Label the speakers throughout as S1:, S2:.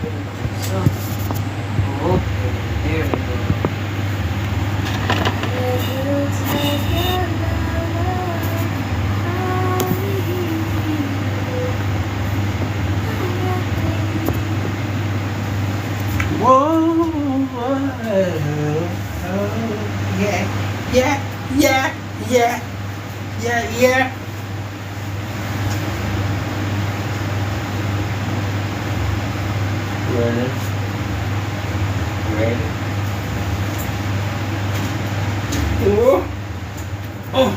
S1: So, okay, there we go. Whoa, yeah, yeah, yeah, yeah, yeah, yeah. Ready? Ready? Oh, oh.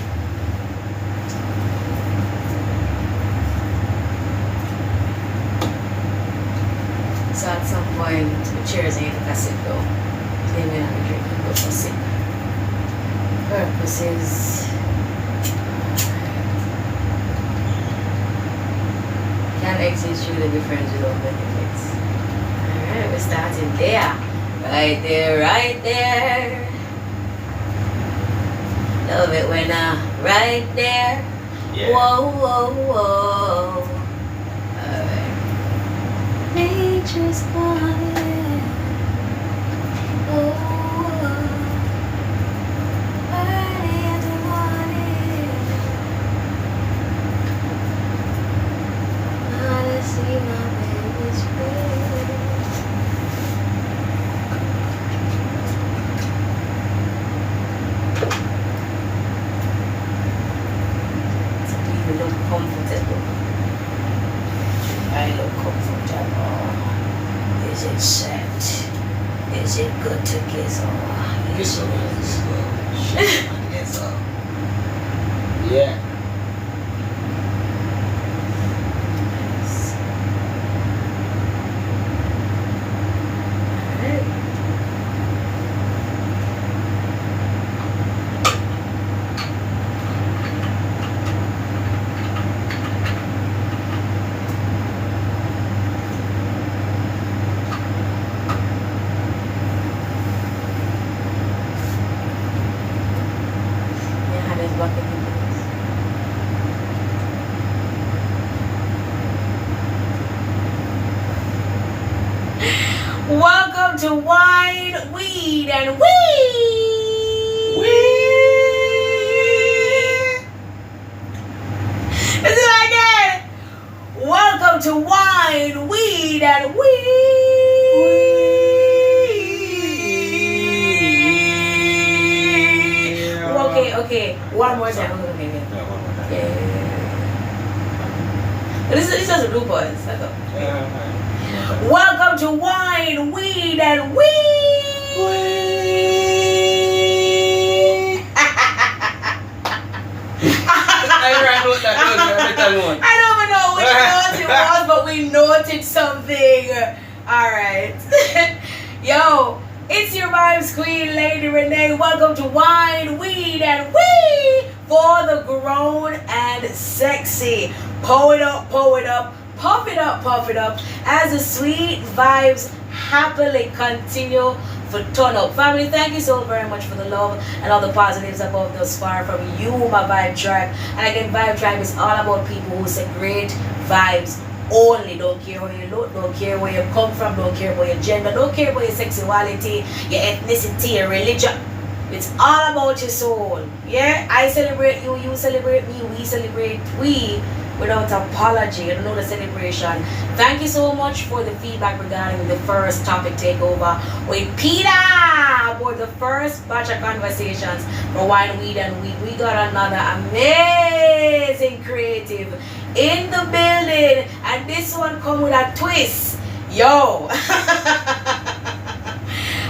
S1: So at some point, the chairs ain't a sip though. They may not be drinking, but for sip purposes. Can't exist through the difference without benefits. Alright, we're starting there. Right there, right there. Love it when right there. Yeah. Whoa, whoa, whoa. Alright. Nature's calling. Oh, early in the morning. I see my baby's face. So do you look comfortable? I look comfortable. Is it set? Is it good to kiss on? Yes, it is. Yes, yeah. Welcome to Wine, Weed, and Weed. This is again. Welcome to Wine, Weed, and Weed. Okay. One more time. Okay. Yeah. This is just a blue buzz. Welcome to Wine, Weed, and Weed. I don't even know which note it was, but we noted something. Alright. Yo, it's your vibes queen, Lady Renne. Welcome to Wine, Weed, and Weed for the grown and sexy. Pull it up, puff it up, as the sweet vibes happily continue for turn up. Family, thank you so very much for the love and all the positives above thus far from you, my Vibe Tribe. And again, Vibe Tribe is all about people who say great vibes only. Don't care where you look, don't care where you come from, don't care about your gender, don't care about your sexuality, your ethnicity, your religion. It's all about your soul. Yeah, I celebrate you, you celebrate me, we celebrate we. Without apology, you know the celebration. Thank you so much for the feedback regarding the first topic takeover with Peter for the first batch of conversations for Wine, Weed, and Weed. We got another amazing creative in the building, and this one come with a twist. Yo,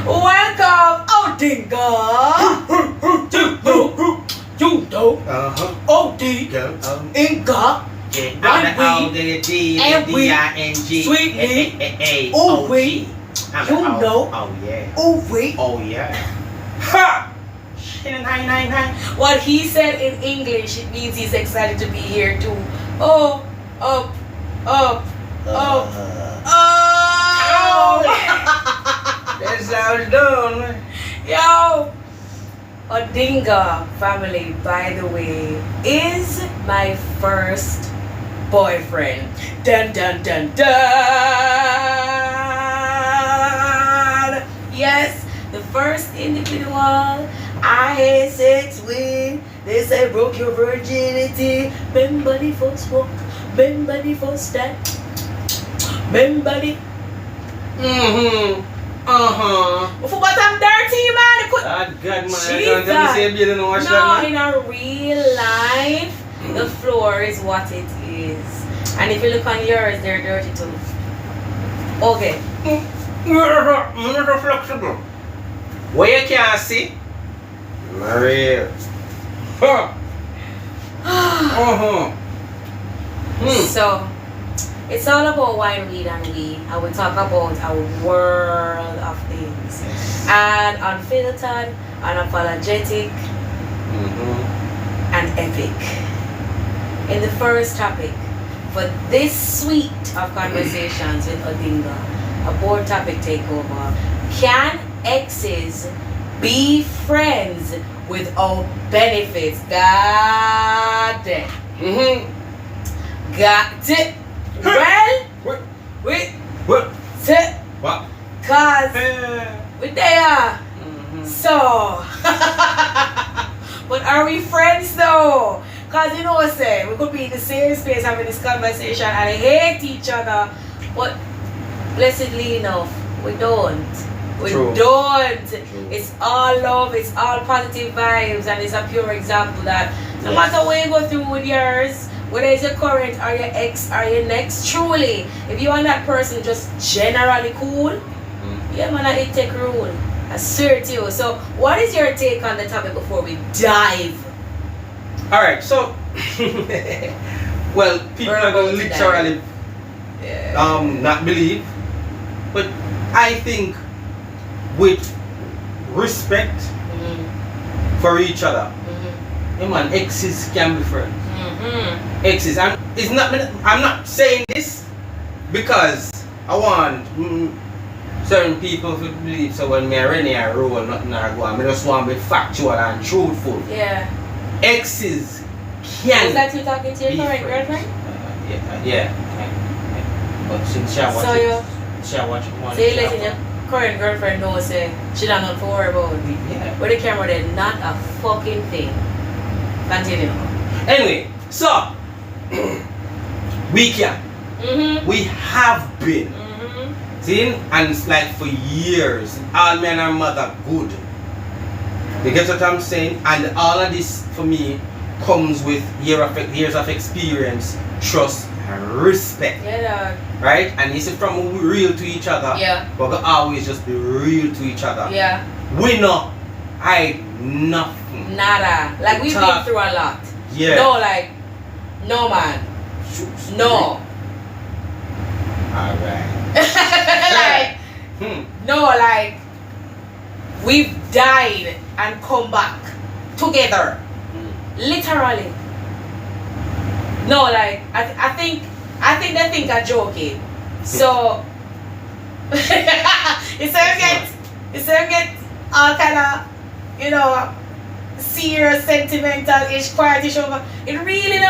S1: welcome, Odinga. You know, Odinga. And we, sweetly, oh we, you know, oh yeah, ha! What he said in English, it means he's excited to be here too. Oh, up.
S2: That sounds done.
S1: Yo, Odinga family, by the way, is my first boyfriend. Dun dun dun dun. Yes, I broke your virginity. Remember the first walk. Remember the first step. Remember the... For what I'm dirty, man.
S2: God, man.
S1: Jesus. No, in a real life, the floor is what it is. And if you look on yours, they're dirty too. Okay.
S2: Not flexible. What you can't see, real.
S1: So, it's all about wine, weed, and we. I will talk about a world of things. And unfiltered, unapologetic, and epic. In the first topic, for this suite of conversations with Odinga, a board topic takeover. Can exes be friends without benefits? Got it. Got it. Well,
S2: What?
S1: Cause we there. So, but are we friends though? Cause you know what I'm saying, we could be in the same space having this conversation and hate each other, but blessedly enough, we don't. We
S2: True.
S1: don't.
S2: True.
S1: It's all love, it's all positive vibes, and it's a pure example that no matter what you go through with yours, whether it's your current or your ex or your next, truly, if you and that person just generally cool, yeah man, it take rule. I swear to you. So what is your take on the topic before we dive?
S2: Alright, so well, people are gonna literally not believe, but I think with respect for each other, man, exes can be friends. Exes, I'm not saying this because I want certain people to believe. So when me and Renne are roll, nothing I go. I just want to be factual and truthful.
S1: Yeah.
S2: Exes can.
S1: Is that you talking to your current girlfriend?
S2: Yeah. But since she watch
S1: So
S2: one.
S1: So you letting your current girlfriend know say she don't know to worry about.
S2: Yeah.
S1: But the camera there, not a fucking thing. Continue.
S2: Anyway, so we can. We have been. See, and it's like for years, all men and mother good. You get what I'm saying? And all of this for me comes with years of experience, trust, and respect.
S1: Yeah,
S2: right? And it's from real to each other.
S1: Yeah.
S2: But we always just be real to each other.
S1: Yeah.
S2: We not hide nothing.
S1: Nada. Like we've been through a lot.
S2: Yeah.
S1: No, like, no man. No.
S2: Alright.
S1: Like, no, like, we've died and come back together. Literally. No, like, I think they think I'm joking. So, you get all kind of, serious, sentimental-ish, quietish over. It really,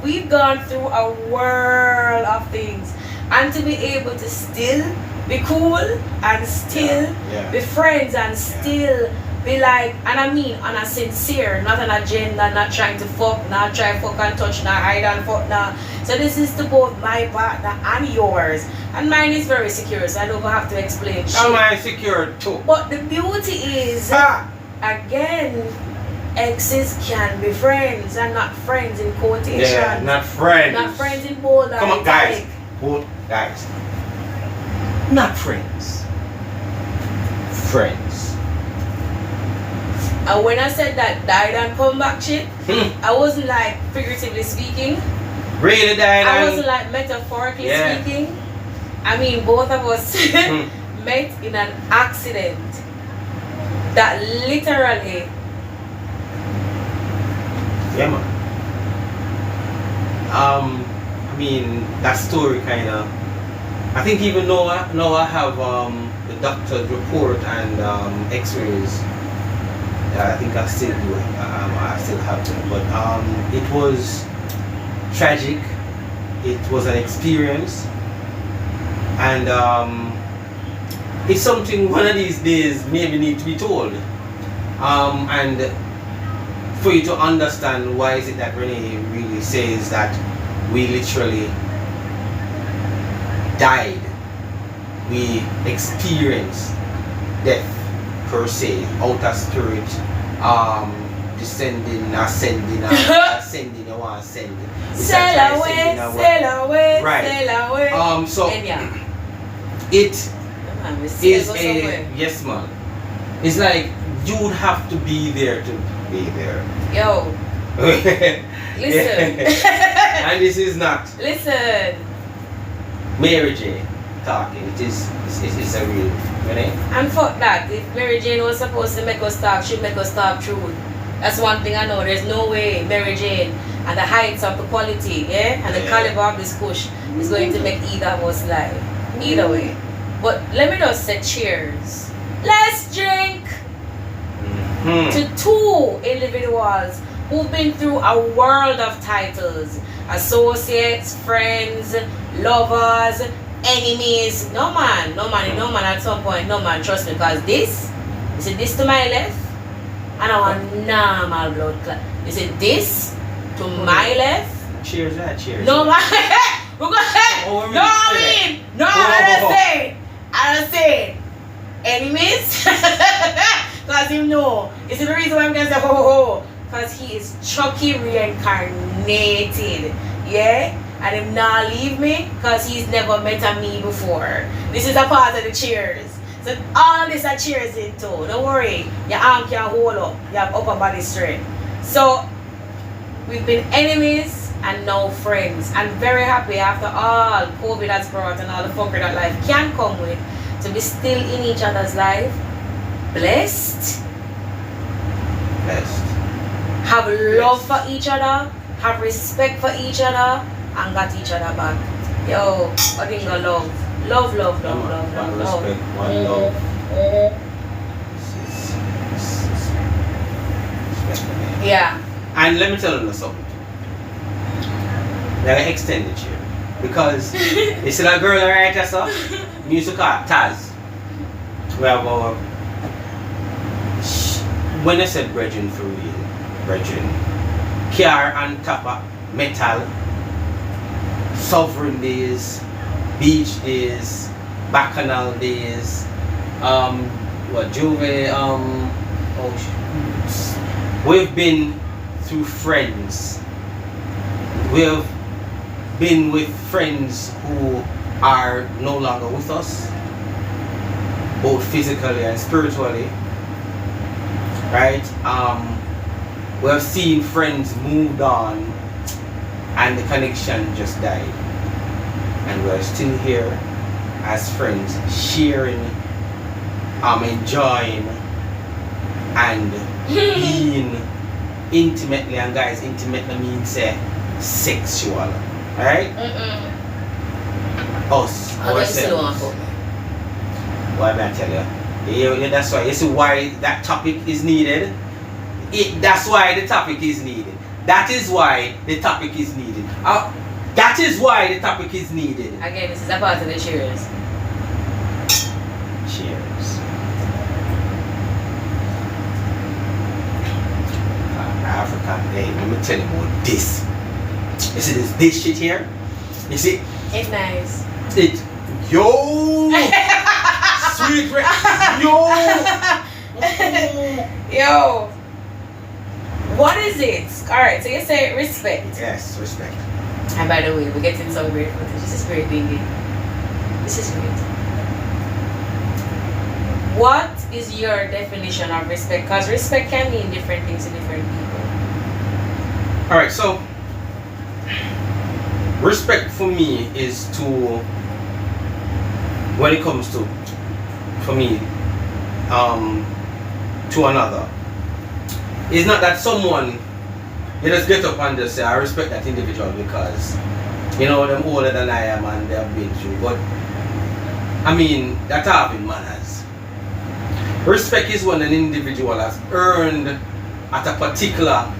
S1: we've gone through a world of things. And to be able to still be cool and still be friends and still be like, and I mean on a sincere, not an agenda, not trying to fuck, not try fuck and touch, not hide and fuck, nah. So this is to both my partner and yours. And mine is very secure, so I don't have to explain shit.
S2: And mine secure too.
S1: But the beauty is, again, exes can be friends and not friends in quotation.
S2: Yeah, not friends.
S1: Not friends in bold.
S2: Come on, guys. Hold, guys. Not friends. Friends.
S1: And when I said that died and come back shit, I wasn't like figuratively speaking.
S2: Really died
S1: I
S2: and...
S1: wasn't like metaphorically speaking. I mean, both of us met in an accident that literally...
S2: Yeah, man. I mean, that story kind of... I think even though I have the doctor's report and x-rays, I think I still do it. I still have them. But it was tragic. It was an experience. And it's something one of these days maybe need to be told. And for you to understand why is it that Renne really says that we literally died. We experienced death per se, outer spirit, descending, ascending, ascending, you want to ascend.
S1: Sail away, sail away,
S2: right.
S1: sail away.
S2: So
S1: Kenya.
S2: It
S1: Man, we
S2: is
S1: sail go
S2: a
S1: somewhere.
S2: yes, man. It's like you would have to be there to be there.
S1: Yo, listen.
S2: And this is not
S1: Listen.
S2: Mary J talking. It's a real, right?
S1: And fuck that. If Mary Jane was supposed to make us talk, she'd make us talk truth. That's one thing I know. There's no way Mary Jane and the heights of the quality, yeah, and the caliber of this push is going to make either of us lie. Either way. But let me just say cheers. Let's drink to two individuals who've been through a world of titles. Associates, friends, lovers, enemies. No man at some point, no man, trust me, because this, you see this to my left, and I want normal blood clot. You see this to my left.
S2: Cheers, right? Cheers.
S1: No man, we're gonna I don't say enemies. Because you know, you see the reason why I'm gonna say ho ho ho, because he is Chucky reincarnated. Yeah? And him not leave me because he's never met a me before. This is a part of the cheers. So all this are cheers into. Don't worry, your arm can hold up. You have upper body strength. So we've been enemies and now friends. And very happy after all COVID has brought and all the fuckery that life can come with to be still in each other's life. Blessed.
S2: Blessed.
S1: Have love for each other. Have respect for each other. And got each other back. Yo, Odinga love. Love, love, love, love, love,
S2: One
S1: love.
S2: respect, one love. Respect.
S1: Yeah.
S2: And let me tell you something. They're gonna extend it here. Because you see that girl right there, so? Music art, Taz. We have our when I said brethren for real, brethren. Car and top of metal. Sovereign days, beach days, bacchanal days, we've been through friends. We've been with friends who are no longer with us, both physically and spiritually. Right? We have seen friends moved on and the connection just died. And we're still here as friends, sharing, enjoying, and being intimately, and guys, intimately means sexual. Alright? Us, ourselves. What am I tell you? Yeah, that's why. You see why that topic is needed? That's why the topic is needed. That is why the topic is needed. That is why the topic is needed.
S1: Again, this is a part of the cheers.
S2: Cheers. African, hey, let me tell you about this. You see this shit here? You see?
S1: It's nice.
S2: Yo! Sweet
S1: Yo! What is it? Alright, so you say respect.
S2: Yes, respect.
S1: And by the way, we're getting some great footage. This is great, baby. This is great. What is your definition of respect? Because respect can mean different things to different people.
S2: Alright, so respect for me is to, when it comes to, for me, to another. It's not that someone, you just get up and just say, I respect that individual because, you know, them older than I am and they have been through. But, I mean, that's having manners. Respect is when an individual has earned at a particular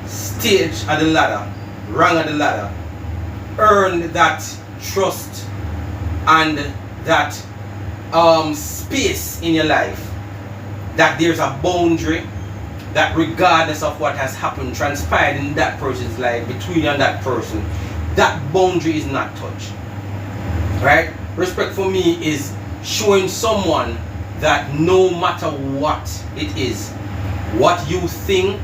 S2: stage of the ladder, rung of the ladder, earned that trust and that space in your life, that there's a boundary that regardless of what has happened, transpired in that person's life, between you and that person, that boundary is not touched. Right? Respect for me is showing someone that no matter what it is, what you think,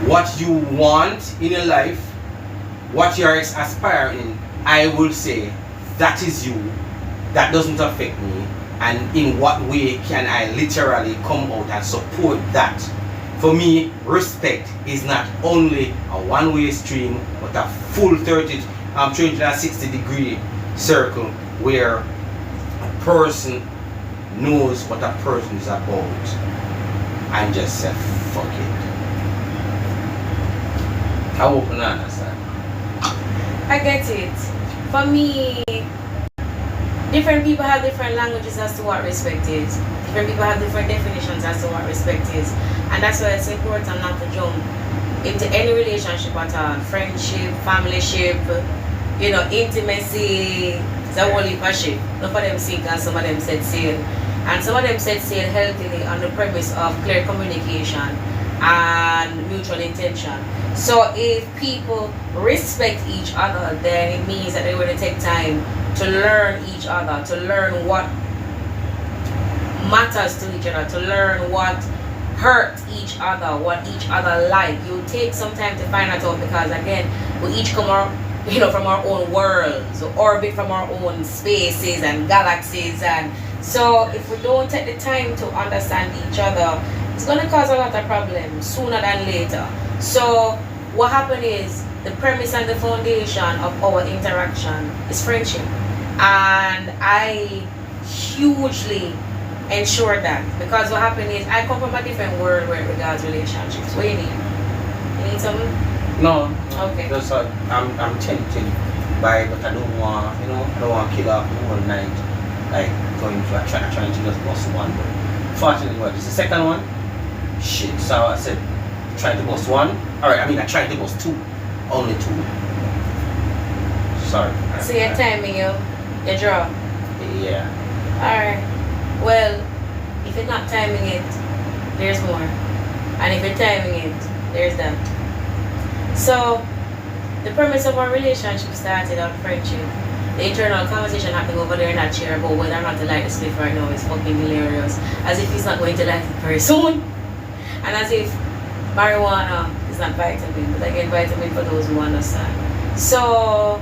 S2: what you want in your life, what you're aspiring, I will say that is you, that doesn't affect me, and in what way can I literally come out and support that. For me, respect is not only a one-way stream, but a full 360-degree circle where a person knows what a person is about and just say fuck it. I hope you understand.
S1: I get it. For me, different people have different languages as to what respect is. Different people have different definitions as to what respect is. And that's why it's important not to jump into any relationship at all. Friendship, familyship, intimacy. It's a whole heap of shit. Some of them sink and some of them set sail. And some of them set sail healthily on the premise of clear communication and mutual intention. So if people respect each other, then it means that they're going to take time to learn each other, to learn what matters to each other, to learn what hurt each other, what each other like. You take some time to find that out, because again, we each come from our own worlds, orbit from our own spaces and galaxies, and so if we don't take the time to understand each other, it's going to cause a lot of problems sooner than later. So what happened is, the premise and the foundation of our interaction is friendship, and I hugely ensure that, because what happened is, I come from a different world where it regards relationships. What do you need? You need something?
S2: No.
S1: Okay.
S2: Just I'm tempted by, but I don't want, I don't want to kill off the whole night, like going to trying to just bust one. But fortunately, this is the second one. Shit. So I said, trying to bust one. Alright, I tried to bust two. Only two. Sorry.
S1: So you're timing you draw?
S2: Yeah.
S1: Alright. Well, if you're not timing it, there's more. And if you're timing it, there's that. So, the premise of our relationship started on friendship. The internal conversation happening over there in that chair about whether or not to like the spliff right now is fucking hilarious. As if he's not going to like it very soon. And as if marijuana is not vitamin, but again, vitamin for those who understand. So,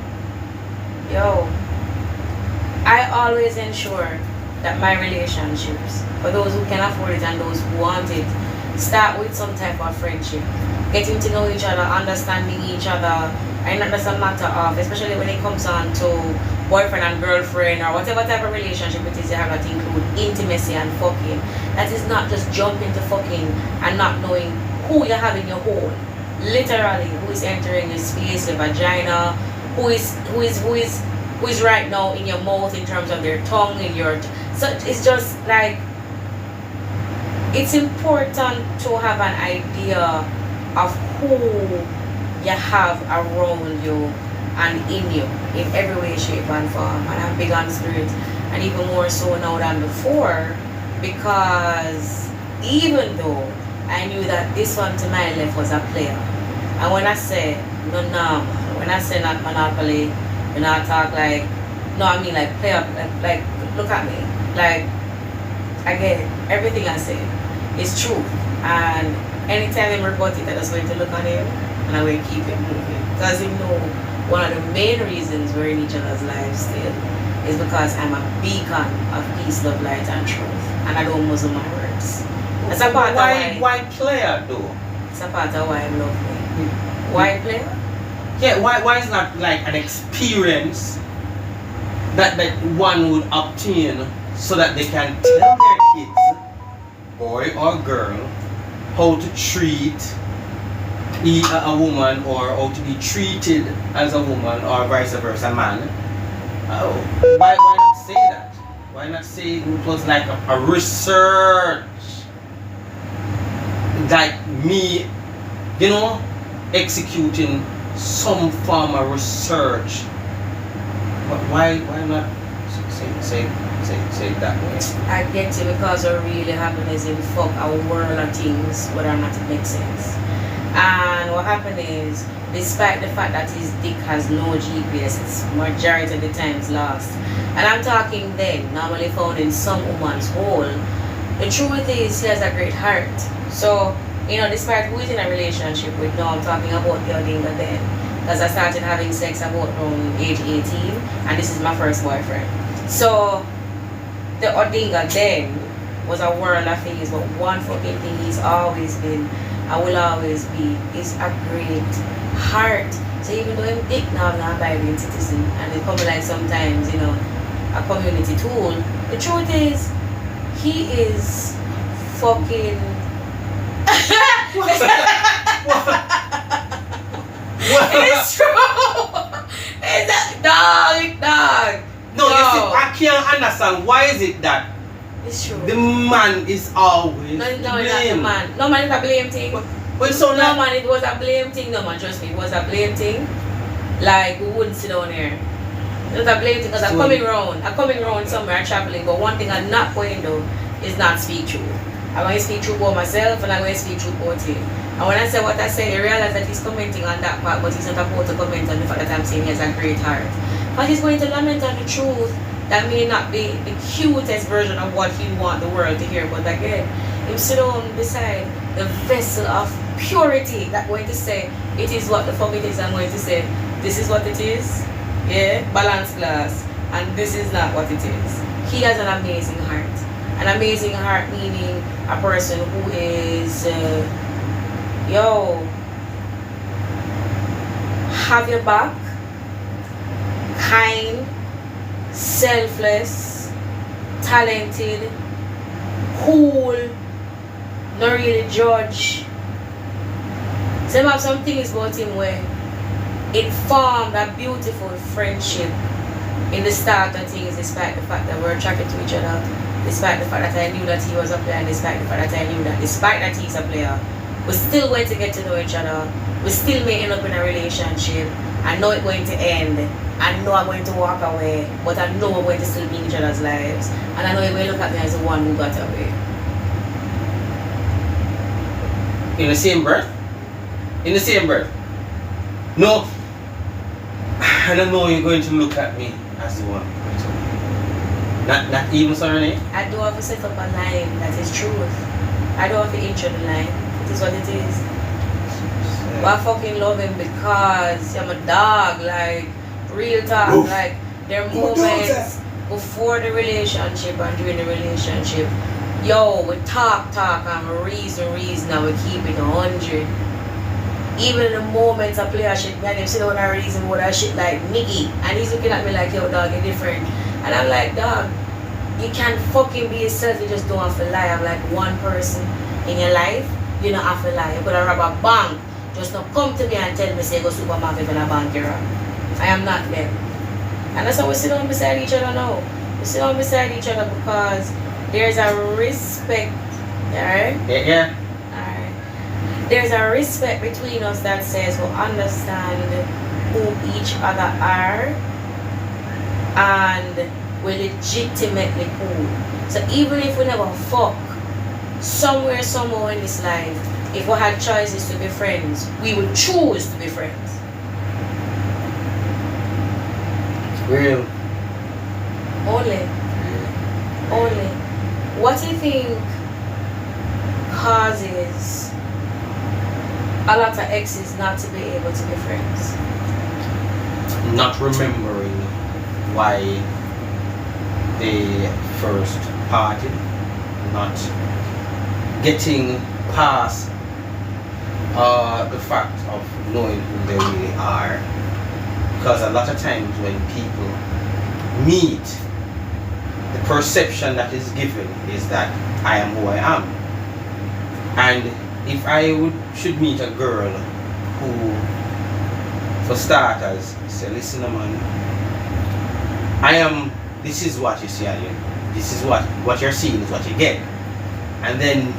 S1: I always ensure that my relationships, for those who can afford it and those who want it, start with some type of friendship. Getting to know each other, understanding each other, and not just a matter of, especially when it comes on to boyfriend and girlfriend or whatever type of relationship it is you have that include intimacy and fucking. That is not just jumping to fucking and not knowing who you have in your hole. Literally, who is entering your space, your vagina, who is right now in your mouth in terms of their tongue, in your so it's just like, it's important to have an idea of who you have around you and in you, in every way, shape and form. And I'm big on spirit, and even more so now than before, because even though I knew that this one to my left was a player, and when I say no normal, when I say not monopoly, when I talk like, no, I mean like player, like look at me, like again, everything I say is true, and anytime I'm reporting that, I was going to look at him and I will keep it moving, because you know one of the main reasons we're in each other's lives still is because I'm a beacon of peace, love, light and truth, and I don't muzzle my words. That's a part
S2: why player though?
S1: It's a part of why I love me. Why player?
S2: Yeah, why is not like an experience that one would obtain so that they can tell their kids, boy or girl, how to treat a woman, or how to be treated as a woman, or vice versa, man. Why not say that? Why not say it was like a research, like me, executing some form of research? But why not say say it that way.
S1: I get you because what really happened is in fuck a world of things whether or not it makes sense. And what happened is, despite the fact that his dick has no GPS, it's majority of the times lost. And I'm talking then, normally found in some woman's hole. The truth is, he has a great heart. So, despite who is in a relationship with, now I'm talking about the Odinga then. Because I started having sex about around age 18, and this is my first boyfriend. So, the Odinga then was a world of things, but one fucking thing he's always been, I will always be, is a great heart. So even though I'm dick now, I'm not a Bible citizen, and it comes like sometimes, a community tool, the truth is, he is fucking... It's true! It's dog!
S2: No, you see, I can't understand. Why is it that
S1: it's true.
S2: the man is always
S1: no, not the man. No man, it's a blame thing.
S2: But so
S1: no man, it was a blame thing. No man, trust me, it was a blame thing. Like we wouldn't sit down here. It was a blame thing because I'm coming round somewhere traveling. But one thing I'm not going to do is not speak true. I'm going to speak true about myself and I'm going to speak true about him. And when I say what I say, you realize that he's commenting on that part, but he's not about to comment on the fact that I'm saying he has a great heart. But he's going to lament on the truth that may not be the cutest version of what he wants the world to hear. But again, him sit down beside the vessel of purity that going to say, it is what the fuck it is. I'm going to say, this is what it is. Yeah, balance glass. And this is not what it is. He has an amazing heart. An amazing heart meaning a person who is, have your back, kind, selfless, talented, cool, not really judge. So I have some things about him where it formed a beautiful friendship in the start of things, despite the fact that we were attracted to each other, despite the fact that I knew that he was a player, and despite the fact that I knew that despite that he's a player, we're still going to get to know each other. We still may end up in a relationship. I know it's going to end. I know I'm going to walk away, but I know we're going to still be in each other's lives. And I know you will look at me as the one who got away.
S2: In the same breath? In the same breath? No. I don't know you're going to look at me as the one who got away. Not even so, Renne?
S1: I don't have to set up a line that is truth. I don't have to intro the line. It is what it is. But I fucking love him because I'm a dog, like real talk. Oof. Like there are moments before the relationship and during the relationship. Yo, we talk and reason and we keep it 100. Even in the moments I play a shit, me and him sit down and reason about that shit like Nicky. And he's looking at me like, yo dog, you're different. And I'm like, dog, you can't fucking be yourself, you just don't have to lie. I'm like one person in your life, you don't have to lie. You could have robbed a bank. Just don't come to me and tell me say go supermarket and a bank you rob. I am not them. And that's how we sit down beside each other now. We sit down beside each other because there's a respect. Alright?
S2: Yeah.
S1: Alright. There's a respect between us that says we understand who each other are and we're legitimately cool. So even if we never fuck, somewhere, somehow in this life, if we had choices to be friends, we would choose to be friends.
S2: Real.
S1: Only. What do you think causes a lot of exes not to be able to be friends?
S2: Not remembering why they first parted, not getting past the fact of knowing who they really are. Because a lot of times when people meet, the perception that is given is that I am who I am. And if I should meet a girl who, for starters, say, listen man, this is what you see, this is what you're seeing is what you get. And then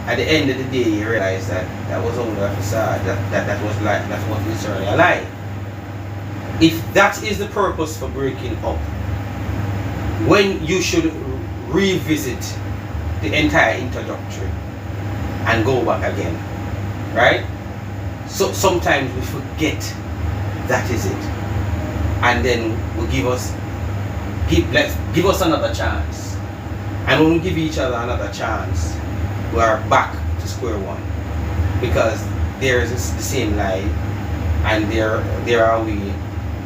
S2: at the end of the day you realize that was only a facade, that was literally a lie. If that is the purpose for breaking up, when you should revisit the entire introductory and go back again, right? So sometimes we forget that is it, and then let's give us another chance. And when we give each other another chance, we are back to square one, because there is the same lie, and there are we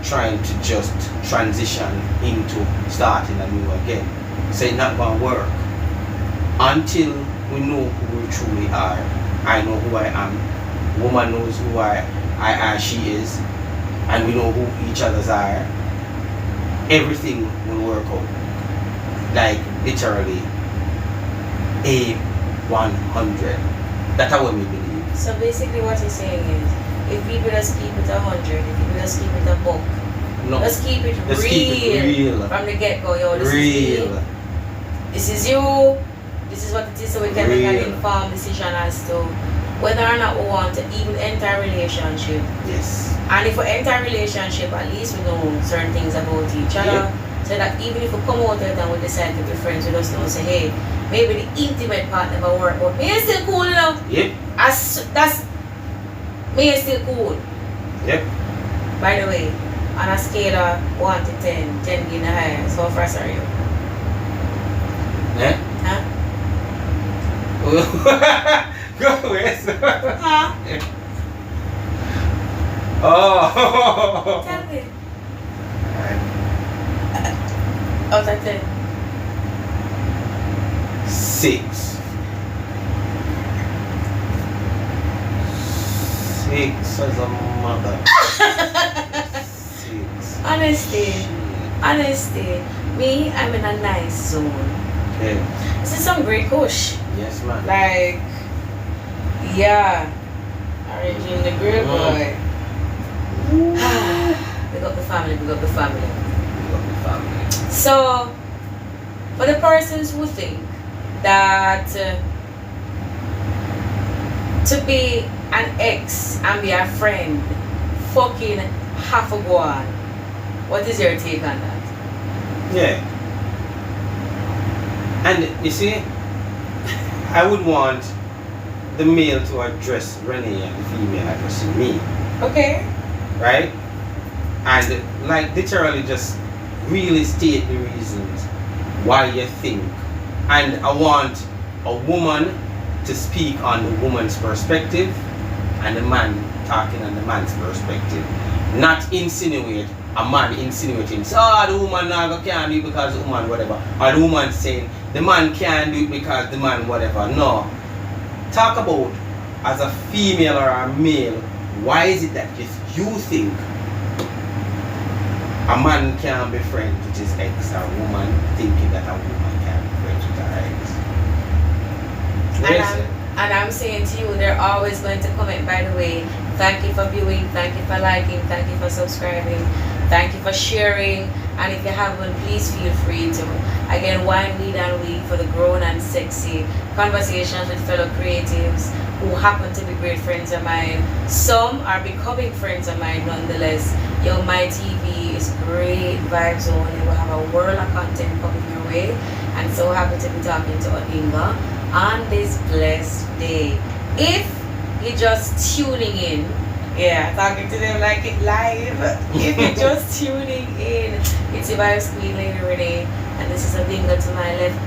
S2: trying to just transition into starting anew again. So it's not gonna work until we know who we truly are. I know who I am. Woman knows who she is, and we know who each other's are. Everything will work out. Like literally A100. That's how we believe.
S1: So basically what you're saying is, if people just keep it 100, if people just keep it a book,
S2: no,
S1: let's keep it real from the get-go. Yo, this is me. This is you. This is what it is, so we can make an informed decision as to whether or not we want to even enter a relationship.
S2: Yes.
S1: And if we enter a relationship, at least we know certain things about each other. Yep. So that even if we come out there and we decide to be friends, we just know, say, hey, maybe the intimate part never work, but me is still cool enough.
S2: Yep.
S1: That's me is still cool.
S2: Yep.
S1: By the way, on a scale of 1 to 10, 10 being the highest, how fast are you?
S2: Eh?
S1: Huh?
S2: Go West.
S1: Huh?
S2: Oh.
S1: Tell me. Out of 10.
S2: 6. 6 as a mother. 6.
S1: Honestly, me, I'm in a nice zone.
S2: Yeah.
S1: This is some great kush.
S2: Yes, man.
S1: Like, yeah. Origin the great boy. Big up the family, big up the family.
S2: Big up the family.
S1: So, for the persons who think that to be an ex and be a friend fucking have to go on, what is your take on that?
S2: Yeah. And you see, I would want the male to address Renne and the female addressing me.
S1: Okay.
S2: Right? And like literally just really state the reasons why you think. And I want a woman to speak on the woman's perspective and the man talking on the man's perspective. Not insinuate a man insinuating, the woman can't do it because the woman whatever. Or the woman saying the man can't do it because the man whatever. No. Talk about as a female or a male, why is it that you think a man can't be friends with his ex, or a woman thinking that a woman can't be friends with her ex?
S1: And I'm saying to you, they're always going to comment, by the way, thank you for viewing, thank you for liking, thank you for subscribing, thank you for sharing, and if you haven't, please feel free to. Again, Wine, Weed and Weed for the grown and sexy conversations with fellow creatives who happen to be great friends of mine. Some are becoming friends of mine nonetheless. Yo, my TV is great vibes only. We'll have a world of content coming your way. And so happy to be talking to Odinga on this blessed day. If you're just tuning in, talking to them like it live. If you're just tuning in, it's your Vibes Queen Lady Renne, and this is Odinga to my left,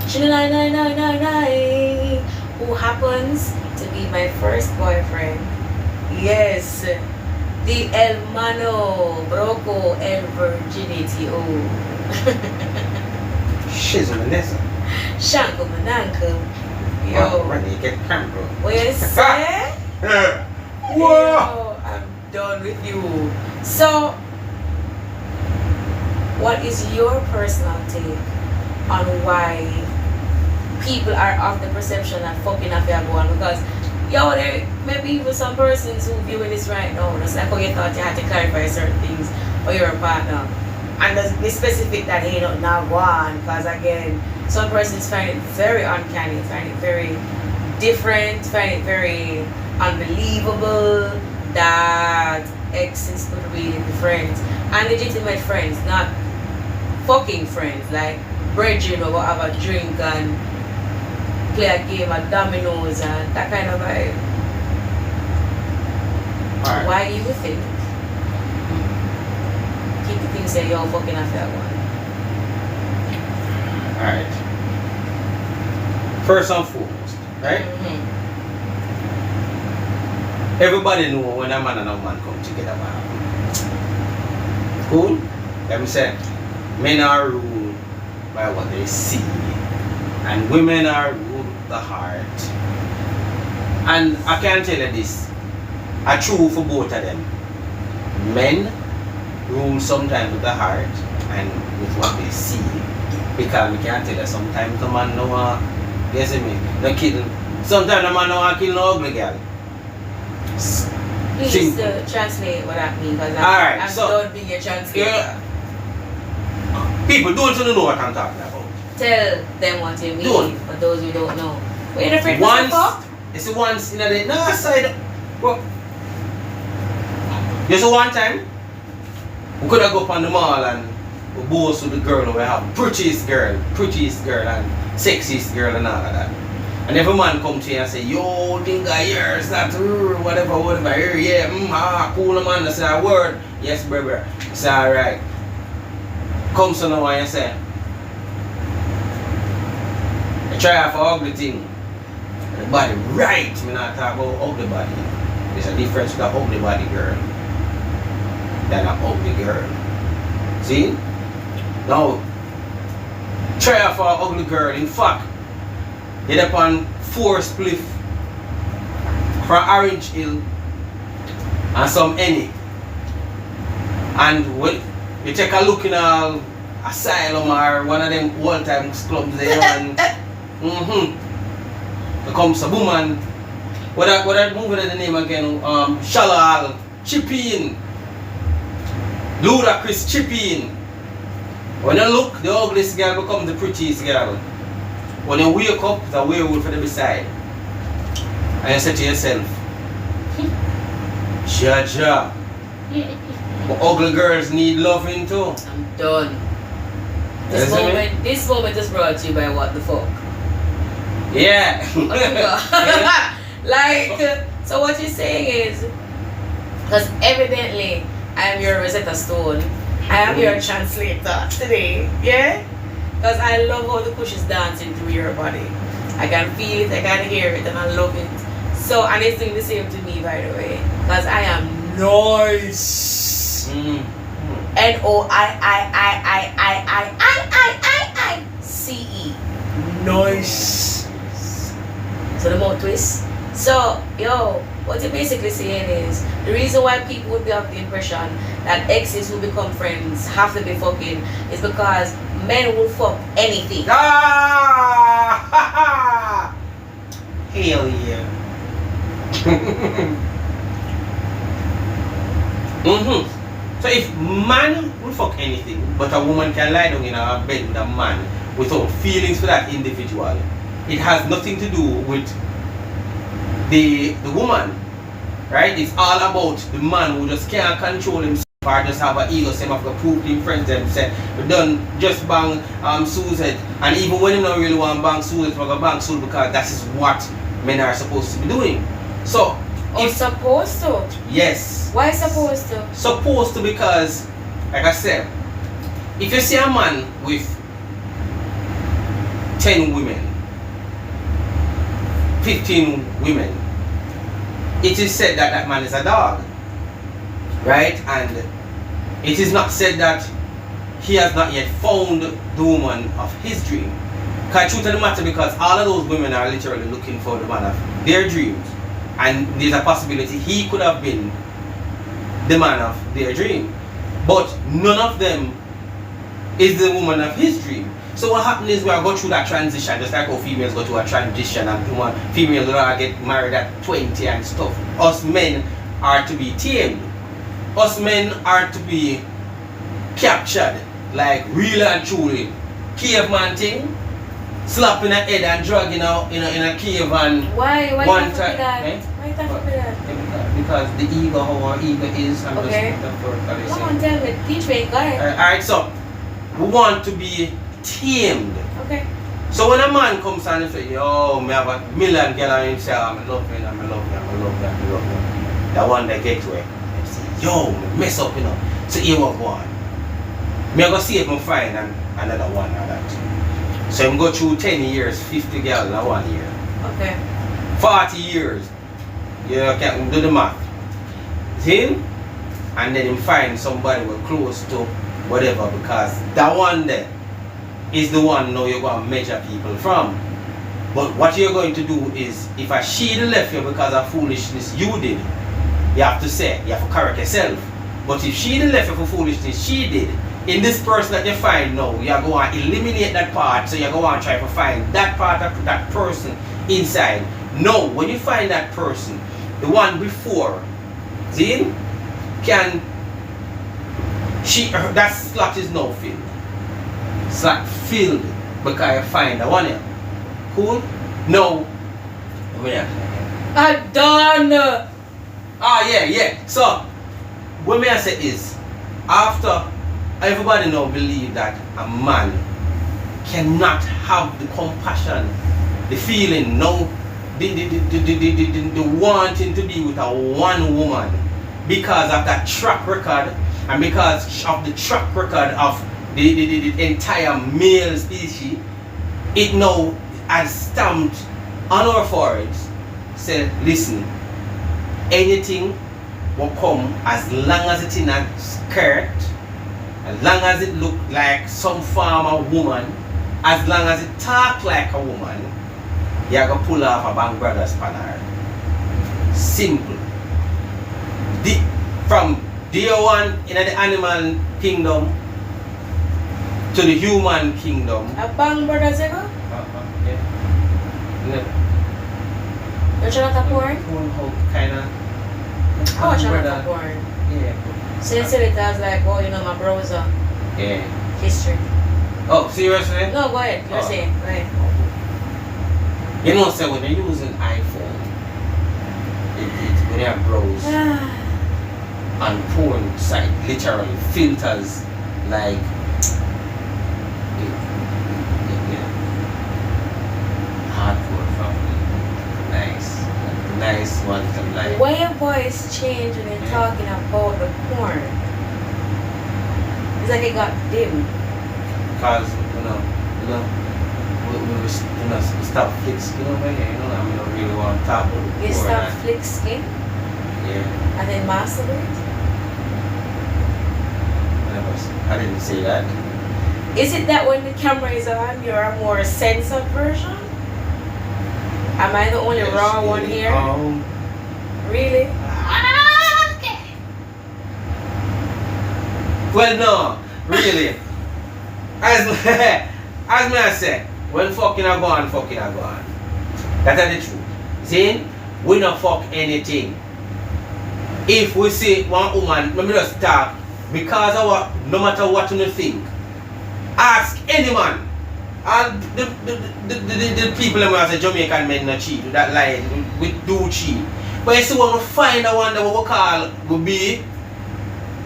S1: who happens to be my first boyfriend. Yes, the hermano broco el virginity.
S2: Shizzle Vanessa.
S1: Shanko Mananko. Yo.
S2: Renne, get camera.
S1: What you say?
S2: Whoa!
S1: I'm done with you. So, what is your personal take on why people are of the perception that fucking up your one? Because, there may be even some persons who viewing this right now. It's like how you thought you had to clarify certain things for your partner. And let's be specific that hey, not now go on. Because again, some persons find it very uncanny, find it very different, find it very unbelievable that exes could really be friends and legitimate friends, not fucking friends, like brethren or go have a drink and play a game of dominoes and that kind of vibe.
S2: Alright.
S1: Why you think? Keep the thing say yo fucking affair one.
S2: Alright. First and foremost, right?
S1: Mm-hmm.
S2: Everybody know when a man and a woman come together, man. Cool? Let me say, men are ruled by what they see, and women are ruled with the heart. And I can tell you this, are true for both of them. Men rule sometimes with the heart and with what they see, because we can tell you sometimes the man no want, guess me, no kill. Sometimes the man no want kill no ugly girl.
S1: Please translate what that means, because I'm
S2: so,
S1: done being a translator.
S2: Yeah. People don't know what I'm talking about.
S1: Tell them what you mean, for those who don't know. Wait a friend,
S2: it's once in a day. No, side. Well, there's one time we could have go up on the mall and we boast with the girl we have prettiest girl, and sexiest girl and all of that. And every man come to you and say, yo, Odinga, yours, that, whatever, yeah, cool man, I say a word. Yes, brother. I say, alright. Come so now and you say, I try out for ugly thing. The body right, me not talk about ugly body. There's a difference with an ugly body girl than an ugly girl. See? Now, try out for an ugly girl. In fact, get up on 4 spliff from Orange Hill and some any. And when you take a look in a asylum or one of them old time clubs there and there comes a woman. What that movie the name again? Shalal, Chipping. Ludacris Chipping. When you look, the ugliest girl becomes the prettiest girl. When you wake up, there's a werewolf for the beside. And you say to yourself, Jaja. But ugly girls need loving too.
S1: I'm done. This moment is brought to you by what the fuck?
S2: Yeah.
S1: Like, so what you're saying is, because evidently I am your Rosetta Stone, I am your translator today, yeah? Because I love how the push is dancing through your body. I can feel it, I can hear it, and I love it. So, and it's doing the same to me, by the way. Because I am nice. N-O-I-I-I-I-I-I-I-I-I-C-E. Nice. So the more twist. So, yo, what you're basically saying is, the reason why people would be of the impression that exes who become friends have to be fucking is because men will fuck anything.
S2: Ah! Hell yeah. So if man will fuck anything, but a woman can lie down in a bed with a man without feelings for that individual, it has nothing to do with the woman, right? It's all about the man who just can't control himself or just have an ego, say, I've got proof to friends them, say, we done just bang Susan, and even when you don't really want to bang Susan, we're going to bang Susan because that is what men are supposed to be doing. So,
S1: it's supposed to?
S2: Yes.
S1: Why supposed to?
S2: Supposed to because, like I said, if you see a man with 10 women, 15 women, it is said that that man is a dog, right? And it is not said that he has not yet found the woman of his dream. Because truth of the matter, because all of those women are literally looking for the man of their dreams, and there's a possibility he could have been the man of their dream, but none of them is the woman of his dream. So what happens is we are going through that transition, just like how females go through a transition and females get married at 20 and stuff. Us men are to be tamed. Us men are to be captured, like really and truly. Caveman thing, slapping a head and dragging out in a cave and
S1: why
S2: one
S1: time.
S2: That?
S1: Eh? Why that?
S2: Because the ego, how our ego is, and
S1: okay.
S2: just
S1: Come on, tell me, teach me, go ahead.
S2: Alright, so we want to be tamed.
S1: Okay.
S2: So when a man comes and say, yo, me have a million girl and him say, I love you, I love you, I love you, I love you. That one that get away. They say, yo, me mess up, you know. So here what go on. Me I go see if I find another one or that. So I'm go through 10 years, 50 girls in 1 year.
S1: Okay.
S2: 40 years. You can do the math. Him, and then him find somebody who close to whatever, because that one there is the one now you're going to measure people from. But what you're going to do is, if a she left you because of foolishness you did, you have to say, you have to correct yourself. But if she left you for foolishness she did, in this person that you find now, you're going to eliminate that part, so you're going to try to find that part of that person inside. No, when you find that person, the one before, see, can, that slot is now filled. Slot filled because you find the one here. Cool? No.
S1: I'm done.
S2: Ah, yeah. So, what may I say is, after everybody now believe that a man cannot have the compassion, the feeling, no, the wanting to be with a one woman because of that track record and because of the track record of the entire male species, it now has stamped on our foreheads, say, listen, anything will come as long as it's in a skirt, as long as it look like some form of woman, as long as it talk like a woman, you're going to pull off a Bang Brothers spanner. Simple. From day one in the animal kingdom to the human kingdom.
S1: A Bang Brothers ever?
S2: Yeah.
S1: You watch a lot of porn?
S2: Kinda.
S1: I watch a lot of porn.
S2: Yeah.
S1: Since it has like, oh, you know, my browser
S2: Yeah.
S1: history.
S2: Oh, seriously?
S1: No, go ahead. You're saying, go ahead.
S2: You know, so when you're using iPhone, when you browse on porn site, literally filters like hardcore family. Nice one to like.
S1: Why your voice change when you're talking about the porn? It's like it got dim.
S2: Because, we stop flick skin over here, I mean, I don't really want to talk about the
S1: You
S2: porn
S1: stop
S2: and-
S1: flick skin
S2: Yeah.
S1: and then masturbate?
S2: I didn't say that.
S1: Is it that when the camera is on, you're a more censored version? Am I the only
S2: Yes,
S1: raw one here? Really? Okay.
S2: Well, no, really. As me I say, when fucking I go on, fucking I go on. That's the truth. See, we not fuck anything. If we see one woman, let me just talk, because of what, no matter what you think, ask any man. And the people that say Jamaican men not cheat, that lie, we do cheat. But you see when we find the one that we call will be,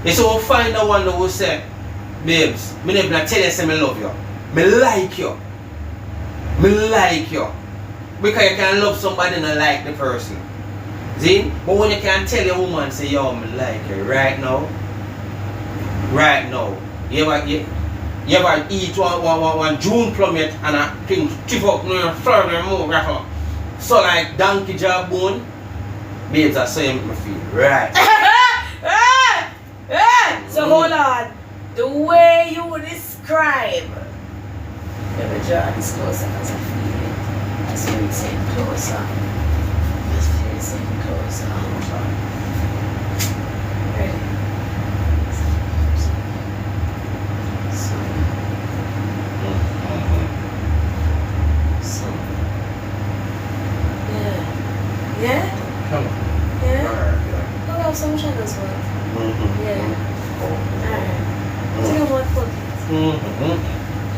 S2: you see when we find the one that will say, babes, me never tell you say me love you. Me like you. Me like you. Because you can love somebody and not like the person. See? But when you can tell your woman say, yo, me like you right now. Right now. You ever eat one June plum yet and a thing chip up further more rapper. So like donkey jaw bone, babes are saying me feel right.
S1: So hold on. The way you describe. Let me draw this closer because I feel it. I see it saying closer. Just feel it saying closer. Ready? So. Yeah. Yeah?
S2: Come on.
S1: Yeah? I'll have some shadows for it. Yeah. Alright. Take a word for it.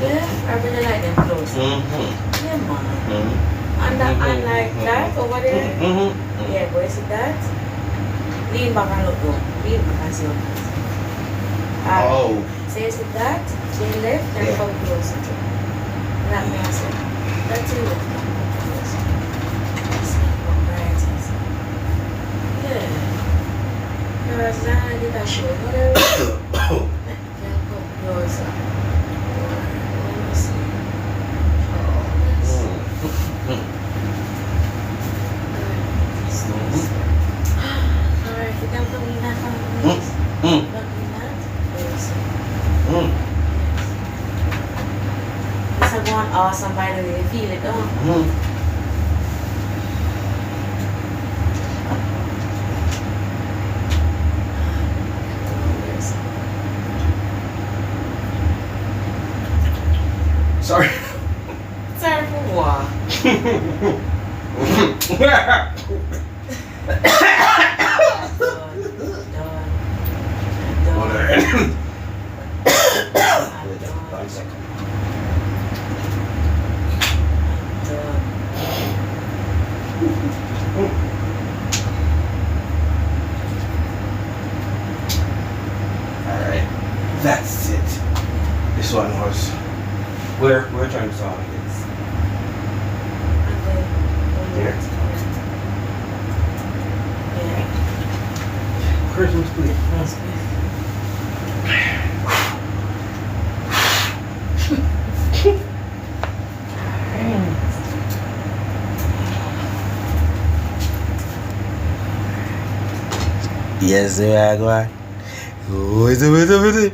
S1: Yeah, I really like them clothes. Yeah, man. And like that over there. Yeah, boy, see that? Lean back and look down. Lean back and see what.
S2: Oh.
S1: So you see that? Turn left and come closer to. That means that's it. Yeah. Because I did that show. Whatever. Closer. Let me see. Alright, you can put me in that phone. Plug me in that. This is going awesome, by the way. You feel it, don't you?
S2: Sorry.
S1: Sorry for what?
S2: Alright, that's it. This one was we're trying to solve it. Here. Christmas tree. Yes, sir, I go. Oh, it's a bit.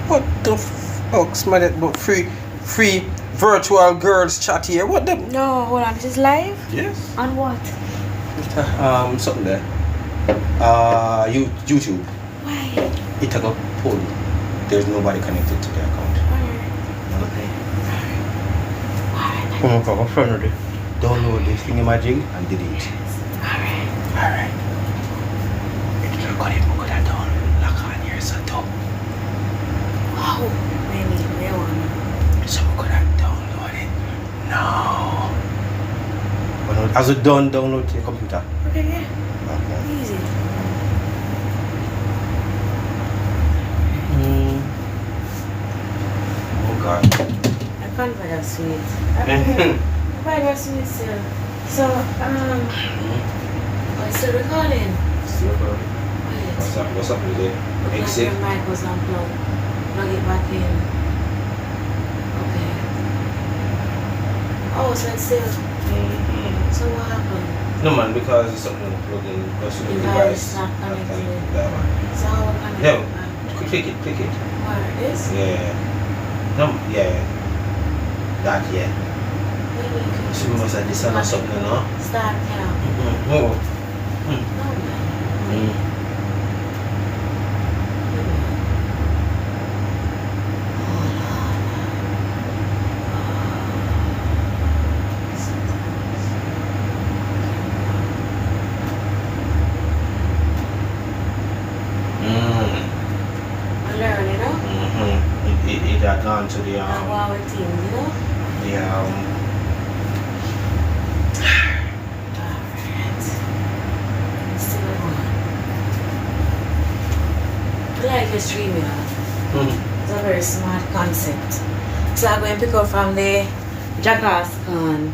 S2: What the fuck's my that but free virtual girls chat here? What the?
S1: No, hold on. This is live?
S2: Yes.
S1: On what?
S2: Something there. YouTube.
S1: Why?
S2: It took a pull. There's nobody connected to the account.
S1: Okay.
S2: Come on, friend of it. Download this thing imaging and delete. Alright. It's recording. We're gonna down. Lock on here, so top.
S1: Wow. Maybe.
S2: So we're gonna download it now. As it done, download to your computer.
S1: Okay, yeah.
S2: Okay.
S1: Easy.
S2: Oh God.
S1: I can't find that sweet. I find that sweet still. So, what's the recording?
S2: Still recording.
S1: Wait.
S2: What's up with it?
S1: Look like
S2: Exit.
S1: your mic was unplugged. Plug it back in. Okay. Oh, so it's still. So what happened?
S2: No man, because it's something plugged in because the
S1: Device
S2: device
S1: not connected.
S2: That one.
S1: So how we connect
S2: Yeah.
S1: it back?
S2: Click it.
S1: Where it is?
S2: Yeah. No, yeah. That yeah.
S1: Maybe you can
S2: So we must have this or something, no?
S1: start now.
S2: Oh.
S1: No, man.
S2: It had gone to the
S1: Wow, it team, you know? Alright. Still on. I like the stream, you know? It's a very smart concept. So I'm going to pick up from the Jackass Khan.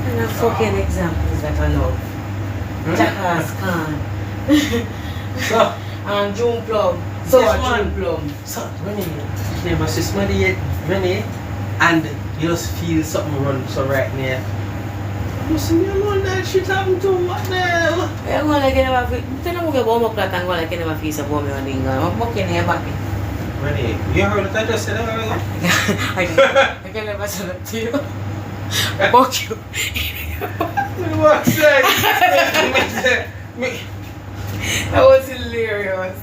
S1: And a fucking examples that I know. Jackass Khan.
S2: So,
S1: And June Plum. So
S2: Yes,
S1: June
S2: man.
S1: Plum.
S2: so Renne, never see somebody yet, Renne, and you just feel something run so right there. You see me alone that shit happened to what the hell?
S1: I'm going to get about it. I'm going to get one more plot and go like never feel some bomb on Odinga. I'm walking here back.
S2: Renne, you heard what I just said earlier?
S1: I can never say that to you. Fuck you.
S2: What's that?
S1: That was hilarious.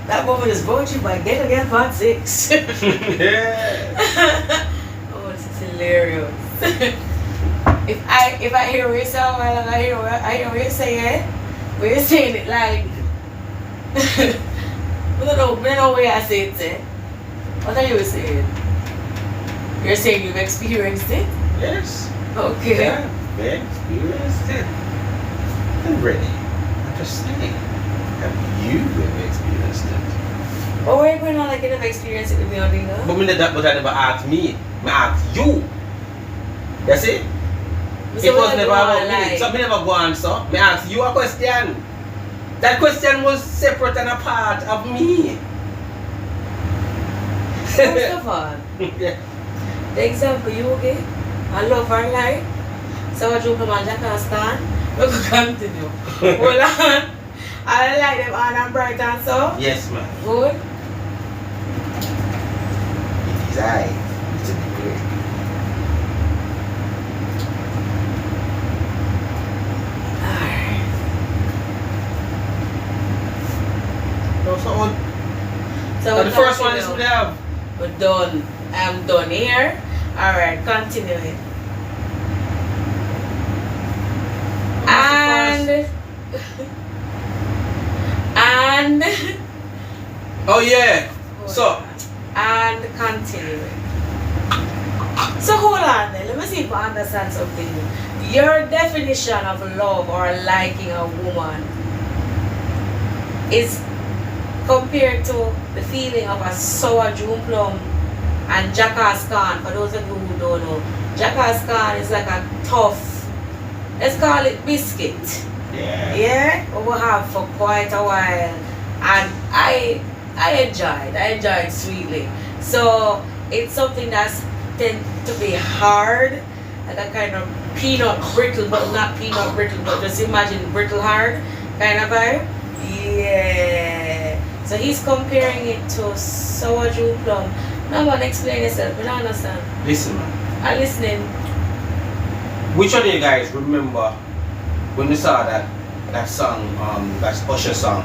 S1: That moment is brought to you by Get Again Part 6.
S2: Yeah.
S1: Oh, this is hilarious. if I hear what you say, I hear what you say, but you're saying it like I don't know where I say it. What are you saying? You're saying you've experienced it?
S2: Yes.
S1: Okay.
S2: Yeah, experienced it. I'm ready. I'm just saying. Have you ever experienced it?
S1: But where you going on like you never experienced it with me, Odinga?
S2: But I never asked me. I asked you. You see? It was never about me. So I never go on, so I asked you a question. That question was separate and a part of me.
S1: First of all,
S2: Yeah.
S1: the example you gave, I love our life. So what you come on Jack and stand? We could continue. Hold on. I like them on and bright and so.
S2: Yes, man.
S1: Good.
S2: It is I. It's a degree.
S1: Alright. So
S2: The first one is we have.
S1: We're done. I'm done here. Alright, continuing. And
S2: Oh yeah. So
S1: and continuing. So hold on then. Let me see if I understand something. Your definition of love or liking a woman is compared to the feeling of a sour June plum and jackass corn. For those of you who don't know, jackass corn is like a tough, let's call it biscuit.
S2: yeah.
S1: Yeah, we will have for quite a while, and I enjoyed sweetly. So it's something that's tend to be hard, like a kind of peanut brittle, but not peanut brittle, but just imagine brittle hard kind of vibe. Yeah. So he's comparing it to sour June plum. No one explain yourself, I don't understand.
S2: Listen, man.
S1: I'm listening.
S2: Which one of you guys remember when you saw that song, that Usher song?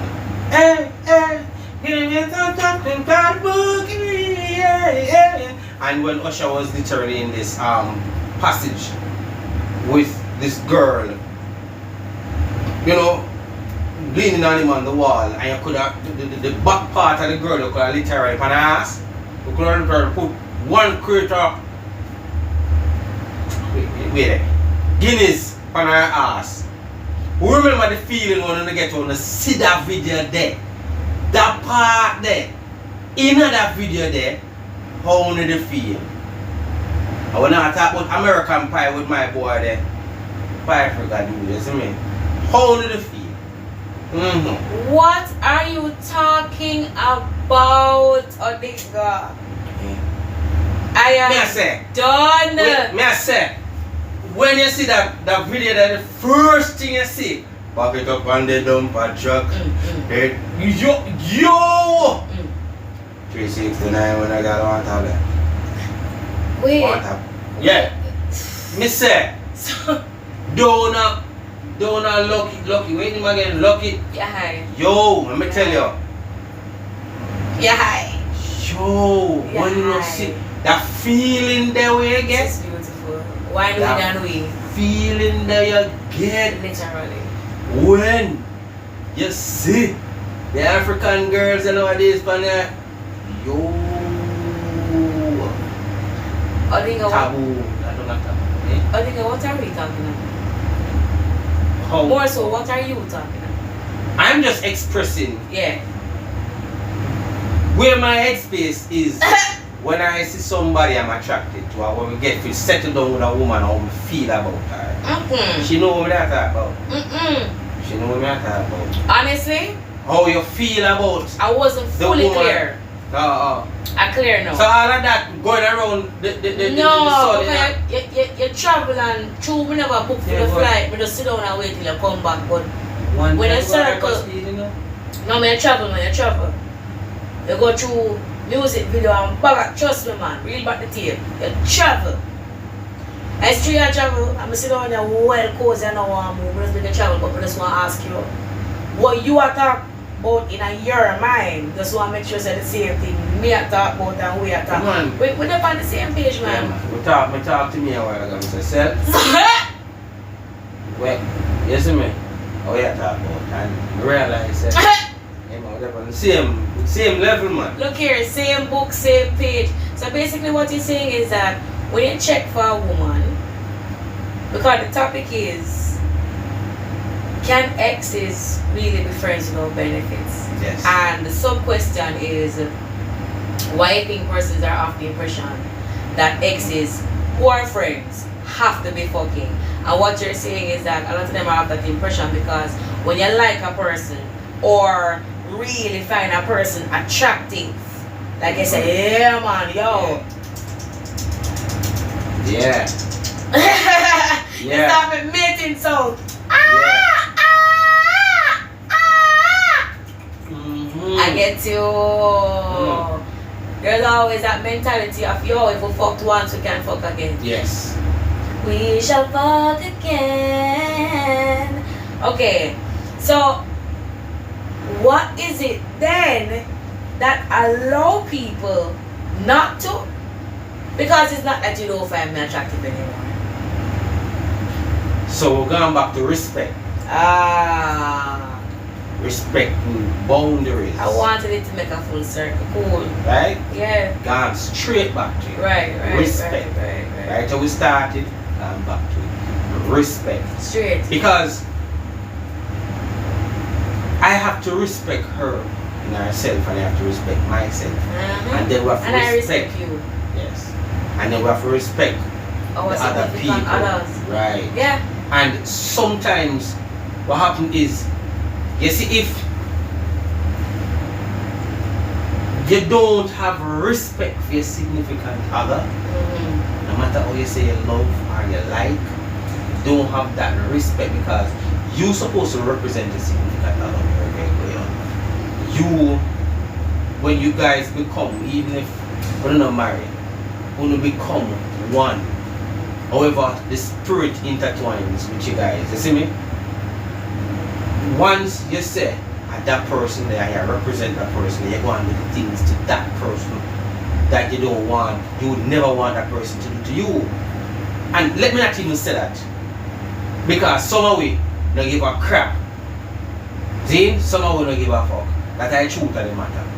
S2: And when Usher was literally in this passage with this girl, you know, leaning on him on the wall, and you could have the back part of the girl, you could have literally put an ass, you could have literally put one creator, wait, Guinness on her ass. Who remember the feeling when you get to see that video there? That part there. In that video there, how did you feel? I when I talk about American Pie with my boy there, Pie Africa do this, you mean? How did you feel? Mm-hmm.
S1: What are you talking about, Odinga? I am done.
S2: Wait, I say, when you see that video, that the first thing you see, back it up on the dumper truck. Yo! 369 when I got on top of that.
S1: Wait.
S2: Yeah. Me say, don't lucky. Wait him again, lucky.
S1: Yeah, hi.
S2: Yo, let me tell you.
S1: Yeah, hi.
S2: Yo,
S1: Yeah,
S2: when you
S1: hi.
S2: see that feeling there we get.
S1: It's beautiful. Why do we done we?
S2: Feeling that you get
S1: Literally.
S2: when you see the African girls and nowadays, man, yo,
S1: Odinga,
S2: taboo. I don't have taboo. Eh?
S1: Odinga, what are we talking about?
S2: How?
S1: More so, what are you talking about?
S2: I'm just expressing
S1: Yeah.
S2: where my headspace is when I see somebody I'm attracted to, or when we get to settle down with a woman, how we feel about her. She know what I talk about. She know what I talk about.
S1: Honestly,
S2: How you feel about
S1: I wasn't
S2: the
S1: fully
S2: woman.
S1: clear. I clear now.
S2: So all of that going around the
S1: No,
S2: sun,
S1: because you travel and true, we never book for
S2: Yeah,
S1: the
S2: but-
S1: flight. We just sit down and wait till you come back. But
S2: One
S1: when
S2: time
S1: you
S2: go around
S1: circle,
S2: speed, you know?
S1: no, man, you travel. You go through music video and back, trust me, man, reel back the tape. You travel. As true, you travel, I'm sit down there well cozy and I want to move. We just make you travel, but we just want to ask you what you are talking about in your mind. Just want to make sure it's the same thing. Me I talk about and we are talking.
S2: Man.
S1: We're not on the same page,
S2: Yeah,
S1: man.
S2: man. We talk to me a while ago. I say, "Sir, well, you see me? Oh yeah, talk about and I realize that yeah, man, we're on the same level, man.
S1: Look here, same book, same page. So basically what he's saying is that when you check for a woman, because the topic is can exes really be friends with no benefits?
S2: Yes.
S1: And the sub question is, why I think persons are of the impression that exes who are friends have to be fucking. And what you're saying is that a lot of them have that impression because when you like a person or really find a person attractive, like I say, yeah man, yo.
S2: Yeah.
S1: Yeah. Stop admitting so. I get you. There's always that mentality of, yo, if we fucked once, we can fuck again.
S2: Yes.
S1: We shall fuck again. Okay, so what is it then that allow people not to? Because it's not that you don't find me attractive anymore.
S2: So we're going back to respect. Respect boundaries.
S1: I wanted it to make a full circle. Cool.
S2: Right?
S1: Yeah.
S2: Gone straight back to it.
S1: Right.
S2: Respect. Right. So we started, gone back to it. Respect.
S1: Straight.
S2: Because I have to respect her in herself and I have to respect myself. And then we have to respect.
S1: I respect you.
S2: Yes. And then we have to respect the other people.
S1: Others.
S2: Right.
S1: Yeah.
S2: And sometimes what happens is, you see, if you don't have respect for your significant other, no matter how you say you love or you like, you don't have that respect because you're supposed to represent the significant other very on. You, when you guys become, even if you're not married, when you become one, however the spirit intertwines with you guys, you see me? Once you say that person there, you represent that person, you go on with the things to that person that you don't want, you would never want that person to do to you. And let me not even say that, because some of we don't give a crap. See? Some of we don't give a fuck. That's the truth of the matter.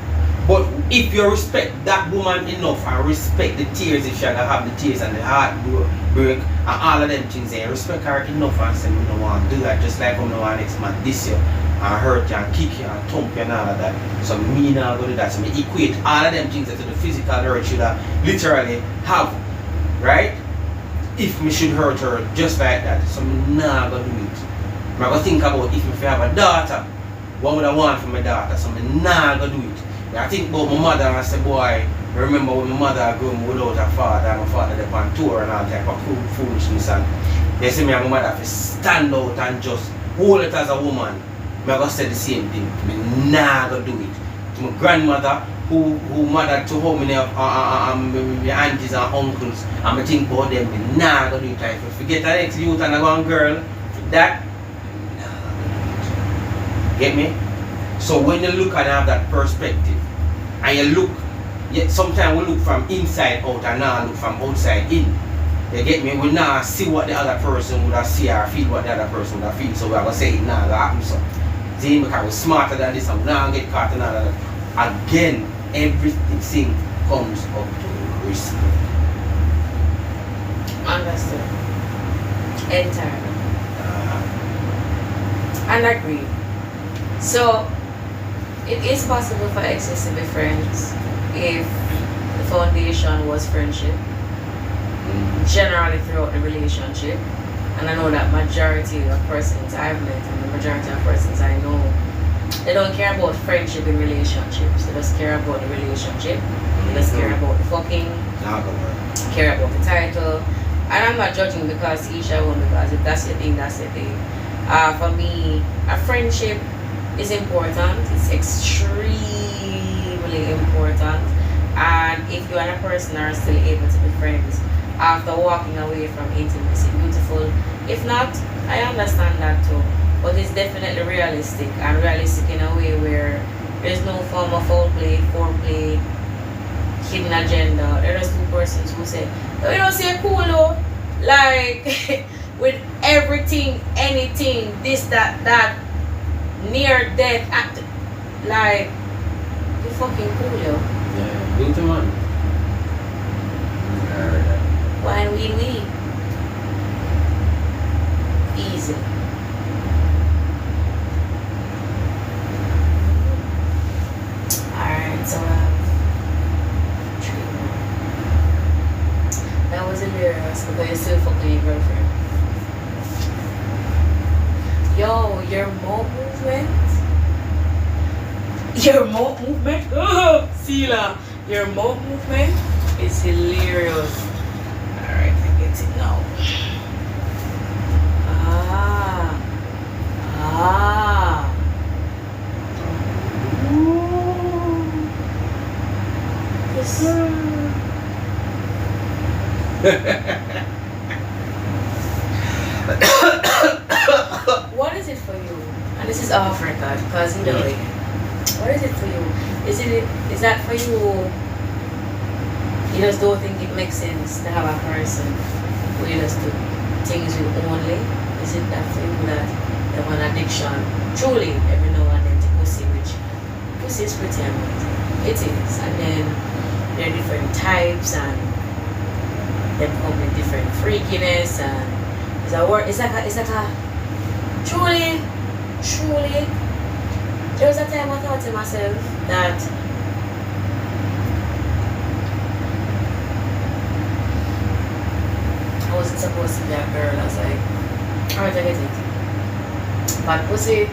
S2: But if you respect that woman enough and respect the tears, if she have the tears and the heartbreak and all of them things, and you respect her enough and say, we don't want to do that, just like when no one next man diss you and hurt you and kick you and thump you and all of that. So me not going to do that. So me equate all of them things to the physical hurt you that literally have, right? If me should hurt her just like that, so me not going to do it. I'm going to think about if I have a daughter, what would I want for my daughter, so me not going to do it. I think about my mother and I say, boy, I remember when my mother grew up without a father and my father went on tour and all type of foolishness, and you see me and my mother have to stand out and just hold it as a woman. I'm going to say the same thing. I'm not going to do it. To my grandmother who mothered to how many of my aunties and uncles, and I think about them, I'm not going to do it. If I forget an ex-youth and a young girl, that, get me? So when you look and have that perspective, and you look, sometimes we look from inside out and now look from outside in. You get me? We now see what the other person would have seen or feel what the other person would have feel. So we are going to say it now that happens. So, see, because we're smarter than this and we now get caught in all of that. Again, everything comes up to respect.
S1: Understood. Entirely. And agree. So, it is possible for exes to be friends if the foundation was friendship, generally throughout the relationship. And I know that majority of persons I've met and the majority of persons I know, they don't care about friendship in relationships. They just care about the relationship. They just care about the fucking, care about the title. And I'm not judging because each one, because if that's your thing, that's your thing. For me, a friendship is important. It's extremely important. And if you and a person are still able to be friends after walking away from intimacy, beautiful. If not, I understand that too. But it's definitely realistic, and realistic in a way where there's no form of foul play, foreplay, hidden agenda. There are just two persons who say, oh, you don't say cool though. Like with everything, anything, this, that, near death, like you fucking cool yo.
S2: Yeah, good man.
S1: Why we easy. fast because you're still fucking your girlfriend. Yo, your mouth movement. Your mouth movement. Oh, Sila. Your mouth movement is hilarious. Alright, I get it now. Yes. What is it for you? And this is off record because you know it. What is it for you? Is that for you? You just don't think it makes sense to have a person who you just do things with only? Is it that for you that you have an addiction? Truly, every now and then to pussy, which pussy is pretty amazing. It is. And then there are different types and they come with different freakiness and it's like a truly there was a time I thought to myself that I wasn't supposed to be a girl. I was like, alright, I get it. But pussy,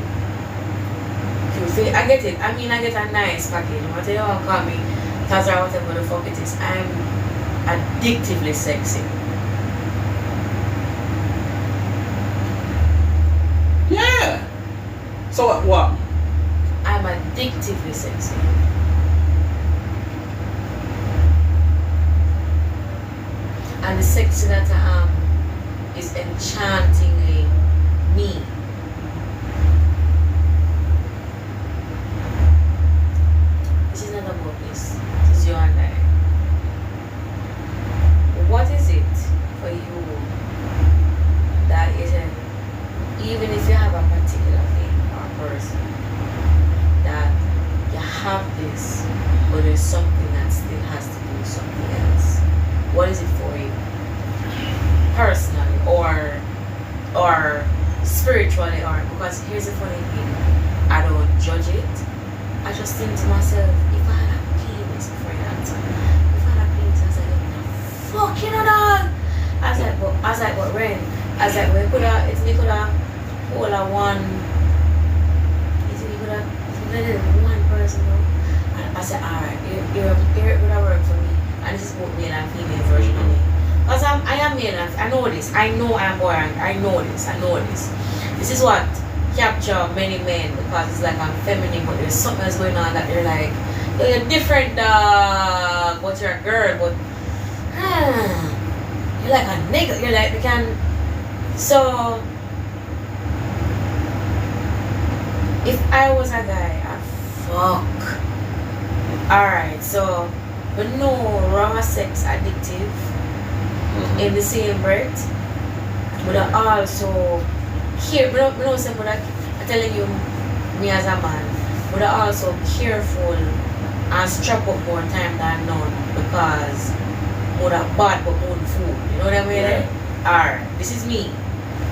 S1: I get it. I mean, I get a nice package. What you all call me, Tazra, whatever the fuck it is. I'm addictively sexy.
S2: Yeah. So what?
S1: I'm addictively sexy. And the sexy that I am is enchantingly me. This is not about this. This is you and I. What is it for you that isn't, even if you have a particular thing or person, that you have this, but there's something that still has to do something else? What is it for you? Personally or spiritually, or because here's the funny thing, I don't judge it. I just think to myself, if I had a penis before you answer, if I had a penis, I was like, fuck you know dog. I was like, but Ren, I was like, well, you could have hold a one, you could have one person though. And I said, alright, it would have worked for me. And this is both male and female version of me. Because I am male and I know this. I know I'm boy. I know this. This is what capture many men because it's like I'm feminine, but there's something else going on that they're like, you're different dog, but you're a girl, but you're like a nigga. You're like, we can. So, if I was a guy, I'd fuck. Alright, so, but no raw sex addictive in the same breath. But I also care, but I say, but I'm telling you, me as a man, but I also careful and strap up more time than none because more that bad but more food. You know what I mean?
S2: Yeah.
S1: Alright, this is me.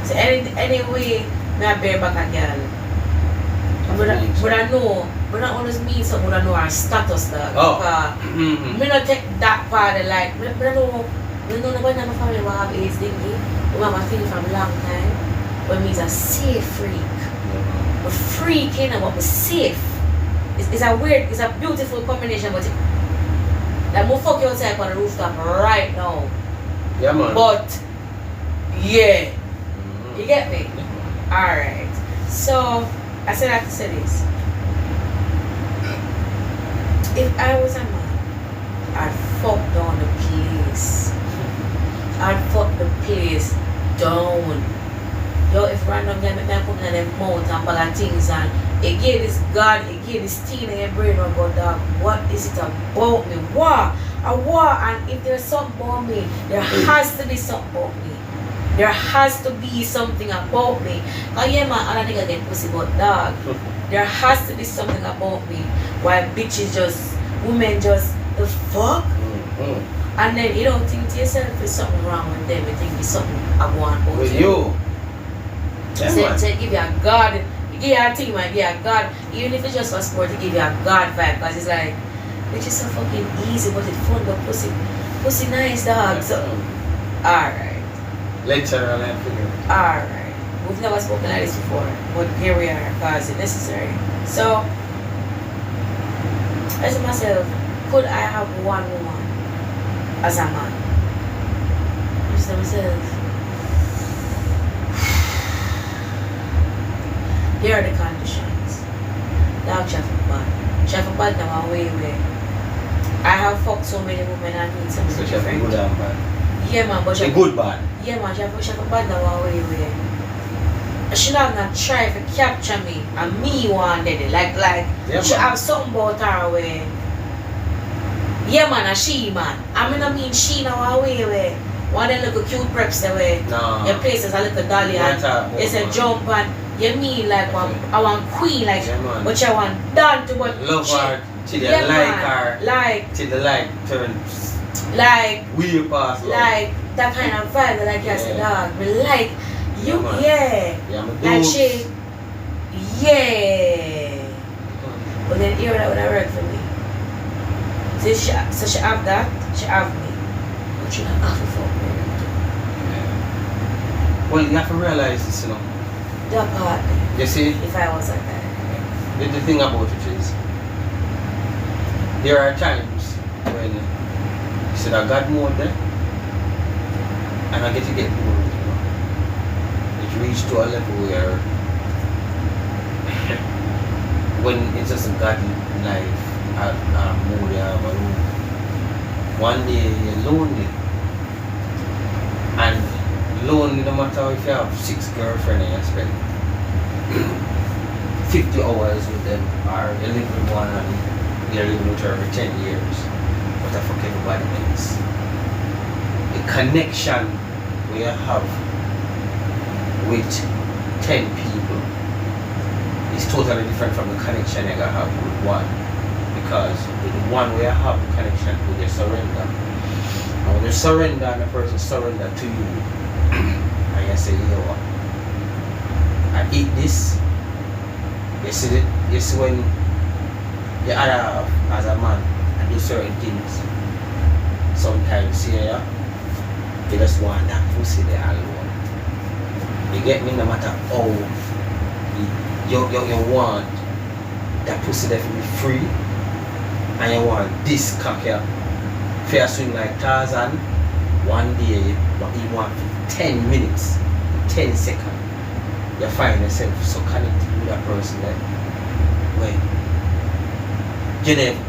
S1: So anyway, me I bear back a girl. But I know, but not always mean something, but I know our status dog. Because me not take that part of like, but I know nobody in my family will have AIDS thingy. We have a thing from a long time. But me is a safe freak. A freak, you know, but we're safe. It's a weird, it's a beautiful combination, but like we'll fuck you outside on the rooftop right now.
S2: Yeah, man.
S1: But yeah. You get me? Alright. So I said I have to say this. If I was a man, I'd fuck down the place. I'd fuck the place down. Yo, if random guy make me put in them mouth and bag of things and it gave this God, it gave this teen in your brain about dog, what is it about me? What? And if there's something about me, there has to be something about me. There has to be something about me. Cause yeah man, all I nigga get pussy but dog. There has to be something about me. Why bitches just, women just, the fuck? And then you don't think to yourself there's something wrong with them. You think there's something I want about
S2: with you.
S1: So give you a God, you give you a thing man, give you a God. Even if it's just for sport, you give you a God vibe. Cause it's like, it's just so fucking easy, but it's fun, but pussy nice dog. So Alright.
S2: Literal and figurative.
S1: Alright. We've never spoken like this before, but here we are because it's necessary. So, I asked myself, could I have one woman as a man? I asked myself, here are the conditions. Dog traffic bad. Traffic bad now way. I have fucked so many women and need something
S2: So
S1: different.
S2: good and bad.
S1: Yeah man, but
S2: A good bad.
S1: yeah man, traffic bad now way. I should have not tried to capture me and me wanted it. Like
S2: Yeah,
S1: should
S2: man.
S1: have something about her way. Yeah man, a she man. I mean she now way. One of them little cute preps the way.
S2: No.
S1: Your place is a little dolly and it's a jump and you mean like one, I want queen like
S2: Yeah, man.
S1: but you want done to what
S2: Love her till they
S1: yeah,
S2: like
S1: man.
S2: her.
S1: Like
S2: Till the light turn way past love.
S1: like that kind of vibe like you said dog. Me like you
S2: Yeah, man.
S1: yeah.
S2: Yeah, I'm
S1: Like she yeah. But then here that would have worked for me. So she have that, she have me. But she not have to fuck me.
S2: Well, you have to realize this, you know.
S1: That part
S2: You see,
S1: if I was like that.
S2: the thing about it is, there are times when you said I got more there, and I get to get more, you know. It reached to a level where, when it's just a godly life, more there, one day you're lonely, and lonely no matter if you have 6 girlfriends and you spend 50 hours with them, or you live with one and you're living with her for 10 years. What the fuck everybody means. The connection we have with 10 people is totally different from the connection you gotta have with one. Because with the one we have the connection with your surrender. And when you surrender and the person surrender to you, and you say, you know what, I eat this. You see when you are as a man and do certain things, sometimes you just want that pussy there alone. You get me? No matter how you want that pussy there to be free, and you want this cock here fair swing like Tarzan. One day you want 10 minutes, 10 seconds. You find yourself so connected with that person that when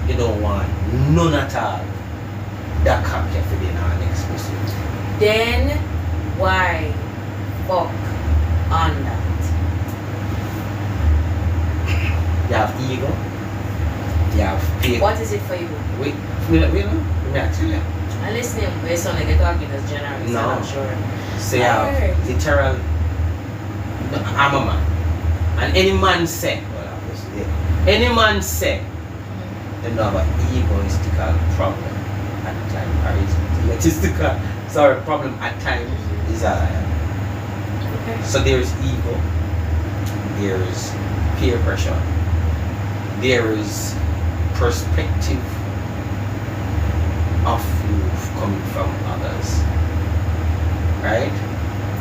S2: you don't want none at all that cock here for being our next person.
S1: Then why fuck on that?
S2: You have ego, you have pain.
S1: What is it for you?
S2: Wait, we know? We actually.
S1: I'm listening based on like you're talking as general, so
S2: No.
S1: I'm sure.
S2: Say you have literal. I'm a man. And any man say, well, obviously, any man say, they know about egoistical problem at the time, or egotistical, problem at times is a liar.
S1: Okay.
S2: So there is ego, there is peer pressure, there is perspective of you coming from others. Right?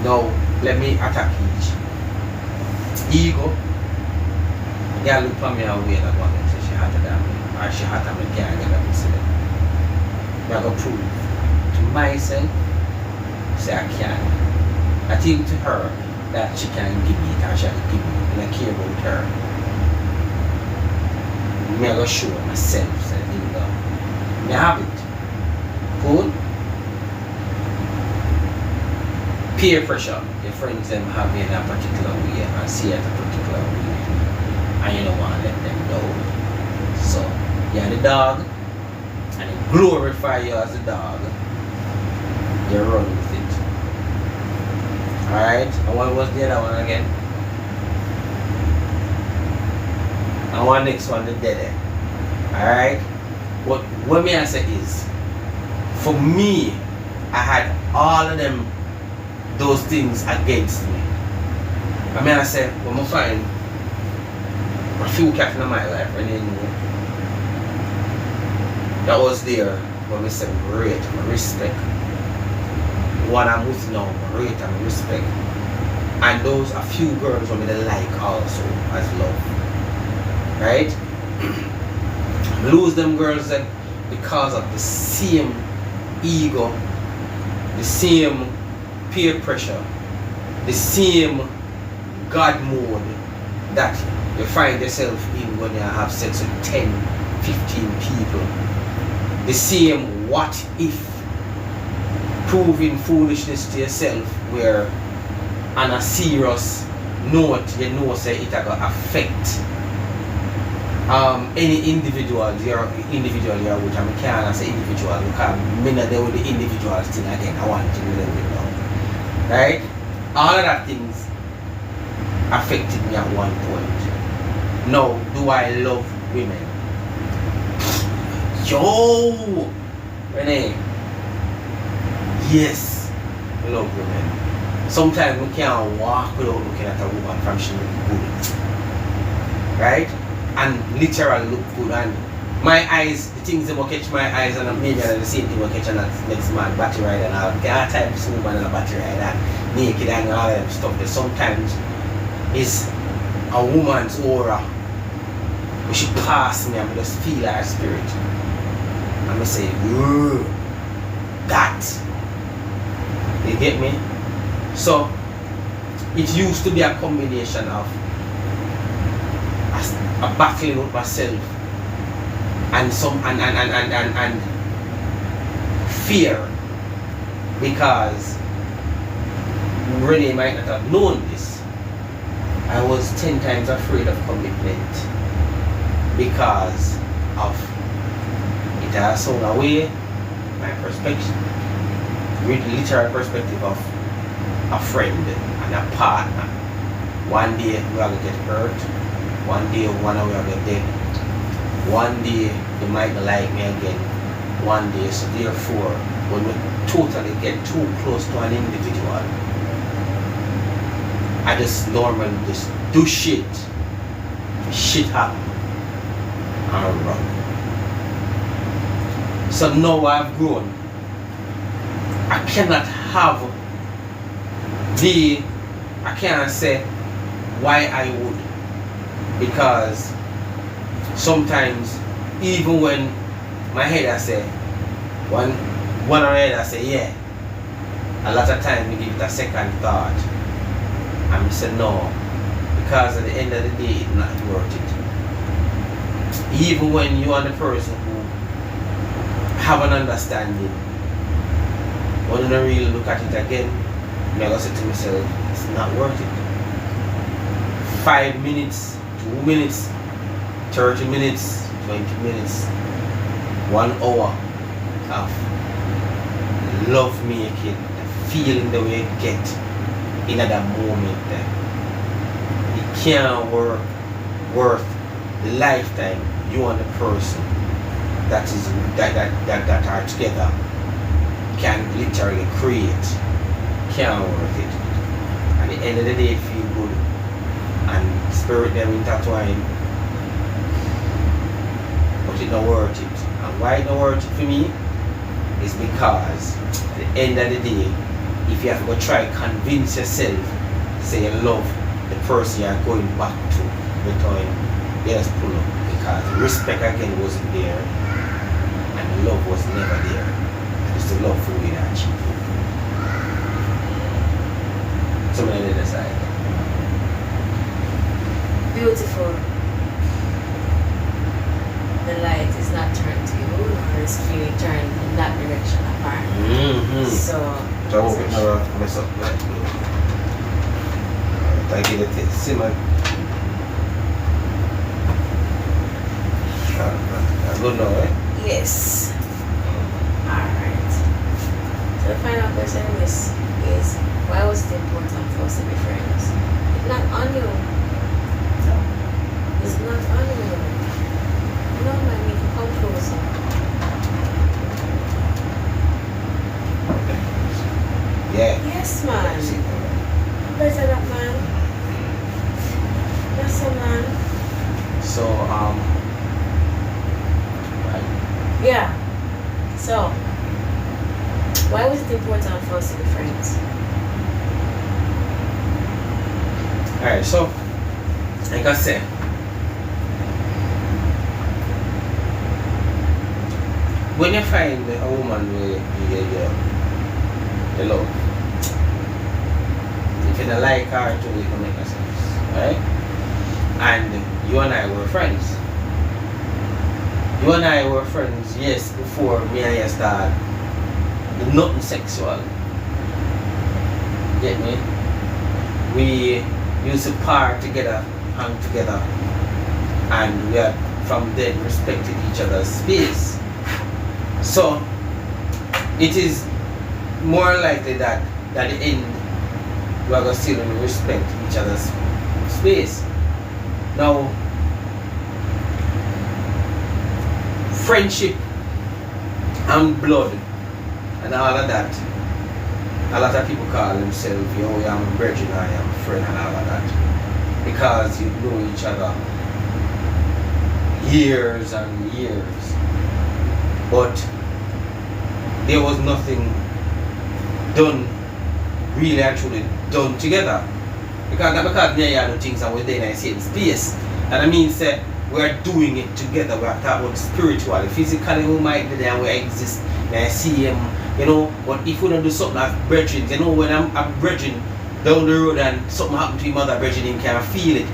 S2: Now, let me attack each. Ego. Girl look for me and wait like one say she hotter than me, or she hotter than me, can't get that incident. I'm going to prove to myself, say I can. I think to her that she can give me it, or she can give me it, and I care about her. I'm going to show myself, say, here we go. I have it. Good? Peer pressure. Your friends them have you in a particular way and see it a particular way, and you don't want to let them know. So you're the dog and they glorify you as the dog. You run with it. Alright? And what was the other one again? And one next one, the dead. Alright? What may I say is, for me, I had all of them, those things against me. I mean, I said, when I find a few cats in my life, and then that was there when I said rate, respect. one I'm with now, rate and respect. And those a few girls who I like also as love. Right? Lose them girls that because of the same ego, the same peer pressure, the same God mode that you find yourself in when you have sex with 10, 15 people. The same what if proving foolishness to yourself where on a serious note you know say it will affect any individual you're which I can't say individual because I know there will be individuals thing again I want to little bit now. Right? All of that things affected me at one point. Now, do I love women? Yo! Renne. Yes, I love women. Sometimes we can't walk without looking at a woman from she look good. Right? And literally look good. And my eyes, the things that will catch my eyes and maybe the same thing will catch on that next man, battery ride and all. There are times woman and a battery ride and naked and all that stuff. But sometimes is a woman's aura. When she pass me, I just feel her spirit. I'm gonna say, whoa, that. You get me? So it used to be a combination of a battling with myself and some and fear because Renne might not have known this. I was 10 times afraid of commitment because of it has sold away my perspective, with literal perspective of a friend and a partner. One day we are going to get hurt, one day one we are going to get dead, one day you might not like me again, one day, so therefore when we totally get too close to an individual, I just normally just do shit happen and run. So now I've grown. I cannot have I can't say why I would, because sometimes even when my head I say one on my head I say yeah, a lot of times we give it a second thought and we say no, because at the end of the day it's not worth it. Even when you are the person who have an understanding, when I really look at it again, I'm going to say to myself, it's not worth it. 5 minutes, 2 minutes, 30 minutes, 20 minutes, 1 hour of love making, feeling the way you get in that moment. It can't worth the lifetime you and the person that are together can literally create. Can't worth it. At the end of the day, feel good and spirit them intertwined, but it's not worth it. And why it's not worth it for me is because at the end of the day, if you have to go try convince yourself, say you love the person you're going back to, the time you just pull up, because respect again wasn't there and the love was never there. It's the love for you that cheap. Somebody on the other side.
S1: Beautiful. The light is not turned to you, or is feeling turned in that direction apart.
S2: Mm-hmm.
S1: So
S2: I hope it never mess up like I get it. See man. I don't know, eh?
S1: yes. Alright. So the final question is why was it important for us to be friends? It's not on you.
S2: No.
S1: It's not on you. No man, you can come closer.
S2: Yeah.
S1: Yes man.
S2: See,
S1: Better that man. That's a man.
S2: so right.
S1: Yeah. So Why was it important for us to be friends?
S2: Alright, so like I said, when you find a woman where you love, if you don't like her too, it don't make no sense. Right? And you and I were friends. You and I were friends, yes, before me and you started nothing sexual. Get me? We used to par together, hang together, and we had from then respected each other's space. So it is more likely that at the end we are going to still respect each other's space. Now, friendship and blood and all of that, a lot of people call themselves, yo, I'm a virgin, I am a friend and all of that, because you know each other years and years, but there was nothing done, really actually done together, because me and you do things and we're there in the same space, and I mean say we're doing it together. We're talking about spiritually, physically we might be there and we exist and I see him, you know, but if we don't do something as brethren, you know, when I'm a brethren down the road and something happened to him other brethren, him can feel it,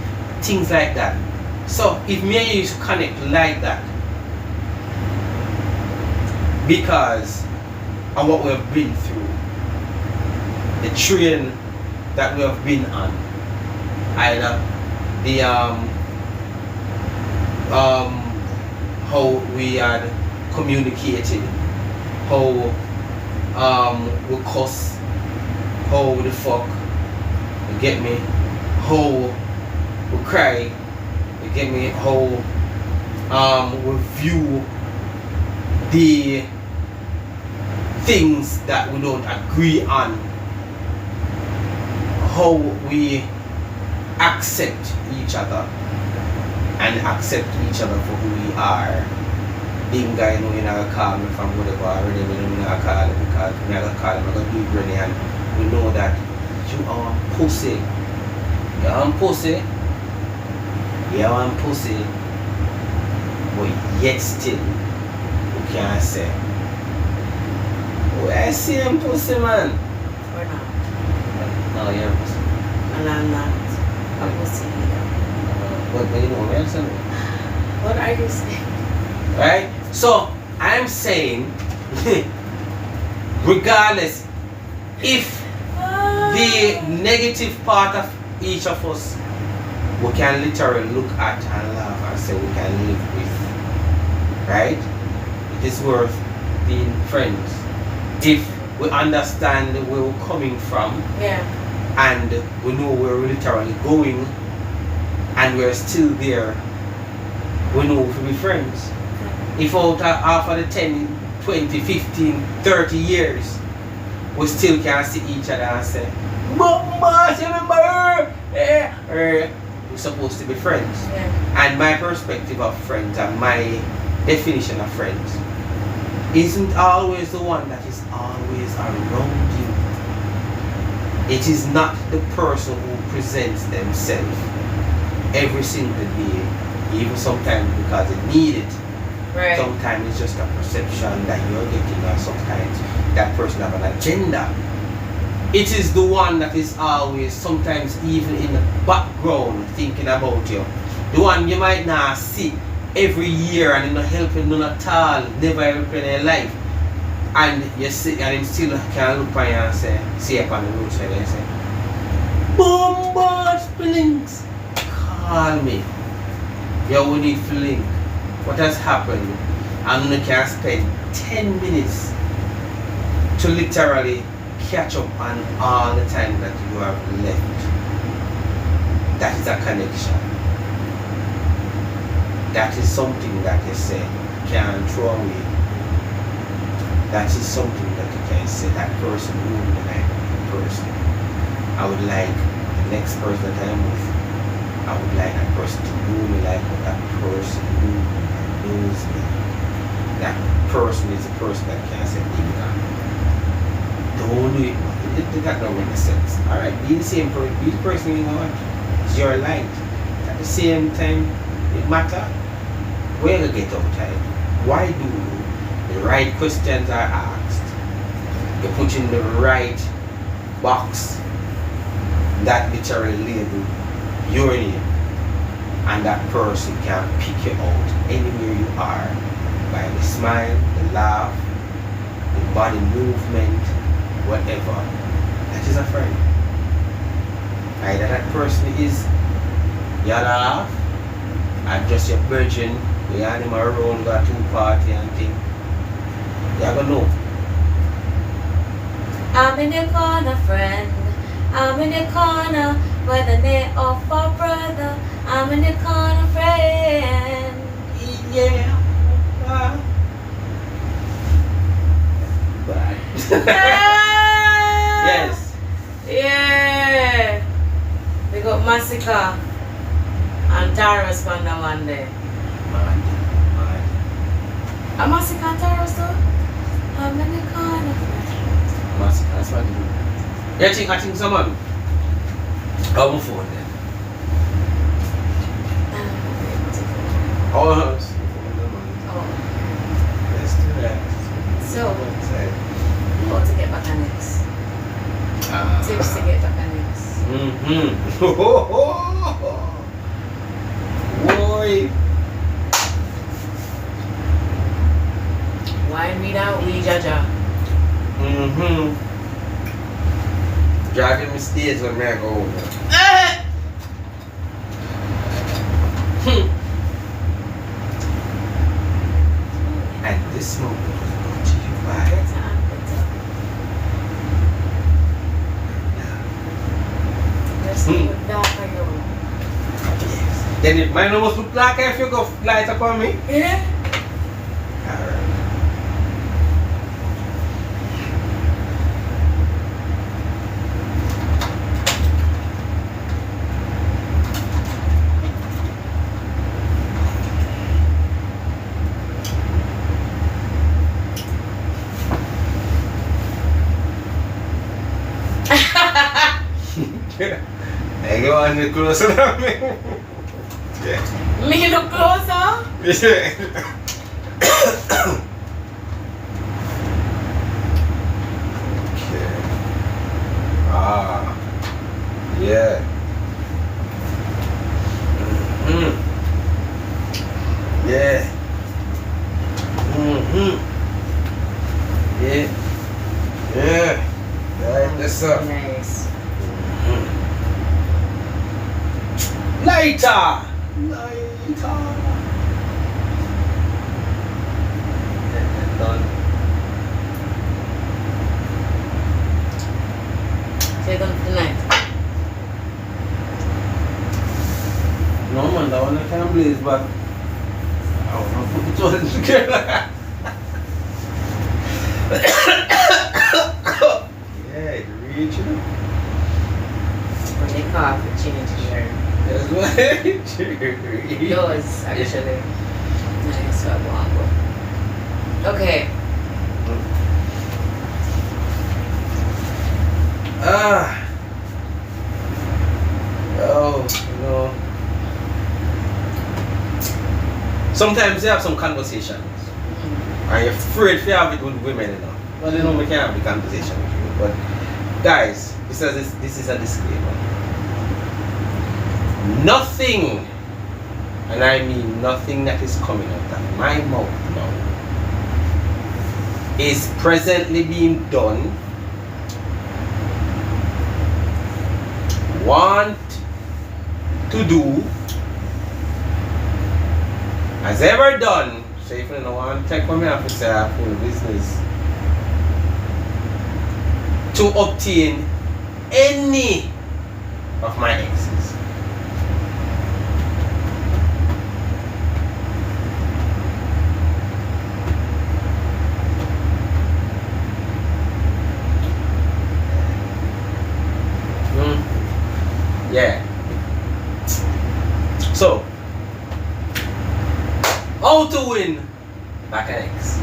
S2: things like that. So if me and you used to connect like that, because of what we have been through, the train that we have been on, either the how we had communicated, how we cuss, how the fuck, you get me, how we cry, you get me, how we view the things that we don't agree on, how we accept each other and accept each other for who we are. Odinga, you know, you're not going to call me from whatever already, you're not going to call him because you're not going to call him, I'm going to do it Renne, and we know that you are pussy. You're pussy. You're pussy. But yet still, you can't say, oh, I see him pussy, man.
S1: Or not?
S2: No, you're pussy.
S1: And I'm not a pussy either.
S2: But you know, what I'm saying?
S1: What are you saying?
S2: Right? So, I'm saying, regardless, if the negative part of each of us, we can literally look at and laugh and say we can live with, right? It is worth being friends. If we understand where we're coming from,
S1: yeah,
S2: and we know where we're literally going, and we're still there, we know to be friends. If out after the 10, 20, 15, 30 years, we still can see each other and say, boss, you remember her? We're supposed to be friends.
S1: yeah.
S2: And my perspective of friends and my definition of friends isn't always the one that is always around you. It is not the person who presents themselves every single day, even sometimes because they need it.
S1: Right.
S2: Sometimes it's just a perception that you're getting, or sometimes that person have an agenda. It is the one that is always, sometimes even in the background, thinking about you. The one you might not see every year and not helping none at all, never helping in your life. And you see, and him still can look at you and say, see up on the roadside and say, bombard feelings, call me. Yo, we need feeling. What has happened? And you can spend 10 minutes to literally catch up on all the time that you have left. That is a connection. That is something that you say can't throw away. That is something that you can say that person who would like the person. I would like the next person that I'm with. I would like that person to know me like that person who knows me. That person is the person that can say Odinga. Don't do it, man. That don't make sense. Alright, be the same person. Be the person you want. It's your light. At the same time, it matter where you get outside. Why do the right questions are asked? You put in the right box that literally label your name, and that person can pick you out anywhere you are by the smile, the laugh, the body movement, whatever. That is a friend. Either that person is your laugh, and just your virgin, we had him around, got to party and thing. You're gonna know.
S1: I'm in the corner, friend. I'm in the corner, whether they or for brother. I'm in the corner, friend.
S2: Yeah. Bye. Yes.
S1: Yeah. We got Massacre and Taurus on the one day.
S2: Man.
S1: A Massacre and Taurus though? I'm in the corner, friend.
S2: That's what you do. Yeah, I think someone. How my phone then? Oh, let's do that.
S1: So, how to get back on X? Tips to get back on X.
S2: Boy.
S1: Wine read out, we jaja.
S2: Driving mistakes when I go over. And this moment was brought to you by
S1: Better and better. Let's see what dark are you.
S2: Yes. Then it might almost look like if you go light upon me.
S1: Yeah?
S2: Alright. Hey, go on the closer than me. Yeah.
S1: Me look closer?
S2: Yeah. Okay. Ah. Yeah. Yeah. Yeah. Yeah. Right, that's up.
S1: Nice.
S2: Lighter. Done.
S1: So you're done for the night?
S2: No man, that one I can't blaze, but I want to put it all together. Yeah, it reaching.
S1: When they cough, it changes your...
S2: That's what
S1: It does, actually. Nice, so I want to go. Okay.
S2: Oh, no. Sometimes you have some conversations. And you're afraid to have it with women, you know. Well, you know, we can't have the conversation with you. But, guys, this is a disclaimer. Nothing, and I mean nothing that is coming out of my mouth now, is presently being done, want to do, has ever done. So if you don't want to take me off and say I full business, to obtain any of my exes. Yeah. So, how to win back an ex?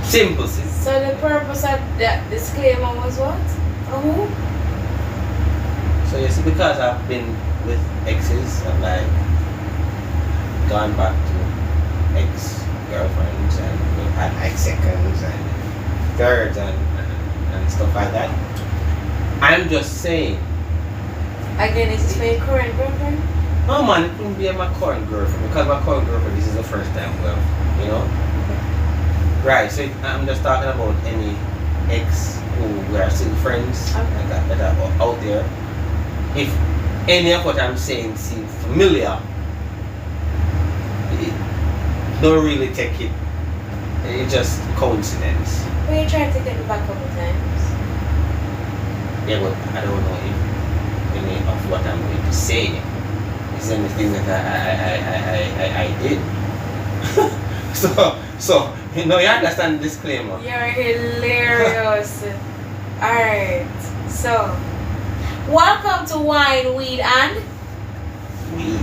S2: Simple, see?
S1: So the purpose of that disclaimer was what? Who?
S2: So you see, because I've been with exes, I've like gone back to ex-girlfriends and we've had like seconds and thirds and stuff like that. I'm just saying.
S1: Again, is this for your current girlfriend?
S2: No man, it wouldn't be my current girlfriend because my current girlfriend, this is the first time you know? Right, so I'm just talking about any ex who we are still friends like that are out there. If any of what I'm saying seems familiar, don't really take it. It's just coincidence.
S1: Well, you tried to get me back a couple times.
S2: Yeah, but I don't know if any of what I'm going to say is anything that I did. so you know, you understand the disclaimer.
S1: You're hilarious. Alright, so welcome to Wine, Weed, and
S2: Weed.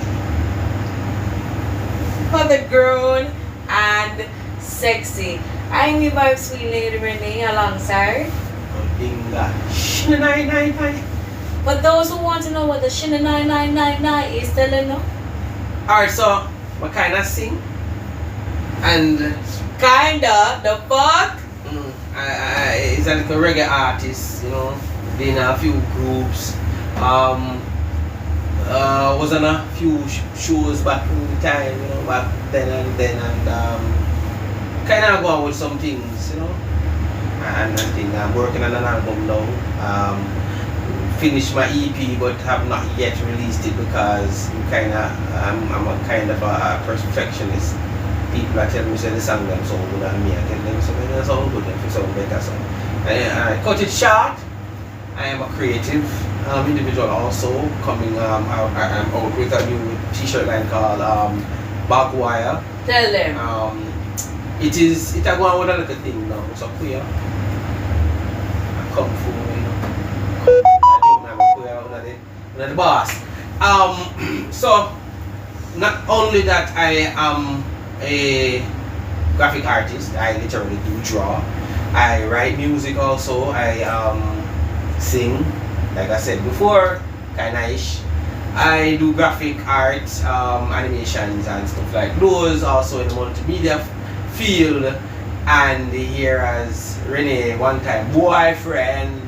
S1: For the grown and sexy. I'm your vibe sweet lady Renne alongside
S2: Odinga. Renne2.
S1: For those who want to know what the Renne2 is, tell them no.
S2: Alright, so I kind of sing and
S1: Kinda, the fuck?
S2: It's like a reggae artist, you know, been in a few groups. Was on a few shows back in the time, you know, back then and kind of going with some things, you know. And I think I'm working on an album now. Finished my EP, but have not yet released it because I'm a kind of a perfectionist. People are telling me say the song them sound good and me I tell them so they sound good and it sound better so. And I cut it short. I am a creative individual also coming I'm out with a new t-shirt line called Barbed Wire.
S1: Tell them.
S2: It a go on with a little thing now. It's a queer. I come for you know. I'm queer one of the boss. So not only that I am a graphic artist, I literally do draw. I write music also. I sing, like I said before, kinda ish. I do graphic art, animations and stuff like those, also in the multimedia field. And here as Renne, one time boyfriend.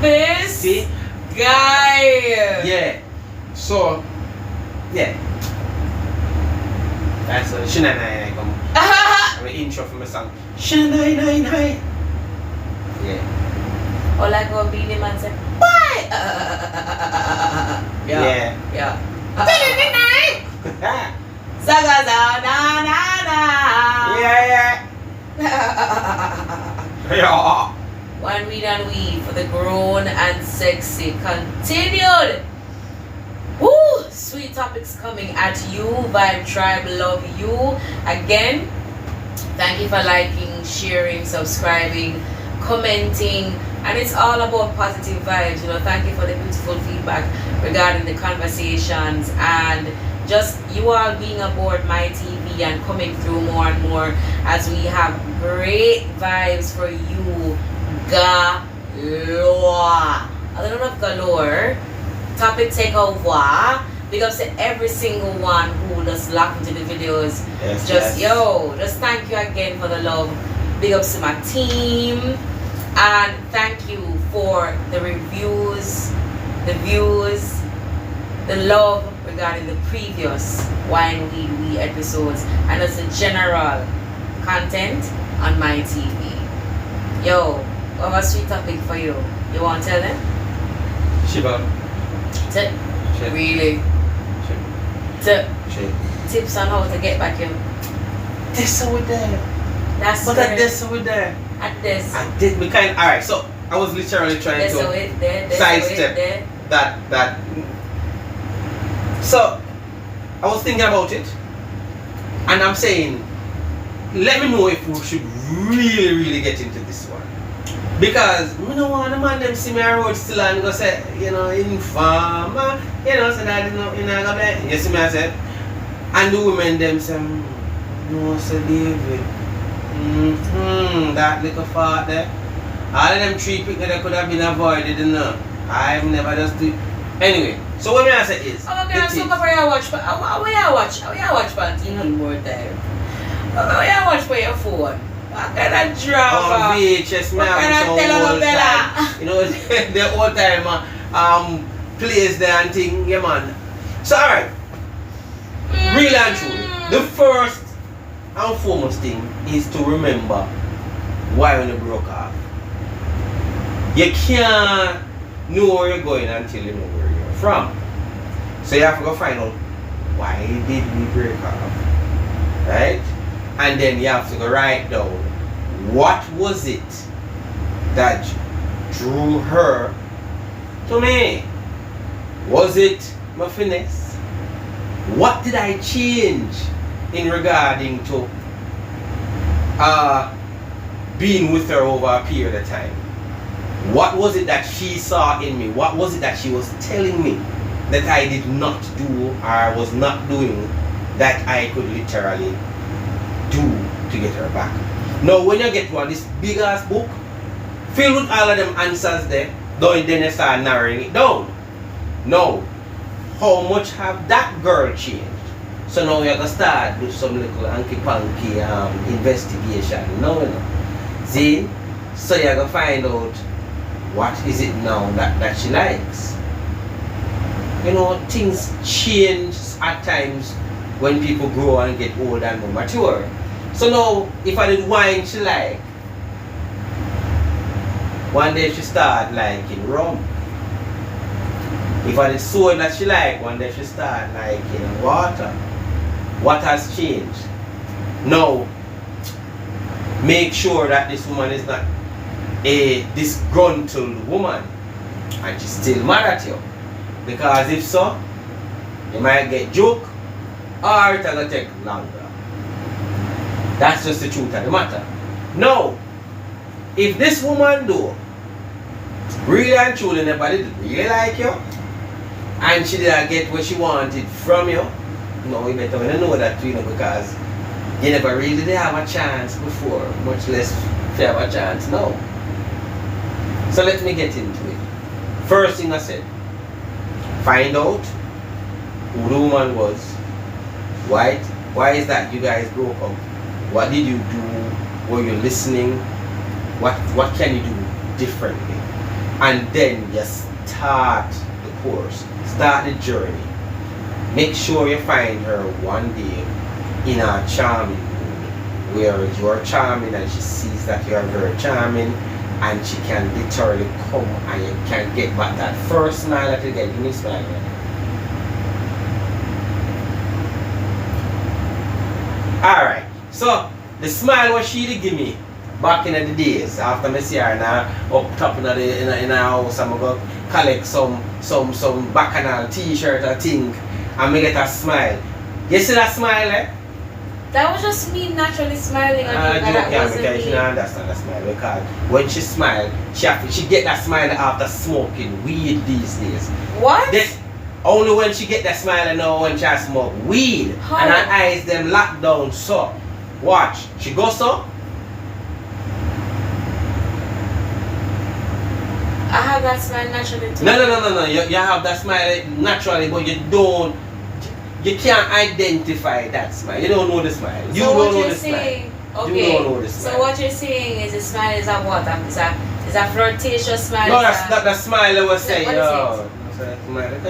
S1: This
S2: See?
S1: guy.
S2: Yeah. So, yeah. That's a Renne2 come. I'm an intro for my song. Renne2. Yeah.
S1: Or like how Beanie Man said, bye!
S2: Yeah.
S1: Yeah. Zagaza na na na.
S2: Yeah. Yeah.
S1: One weed and weed for the grown and sexy. Continued. Woo! Sweet topics coming at you. Vibe Tribe love you. Again, thank you for liking, sharing, subscribing, commenting. And it's all about positive vibes. You know, thank you for the beautiful feedback regarding the conversations and just you all being aboard my TV and coming through more and more as we have great vibes for you. Galore. I don't know if galore. Topic takeover. Big ups to every single one who just locked into the videos.
S2: Yes,
S1: Just
S2: yes.
S1: just thank you again for the love. Big ups to my team. And thank you for the reviews, the views, the love regarding the previous Wine Weed We episodes and as a general content on my TV. Yo, we have a sweet topic for you. You want to tell them?
S2: Shiba.
S1: Really? Tips on how to get back in.
S2: This over there.
S1: That's
S2: But
S1: correct.
S2: at this over there.
S1: At this.
S2: I did me kind. Alright, so I was literally trying
S1: This
S2: to
S1: away, there, this
S2: sidestep
S1: away, there.
S2: that. So I was thinking about it, and I'm saying, let me know if we should really get into this one. Because you know want the man them see me on road still and go say, you know, informer, you know, so that you know go there. You see me I said, And the women them say, no, Sir David. That little fart there. All of them 3 picnics that could have been avoided, you know. I've never just do. Anyway, so what I say is.
S1: I'm gonna so for you watch, but how you watch panty one more time? How you watch for your phone? What kind of drama?
S2: On VHS, man. What kind of telenovela? You know, the old time plays there and thing, yeah, man. So, alright. Real and true. The first and foremost thing is to remember why when you broke off. You can't know where you're going until you know where you're from. So you have to go find out why did we break off, right? And then you have to go write down what was it that drew her to me. Was it my finesse? What did I change in regarding to being with her over a period of time? What was it that she saw in me? What was it that she was telling me that I did not do or was not doing that I could literally do to get her back? Now when you get one, this big ass book filled with all of them answers there, then you start narrowing it down. Now, how much have that girl changed? So now you're going to start with some little hanky-panky investigation. No, you know. See? So you're going to find out what is it now that she likes. You know, things change at times when people grow and get old and more mature. So now, if I did wine she like, one day she start liking rum. If I did soda that she like, one day she start liking water. What has changed? Now, make sure that this woman is not a disgruntled woman and she's still mad at you. Because if so, you might get joke or it's going to take longer. That's just the truth of the matter. Now, if this woman do really and truly nobody did really like you and she didn't get what she wanted from you, no, you better know that, you know, because you never really did have a chance before, much less if you have a chance now. So let me get into it. First thing I said, find out who the woman was. Why is that you guys broke up? What did you do? Were you listening? What can you do differently? And then you start the course, start the journey. Make sure you find her one day in a charming mood, where you're charming and she sees that you're very charming, and she can literally come and you can get back that first smile that you get. Give me a smile. Alright, so the smile what she did give me back in the days after I see her now up top in the house, I'm going to collect some bacchanal t-shirt I think and me get a smile. You see that smile eh?
S1: That was just me naturally smiling at you.
S2: Because she don't understand that smile because when she smile, she get that smile after smoking weed these days.
S1: What?
S2: Only when she get that smile now when she smoke weed. How? And her eyes them locked down so. Watch. She go so.
S1: I have that smile naturally too.
S2: No. You have that smile naturally, but you can't identify that smile. You don't know the smile. You don't know the smile.
S1: Okay.
S2: You don't know the smile.
S1: So what you're saying is the smile is a what? Is a flirtatious smile?
S2: No, that's not the smile I was saying.
S1: What is it?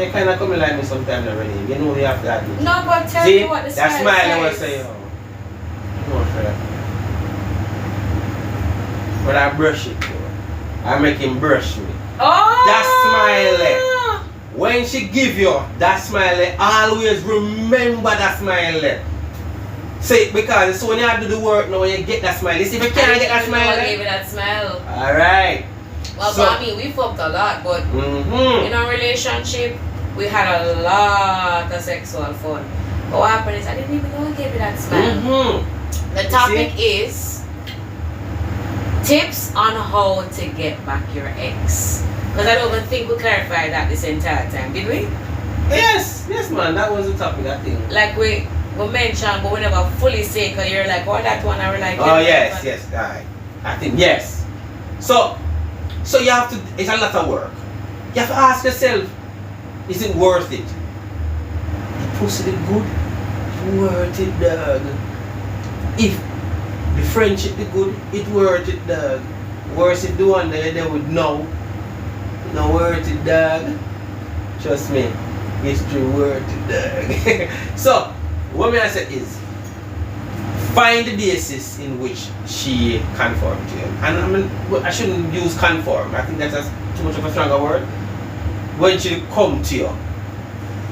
S2: You kind of come like me sometimes already. You know you have to admit.
S1: No, but tell me what the smile is.
S2: That smile I was saying. But I brush it. I make him brush me.
S1: Oh!
S2: That smile. When she give you that smile, always remember that smile. Say because it's when you have to do the work now when you get that smile. You see if you can't get that smile.
S1: I gave you that smile.
S2: Alright.
S1: Well, so, I mean, we fucked a lot, but in our relationship, we had a lot of sexual fun. But what happened is I didn't even know I gave you that smile. The topic is tips on how to get back your ex. Because I don't even think we clarified that this entire time, did we?
S2: Yes, man, that was the topic, I think.
S1: Like we we mention, but we never fully say, because you're like, oh, that one, I were like,
S2: oh, yes, yes, alright. I think, yes. So you have to, it's a lot of work. You have to ask yourself, is it worth it? The pussy the good, it's worth it, dog. If the friendship the good, it's worth it, dog. Worse if the one that they would know, not worth it, dog. Trust me, it's true worth it, dog. So, what I say is, find the basis in which she conformed to you. And I mean, I shouldn't use conform. I think that's too much of a stronger word. When she come to you,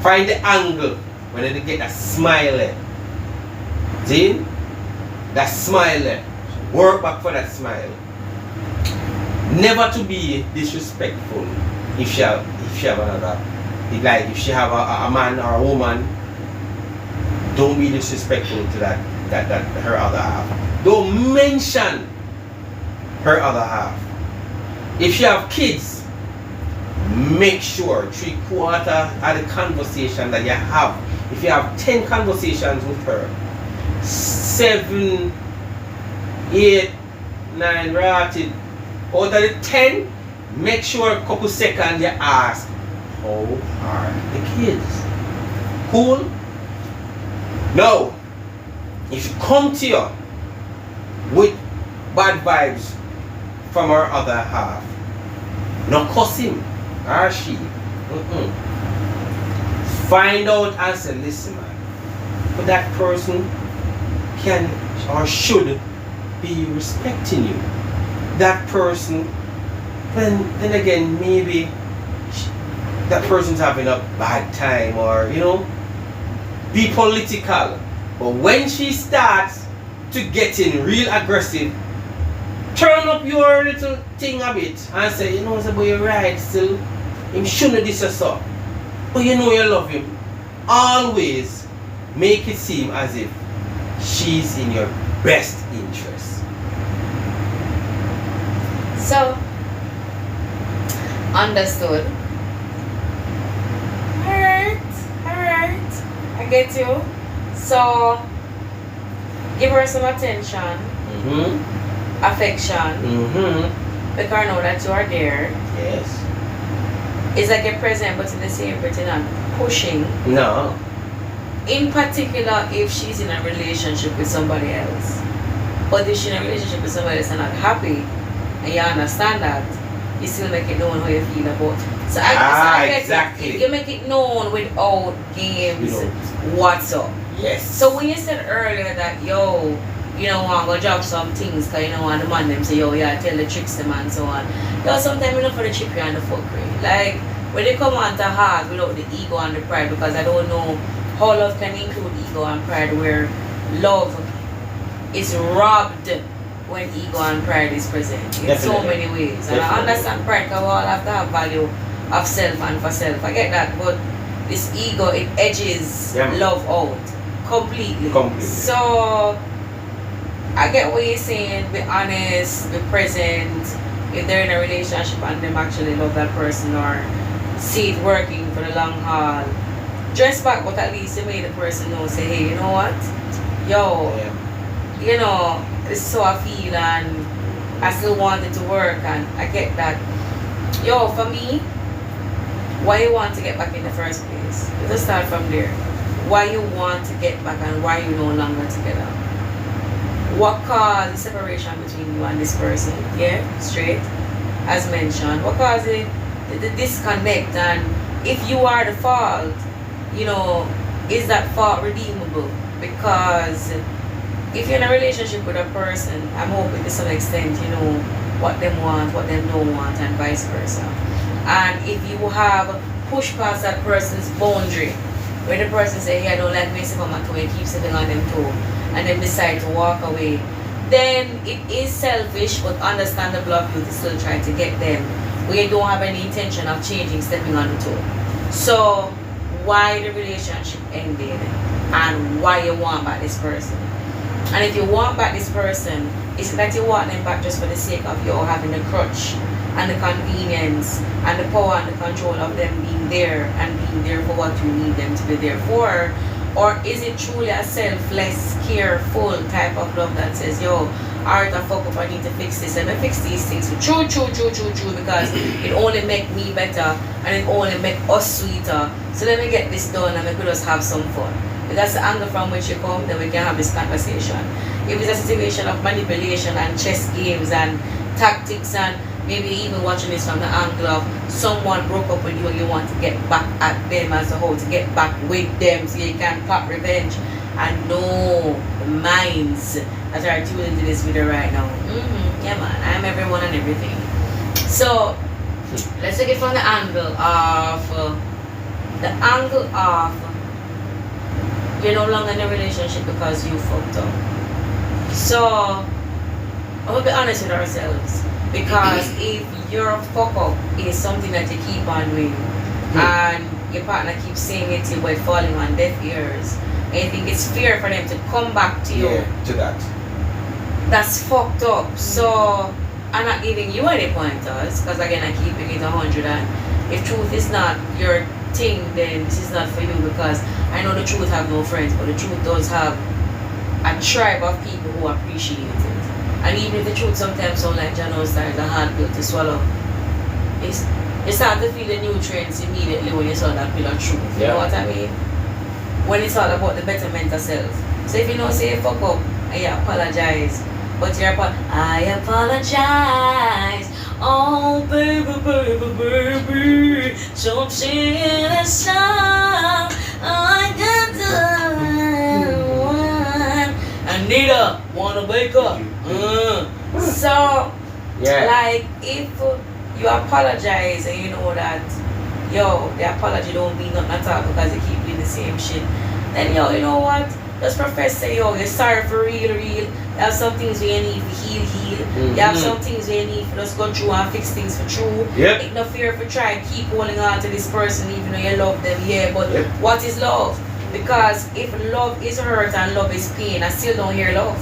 S2: find the angle when they get that smile. See? That smile. Work back for that smile. Never to be disrespectful if she have another. Like if she have a man or a woman, don't be disrespectful to that her other half. Don't mention her other half. If she have kids, make sure 3/4 of the conversation that you have. If you have 10 conversations with her, 7, 8, 9 rated. Out of the 10, make sure a couple seconds you ask, how are the kids? Cool? Now, if she come to you with bad vibes from her other half, not cuss him or she. Find out and say, listen man, but that person can or should be respecting you. That person, then again, maybe that person's having a bad time, or be political. But when she starts to getting real aggressive, turn up your little thing a bit and say, but you're right still, him shouldn't this or so. But you love him. Always make it seem as if she's in your best interest.
S1: So, understood. Alright. I get you. So, give her some attention, affection, make her know that you are there.
S2: Yes.
S1: It's like a present, but in the same breath, you're not pushing.
S2: No.
S1: In particular, if she's in a relationship with somebody else. But if she's in a relationship with somebody else and not happy, and you understand that, you still make it known how you feel about it. So I guess
S2: exactly.
S1: You make it known without games, what's up.
S2: Yes.
S1: So when you said earlier that, yo, I'm going to drop some things because the man them say, yo, yeah, tell the tricks them and so on. Yo, sometimes for the chippy and the fuckery. Like, when they come on to heart without the ego and the pride, because I don't know how love can include ego and pride, where love is robbed when ego and pride is present in so many ways. And I understand pride because we all have to have value of self and for self. I get that, but this ego, it edges love out completely. So I get what you're saying, be honest, be present. If they're in a relationship and them actually love that person or see it working for the long haul, dress back, but at least you made the person know, say, hey, you know what? Yo, this is how I feel and I still want it to work, and I get that. Yo, for me, why you want to get back in the first place? Let's start from there. Why you want to get back and why you no longer together? What caused the separation between you and this person? Yeah, straight, as mentioned. What caused the disconnect? And if you are the fault, is that fault redeemable? Because if you're in a relationship with a person, I'm hoping to some extent you know what them want, what them don't want, and vice versa. And if you have pushed past that person's boundary, where the person say, hey, I don't like messing on my toe, and keep sitting on them toe, and then decide to walk away, then it is selfish, but understandable of you to still try to get them where you don't have any intention of changing, stepping on the toe. So why the relationship ended and why you want back this person? And if you want back this person, is it that you want them back just for the sake of you having the crutch and the convenience and the power and the control of them being there and being there for what you need them to be there for? Or is it truly a selfless, careful type of love that says, yo, alright, I fuck up, I need to fix this. Let me fix these things. True, because it only make me better and it only make us sweeter. So let me get this done and we could just have some fun. If that's the angle from which you come, then we can have this conversation. If it's a situation of manipulation and chess games and tactics and maybe even watching this from the angle of someone broke up with you and you want to get back at them as a whole, to get back with them so you can plot revenge. And know the minds that are tuned into this video right now. Yeah man, I'm everyone and everything. So let's take it from the angle of you're no longer in a relationship because you fucked up. So I'm gonna be honest with ourselves, because if your fuck up is something that you keep on doing and your partner keeps saying it to you by falling on deaf ears, I think it's fair for them to come back to you.
S2: Yeah, to that.
S1: That's fucked up. So I'm not giving you any pointers, because again I'm keeping it 100, and if truth is not your thing, then this is not for you, because I know the truth have no friends, but the truth does have a tribe of people who appreciate it. And even if the truth sometimes sounds like Jano style, a hard pill to swallow, you start to feel the nutrients immediately when you saw that pill of truth. You know what I mean? When it's all about the betterment of self. So if you know, say you fuck up and you apologize, but you're I apologize. Oh baby, so sing a song. I got the one. Anita, wanna wake up? So like if you apologize and you know that the apology don't mean nothing at all because you keep doing the same shit, then you know what? Just profess say you're sorry for real. You have some things where you need to heal. You have some things where you need to just go through and fix things for true. It's no fear for try and keep holding on to this person even though you love them, but what is love? Because if love is hurt and love is pain, I still don't hear love.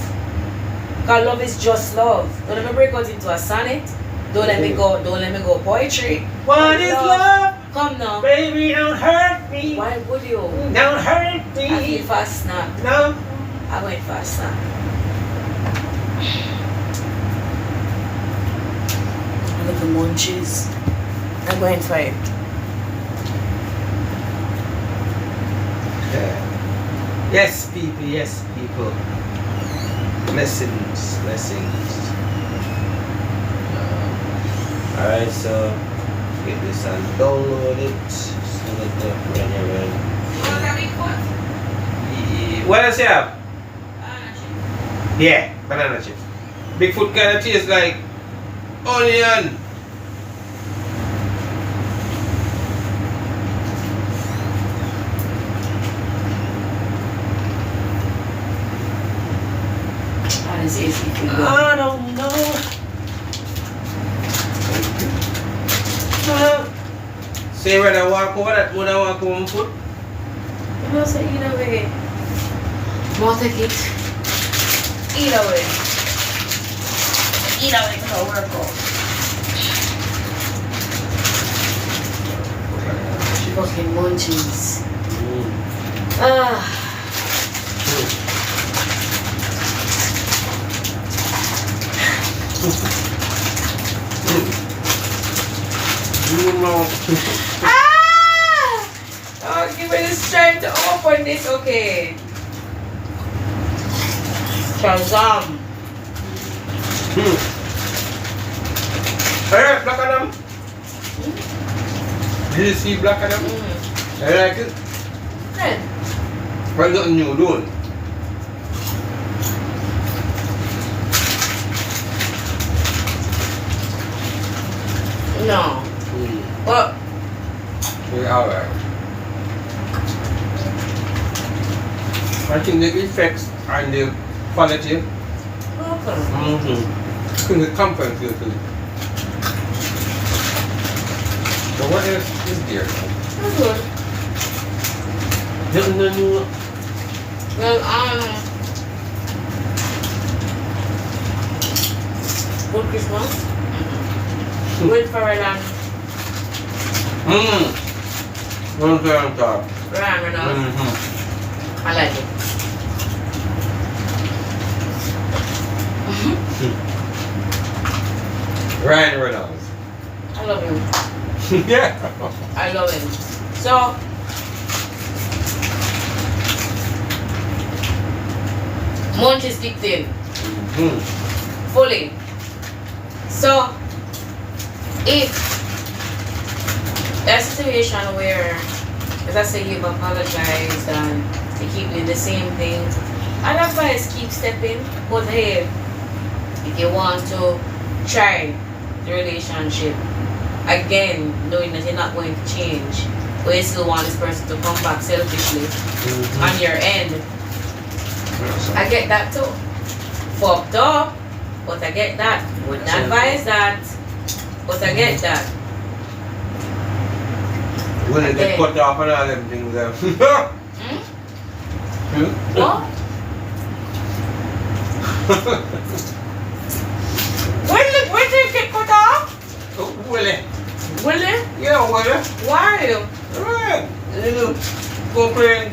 S1: Because love is just love. Don't let me break out into a sonnet. Don't let me go poetry.
S2: What is love?
S1: Come now.
S2: Baby, don't hurt me.
S1: Why would you?
S2: Don't hurt me.
S1: I feel fast now.
S2: No.
S1: I went fast now. Look at the munchies. I'm going for it.
S2: Yes, people. Blessings. Alright, so get this and download it so that the Renne2. What else you have?
S1: Banana chips.
S2: Yeah, banana chips. Bigfoot kind of tastes like onion. I don't know. Say when I walk over that, when I walk home food.
S1: You know, so eat away. More take it. Eat away. Eat away because I work out. Fucking munchies. Oh, give me the strength to open this, okay. Shazam.
S2: Hey, Black Adam. Did you see Black Adam? I like it.
S1: Good.
S2: What got new doing?
S1: No. What?
S2: Yeah, alright. I think the effects and the quality.
S1: Okay.
S2: The comfort feel to it. So what else is there?
S1: That's good.
S2: No.
S1: Well, good Christmas. Good for a long.
S2: One time top.
S1: Ram enough. I like it.
S2: Ryan Reynolds.
S1: I love him.
S2: Yeah.
S1: I love him. So, Munch is kicked in. Fully. So, if that situation where, as I say, you've apologized and you keep doing the same things, I'd advise keep stepping. But hey, if you want to try the relationship again, knowing that you're not going to change, but you still want this person to come back selfishly on your end, I get that too. Fucked up, but I get that. Wouldn't advise that, but I get that.
S2: When it get cut off and all them things there.
S1: What? When did it get cut off?
S2: Willie.
S1: Willie?
S2: Yeah, Willie.
S1: Why?
S2: Right. You go playing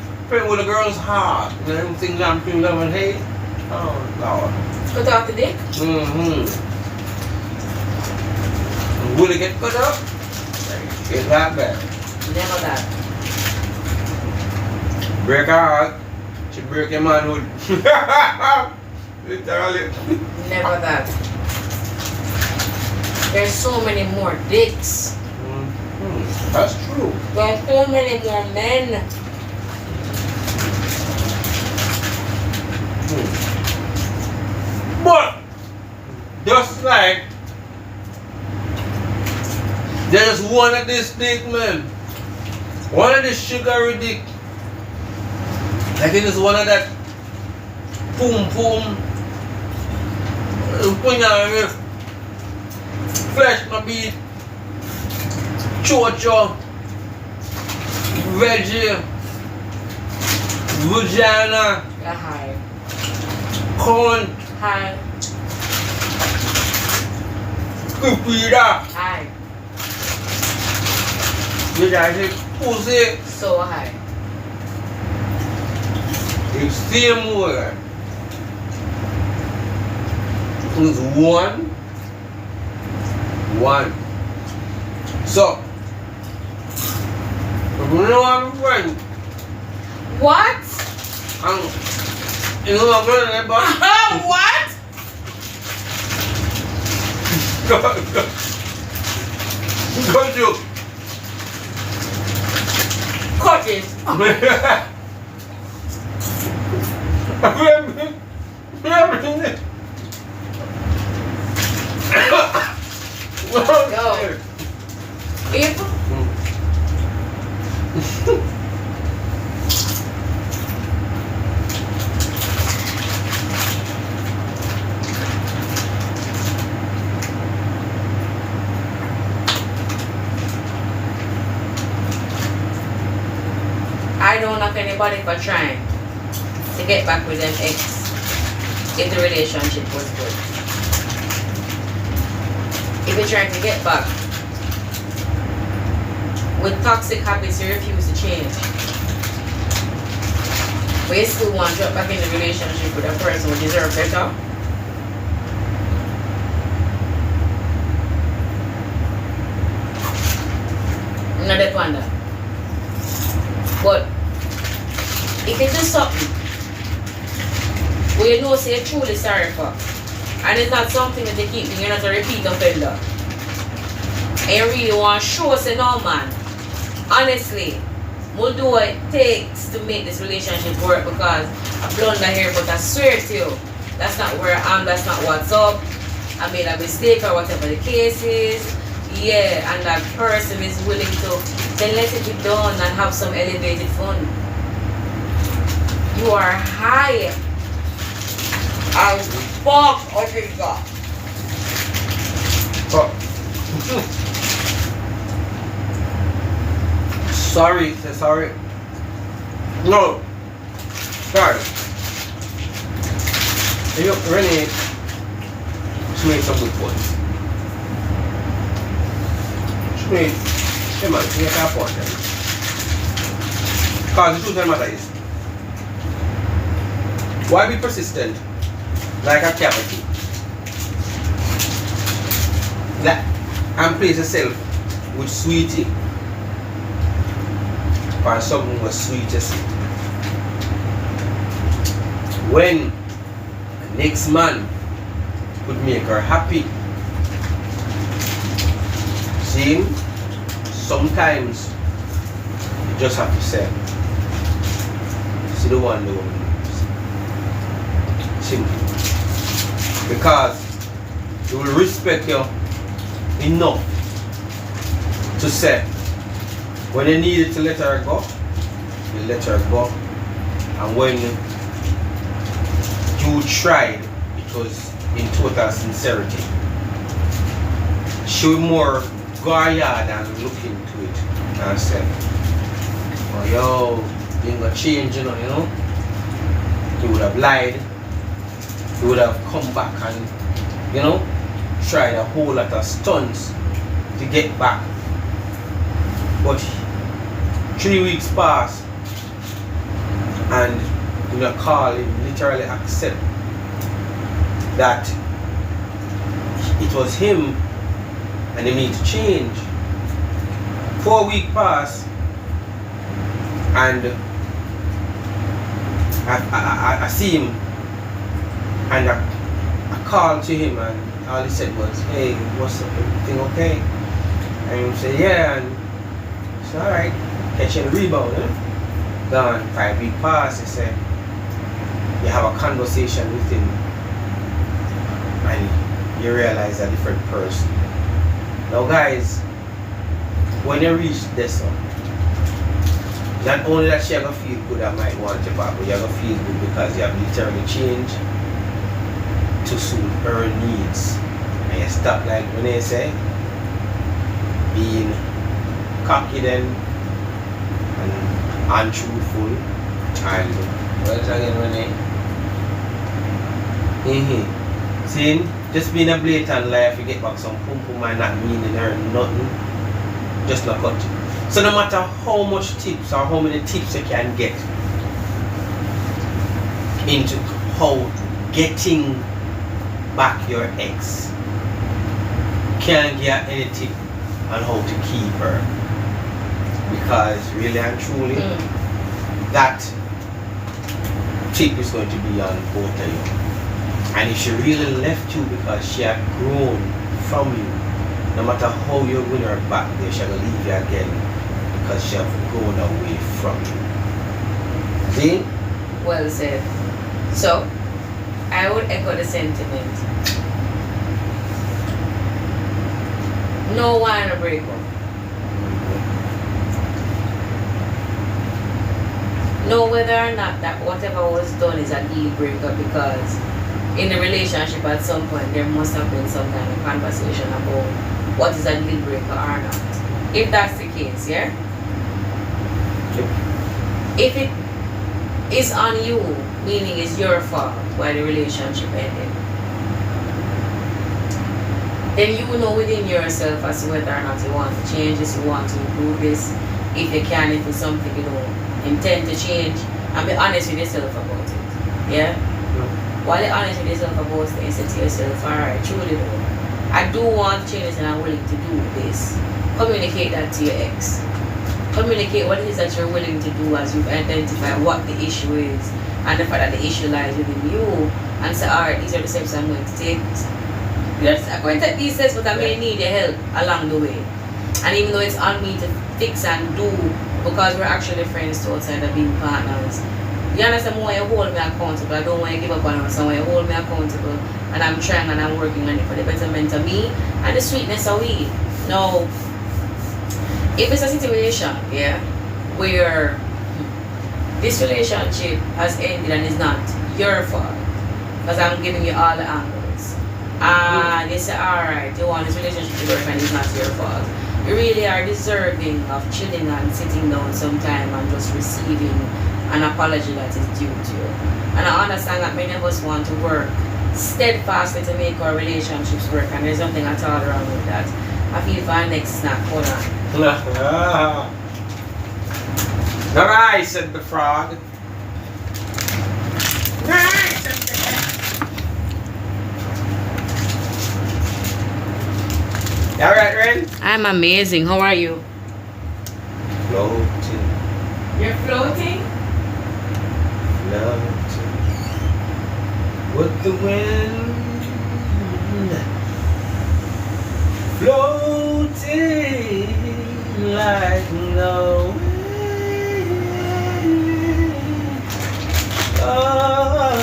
S2: with a girl's heart. You know, them things I'm feeling love and hate. Oh, Lord.
S1: Cut off the dick?
S2: Will it get cut up? It's that bad.
S1: Never that.
S2: Break her heart. She break your manhood. Literally.
S1: Never that. There's so many more dicks.
S2: That's true.
S1: There's so many more men.
S2: But just like there's one of this dick, man. One of this sugary dick. I think it's one of that boom boom. Flesh my beat. Chocho. Veggie. Vagina.
S1: High.
S2: Corn.
S1: High.
S2: Kupira.
S1: High.
S2: You guys say pussy.
S1: So high.
S2: It's same word. It's one. So, you know I'm a friend.
S1: What?
S2: You know I'm running but
S1: What?
S2: Go to.
S1: Cut it. Yo. If I don't knock anybody for trying to get back with them ex if the relationship was good. If you're trying to get back with toxic habits you refuse to change, but you still want to drop back in the relationship with a person who deserves better, I'm not that one. But if you do something where you know say you're truly sorry for, and it's not something that you keep doing, you're not a repeat offender, and you really want to show us, no man, honestly, we'll do what it takes to make this relationship work, because I blunder here, but I swear to you, that's not where I am, that's not what's up. I made a mistake or whatever the case is. Yeah, and that person is willing to, then let it be done and have some elevated fun. You are high as fuck, Odinga.
S2: Sorry, say sorry. No. Sorry. You know, Renne, she made some good points. She made, hey man, she made that point. Because the truth of the matter is, Why be persistent? Like a cavity. And place yourself with sweetie. Or something was sweetest. When the next man could make her happy. See, sometimes you just have to say, see the one the woman loves. Simple. Because they will respect you enough to say, when you needed to let her go, you let her go. And when you tried, it was in total sincerity. She would more go yard and look into it and say, oh yo, you ain't gonna change, you know? You would have lied. You would have come back and, you know, tried a whole lot of stunts to get back. But 3 weeks passed and you know, call him literally accept that it was him and he need to change. 4 weeks passed and I see him and I called to him and all he said was, hey, what's up, everything okay? And he said, yeah, and it's alright, catching a rebound, eh? Gone 5 weeks passed, he said, you have a conversation with him and you realize a different person. Now guys, when you reach this one, not only that she gonna feel good I might want you back, but you're gonna feel good because you have literally changed to suit her needs. And you stop, like when they say, being cocky then and untruthful and what is again Renne? See, just being a blatant liar, if you get back some pum pum and not meaning her nothing, just not cut. So no matter how much tips or how many tips you can get into how getting back your ex, can't get any tip on how to keep her, because really and truly that tip is going to be on both of you. And if she really left you because she had grown from you, no matter how you win her back there, she'll leave you again because she have grown away from you. See?
S1: Well said. So I would echo the sentiment. No one to break up. Know whether or not that whatever was done is a deal breaker, because in the relationship at some point there must have been some kind of conversation about what is a deal breaker or not. If that's the case, yeah? If it is on you, meaning it's your fault why the relationship ended, then you know within yourself as to whether or not you want to change this, you want to improve this. If you can, if it's something you don't intend to change, and be honest with yourself about it. Yeah? While you're honest with yourself about it, you say to yourself, alright, truly though, I do want to change this and I'm willing to do this. Communicate that to your ex. Communicate what it is that you're willing to do as you've identified what the issue is and the fact that the issue lies within you, and say, alright, these are the steps I'm going to take. Yes, I'm going to take these steps, but I may need your help along the way. And even though it's on me to fix and do, because we're actually friends to outside of being partners, you understand, when you hold me accountable, I don't want you to give up on us. So when you hold me accountable, and I'm trying and I'm working on it for the betterment of me and the sweetness of we. Now, if it's a situation, yeah, where this relationship has ended and it's not your fault, because I'm giving you all the angles, and you say, alright, you want this relationship to work and it's not your fault, you really are deserving of chilling and sitting down sometime and just receiving an apology that is due to you. And I understand that many of us want to work steadfastly to make our relationships work, and there's nothing at all wrong with that. I feel for our next snack. Hold on.
S2: Alright, said the frog.
S1: I'm amazing. How are you?
S2: Floating.
S1: You're floating?
S2: Floating. With the wind. Floating like no wind. Oh,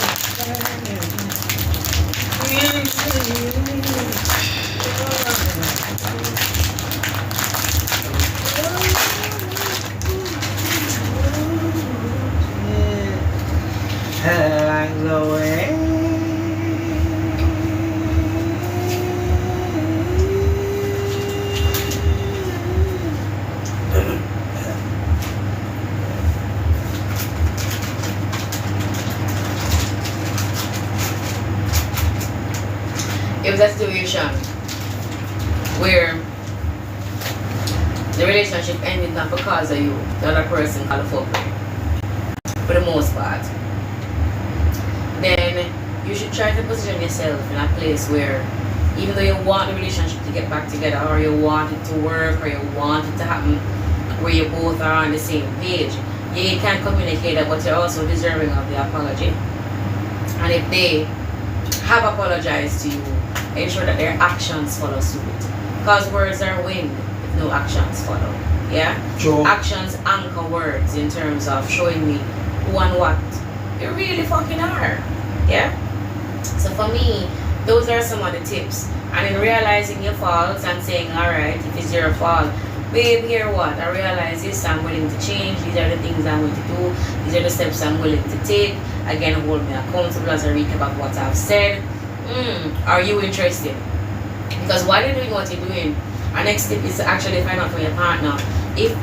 S2: like the wind.
S1: It was a situation where the relationship ended not because of you, the other person got a fuck for the most part. Then you should try to position yourself in a place where even though you want the relationship to get back together, or you want it to work, or you want it to happen where you both are on the same page, you can communicate that, but you're also deserving of the apology. And if they have apologized to you, ensure that their actions follow suit. Because words are wind if no actions follow. Yeah?
S2: True.
S1: Actions anchor words in terms of showing me who and what you really fucking are. Yeah? So for me, those are some of the tips. And in realizing your faults and saying, alright, if it's your fault, babe, here what? I realize this, I'm willing to change. These are the things I'm going to do. These are the steps I'm willing to take. Again, hold me accountable as I recap of what I've said. Are you interested? Because while you're doing what you're doing, our next step is to actually find out from your partner, if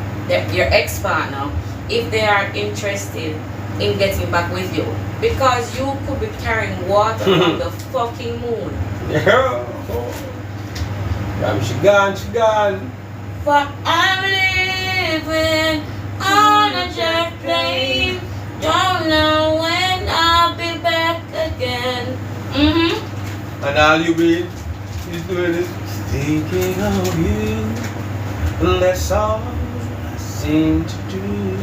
S1: your ex-partner, if they are interested in getting back with you. Because you could be carrying water from the fucking moon.
S2: Yeah. She gone.
S1: But I'm living on a jet plane. Don't know when I'll be back again.
S2: And all you be is doing is thinking of you. And that's all I seem to do.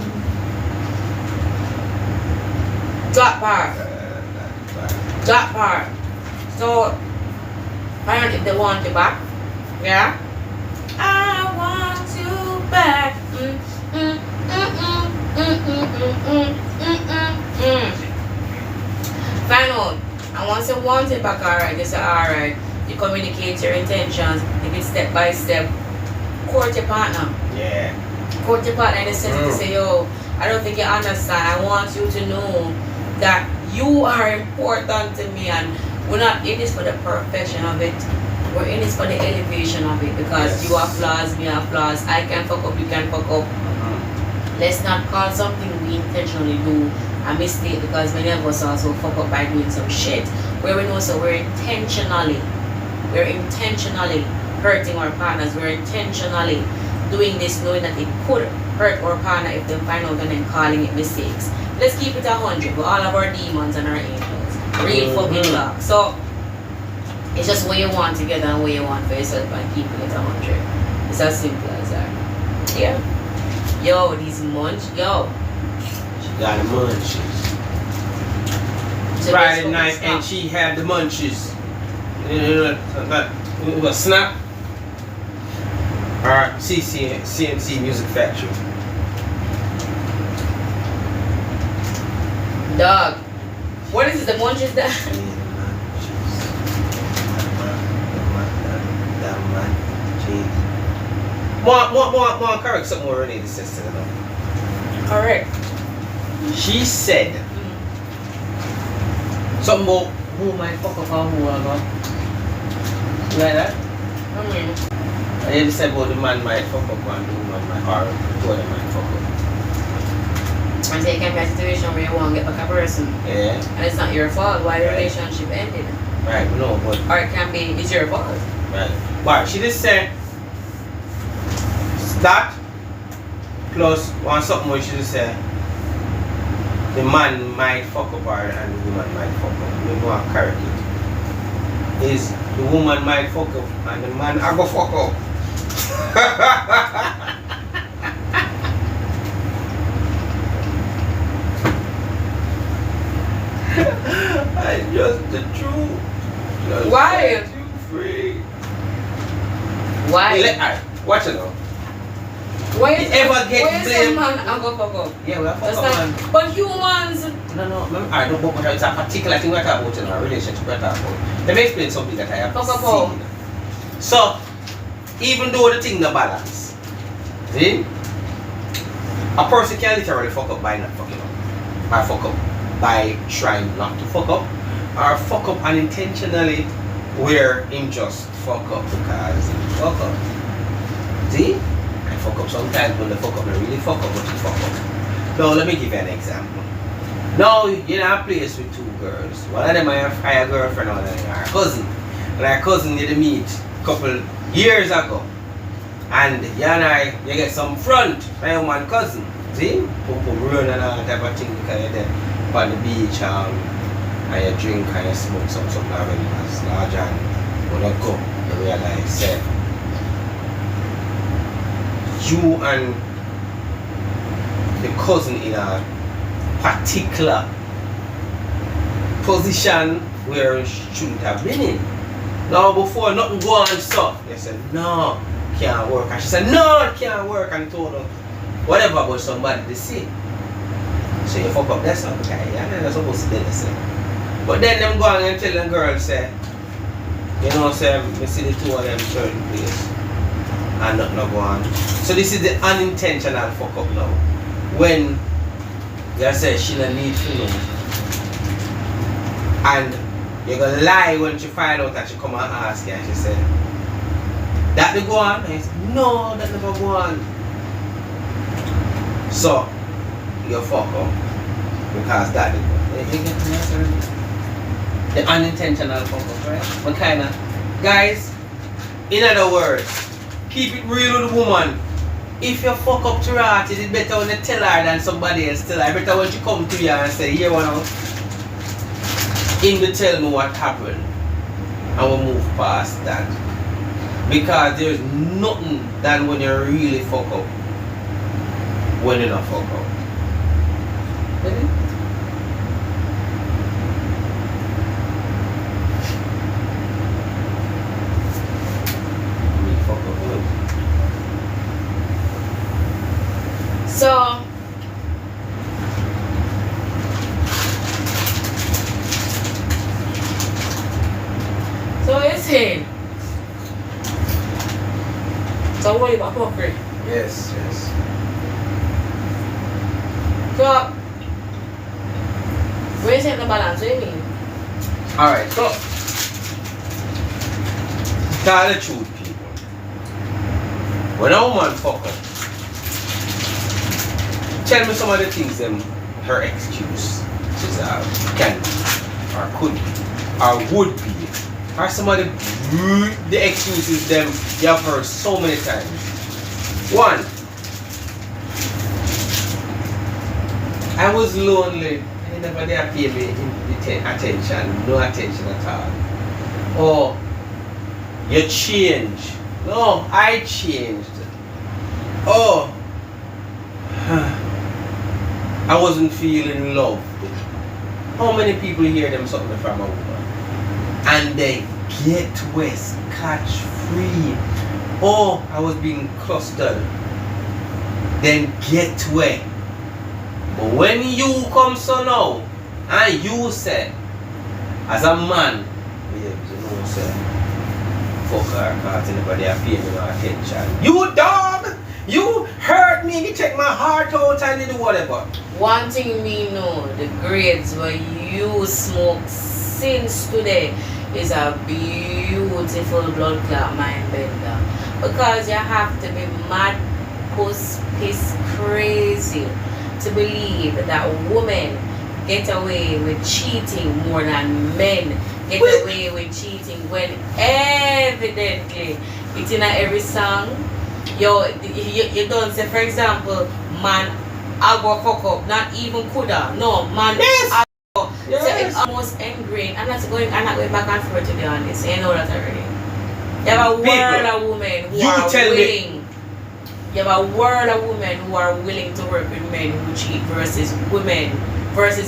S1: That part. So, find out if they want you back. Yeah? I want you back. Find out. And once you want it back, alright, you say alright. You communicate your intentions. Take it step by step. Court your partner.
S2: Yeah.
S1: Court your partner in the sense to say, yo, I don't think you understand. I want you to know that you are important to me, and we're not in this for the perfection of it. We're in this for the elevation of it, because you are flaws, me are flaws. I can fuck up, you can fuck up. Let's not call something we intentionally do a mistake, because many of us also fuck up by doing some shit where we know, so we're intentionally hurting our partners. We're intentionally doing this knowing that it could hurt our partner if they find out and then calling it mistakes. Let's keep it 100 with all of our demons and our angels. Real fucking talk. So it's just what you want together and what you want for yourself, and keeping it 100. It's as simple as that. Yeah. Yo, these munch. Yo.
S2: She got the munchies. Friday night and she had the munchies. It was snap. Alright, CMC Music Factory.
S1: Dog. What is it? The munchies that?
S2: More correct something more Renne says to them.
S1: Correct.
S2: She said something about
S1: who might fuck up or who will go.
S2: Like that?
S1: I
S2: And you said about the man might fuck up and the woman might, or the woman might fuck up.
S1: And so you can be a situation where you want to get back a person.
S2: Yeah.
S1: And it's not your fault why the relationship ended.
S2: Right, no, but
S1: Or it can be, it's your fault.
S2: right. But she just said that plus one something where she just said the man might fuck up her and the woman might fuck up. You know how correct it is. The woman might fuck up and the man I go fuck up. I just the truth. Just
S1: Why?
S2: set you free.
S1: Why?
S2: Alright, watch it now.
S1: Why
S2: You ever get
S1: why is
S2: blamed?
S1: a man and go fuck up?
S2: Yeah, we are fuck
S1: That's
S2: up,
S1: like,
S2: man.
S1: but humans.
S2: No, I don't know what it's a particular thing we're talking about in our relationship we're talking about. Let me explain something that I have
S1: Fuck up.
S2: seen. So, even though the thing no balance, see? A person can literally fuck up by not fucking up. Or fuck up by trying not to fuck up. Or fuck up unintentionally where him just fuck up because he fuck up. See? I fuck up sometimes when the fuck up, I really fuck up, but he fuck up. Now, let me give you an example. Now, you're in a place with two girls. One of them I have a girlfriend, one of them are a cousin. And our cousin did meet a couple years ago. And you and I, you get some front by your man cousin. See? Pum run and all type of thing because you're there on the beach and you drink and you smoke something when it's large and when you go, you realize, say, you and the cousin in a particular position where you shouldn't have been in. Now before nothing go on so, they said no, can't work. And she said no, it can't work, and told her whatever about somebody to see. So you fuck up that's not okay, you're not supposed to do the same. But then them go on and tell the girl say, you know, say I see the two of them certain place and nothing go on. So this is the unintentional fuck up now. When you say she don't need to know. And you're gonna lie when she find out that she come and ask you and she said, that they go on? And you say, no, that never go on. So you fuck up because that did go on. You get the answer? The unintentional fuck up, right? What kind of guys, in other words, keep it real with the woman. If you fuck up to her, is it better when you tell her than somebody else tell her? Better when she come to you and say, here one out. Him to tell me what happened. And we'll move past that. Because there's nothing than when you really fuck up. When you not fuck up. Really? You fuck up good.
S1: So it's him. So what about poker?
S2: Yes.
S1: So where's the balance? What do you mean?
S2: Alright, so tell the truth, people. When a woman fuck up, tell me some of the things her excuse can be, or could be, or would be. Or some of the excuses you have heard so many times. One, I was lonely. I never did pay me attention, no attention at all. Or you changed. No, I changed. Oh, I wasn't feeling loved. How many people hear them something from a woman? And they get west, catch free. Oh, I was being clustered. Then get away. But when you come so now, and you say, as a man, you know, say, fuck her, because anybody are paying me no attention. You dog! You hurt me, you take my heart out and you do whatever.
S1: One thing we know, the grades where you smoke since today is a beautiful blood clot mind bender. Because you have to be mad, piss crazy to believe that women get away with cheating more than men get away with cheating when evidently it's in every song. You don't say, for example, man, I go fuck up, not even coulda. No, man,
S2: yes.
S1: Yes. So it's almost ingrained. I'm not going back and forth to be honest. You know that already. You have a world of women who are willing You have a world of women who are willing to work with men who cheat versus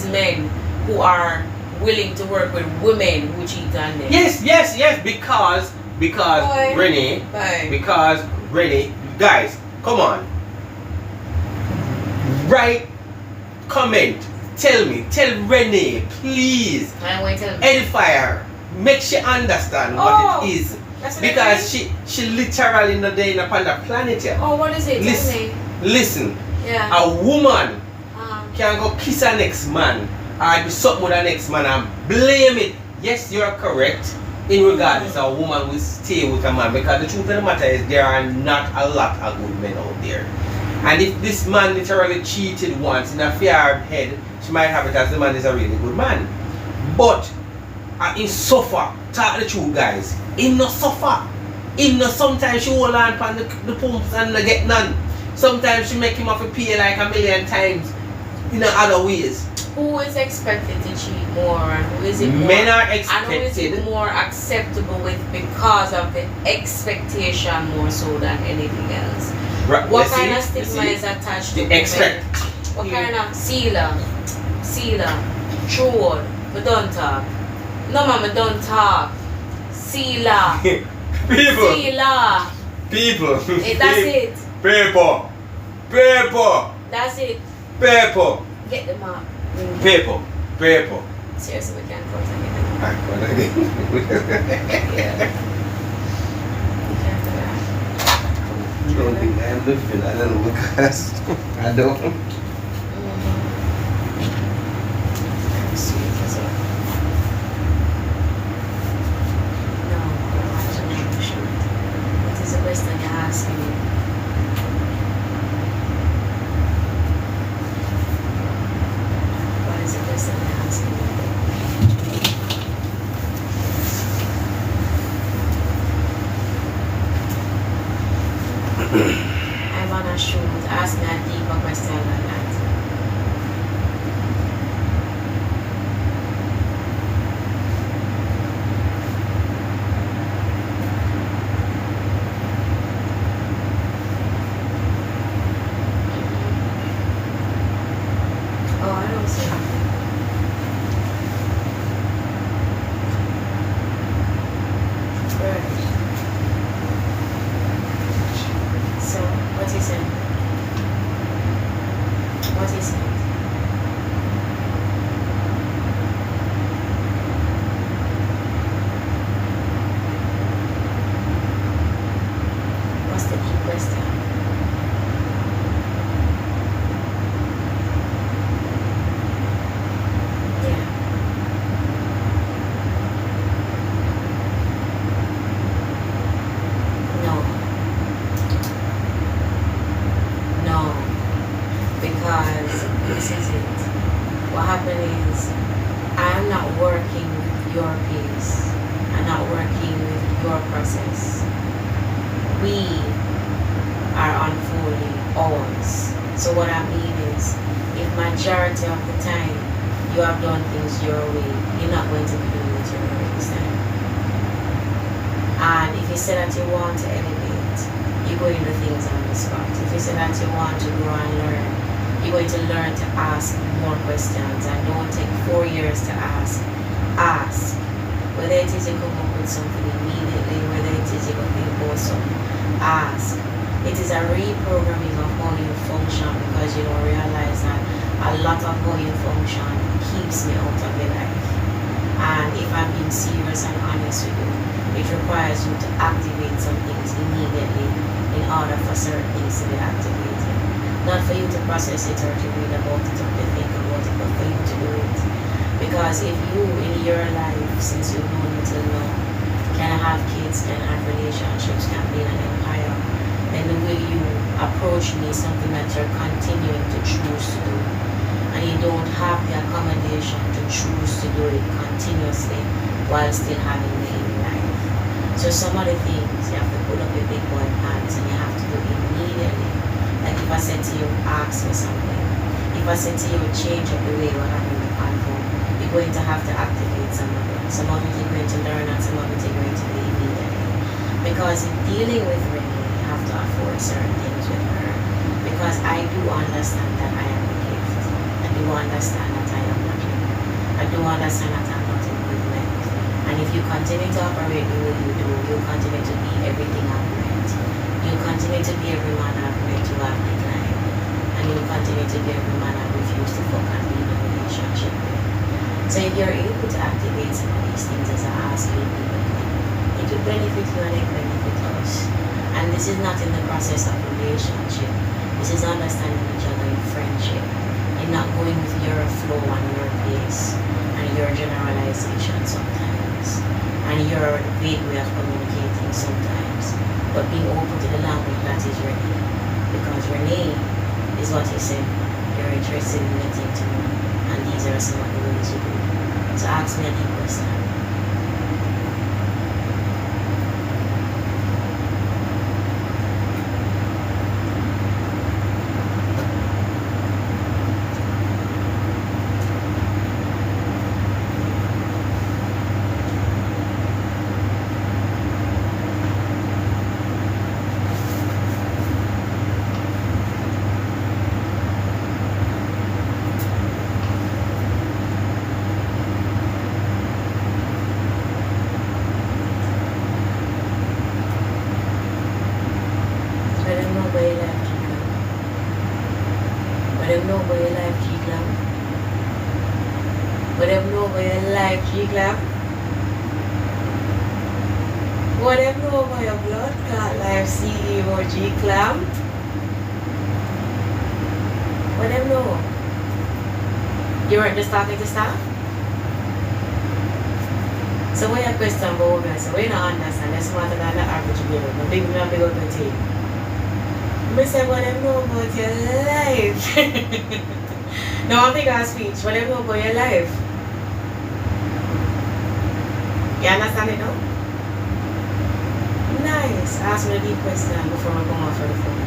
S1: men who are willing to work with women who cheat on them.
S2: Yes, because Renne, guys, come on. Write, comment, tell Renne, please.
S1: I won't tell me.
S2: Edify her. Make she understand what it is. Because she literally not there upon the planet here.
S1: Oh, what is it?
S2: Listen.
S1: Yeah.
S2: A woman can go kiss her next man or do something with her next man and blame it. Yes, you are correct. In regards to a woman will stay with a man, because the truth of the matter is there are not a lot of good men out there. And if this man literally cheated once in a fair head, she might have it as the man is a really good man. But in suffer, talk the truth, guys. In no suffer. In no sometimes she hold on upon the pumps and not get none. Sometimes she make him have to pay like 1,000,000 times in other ways.
S1: Who is expected to cheat more, and who is it more?
S2: Men are expected.
S1: And who is it more acceptable with because of the expectation more so than anything else?
S2: Right,
S1: what kind of stigma is attached to women? What kind of sealer, true, we don't talk. No, mama, don't talk. Sealer.
S2: People.
S1: Sealer.
S2: People.
S1: That's it.
S2: Paper.
S1: That's it.
S2: Paper.
S1: Get the mark.
S2: Paper.
S1: Seriously, we can't cut again.
S2: Yeah. You don't think I'm living? I don't know because I don't.
S1: What is the question you're asking me? What is the question you're asking me? I'm unsure to ask me a deeper question than that. Oh, I don't see anything. Right. So, what is it? What is it? What's the deep question? Yeah. No, because this is it. What happened is, I'm not working with your pace. I'm not working with your process. We are unfolding ours. So what I mean is, if majority of the time you have done things your way, you're not going to be doing it your way this time. And if you say that you want to elevate, you're going to do things on the spot. If you say that you want to grow and learn, you're going to learn to ask more questions, and don't take 4 years to ask. Ask. Whether it is you come up with something immediately, whether it is you go think about something, ask. It is a reprogramming of how you function, because you don't realize that a lot of how you function keeps me out of your life. And if I'm being serious and honest with you, it requires you to activate some things immediately in order for certain things to be activated. Not for you to process it or to read about it or to think about it, but for you to do it. Because if you in your life, since you've known me till now, can have kids, can have relationships, can build an empire, then the way you approach me is something that you're continuing to choose to do. And you don't have the accommodation to choose to do it continuously while still having me in life. So some of the things you have to put up your big boy pants and you have to do immediately. Like if I said to you, ask for something. If I said to you, change up the way you're having the convo, you're going to have to activate some of it. Some of it you're going to learn and some of it you're going to do immediately. Because in dealing with Renne, you have to afford certain things issues with her because I do understand that I am the gift. I do understand that I am not you. I do understand that I'm not in movement. And if you continue to operate the way you do, you continue to be everything I've meant. You continue to be every man I've meant to have declined. And you continue to be every man I've refused to fuck and be in a relationship with. So if you're able to activate some of these things as I ask you to be, it will benefit you and it will benefit us. And this is not in the process of relationship. This is understanding each other in friendship. And not going with your flow and your pace and your generalization sometimes. And your vague way of communicating sometimes. But being open to the language that is Renne. Because Renne is what you said. You're interested in getting to know. And these are some of the ways you do. So ask me a deep question. G-Clap. What them know about your blood clot life CEO G-Clap? What them know? You weren't just talking to staff? So what your question about women? So we don't understand. They're smarter than the average girl. I'm big up the team. I say what them know about your life. No, I'm big on speech. What them know about your life? You understand it now? Nice. Ask me a deep question before I come off of the phone.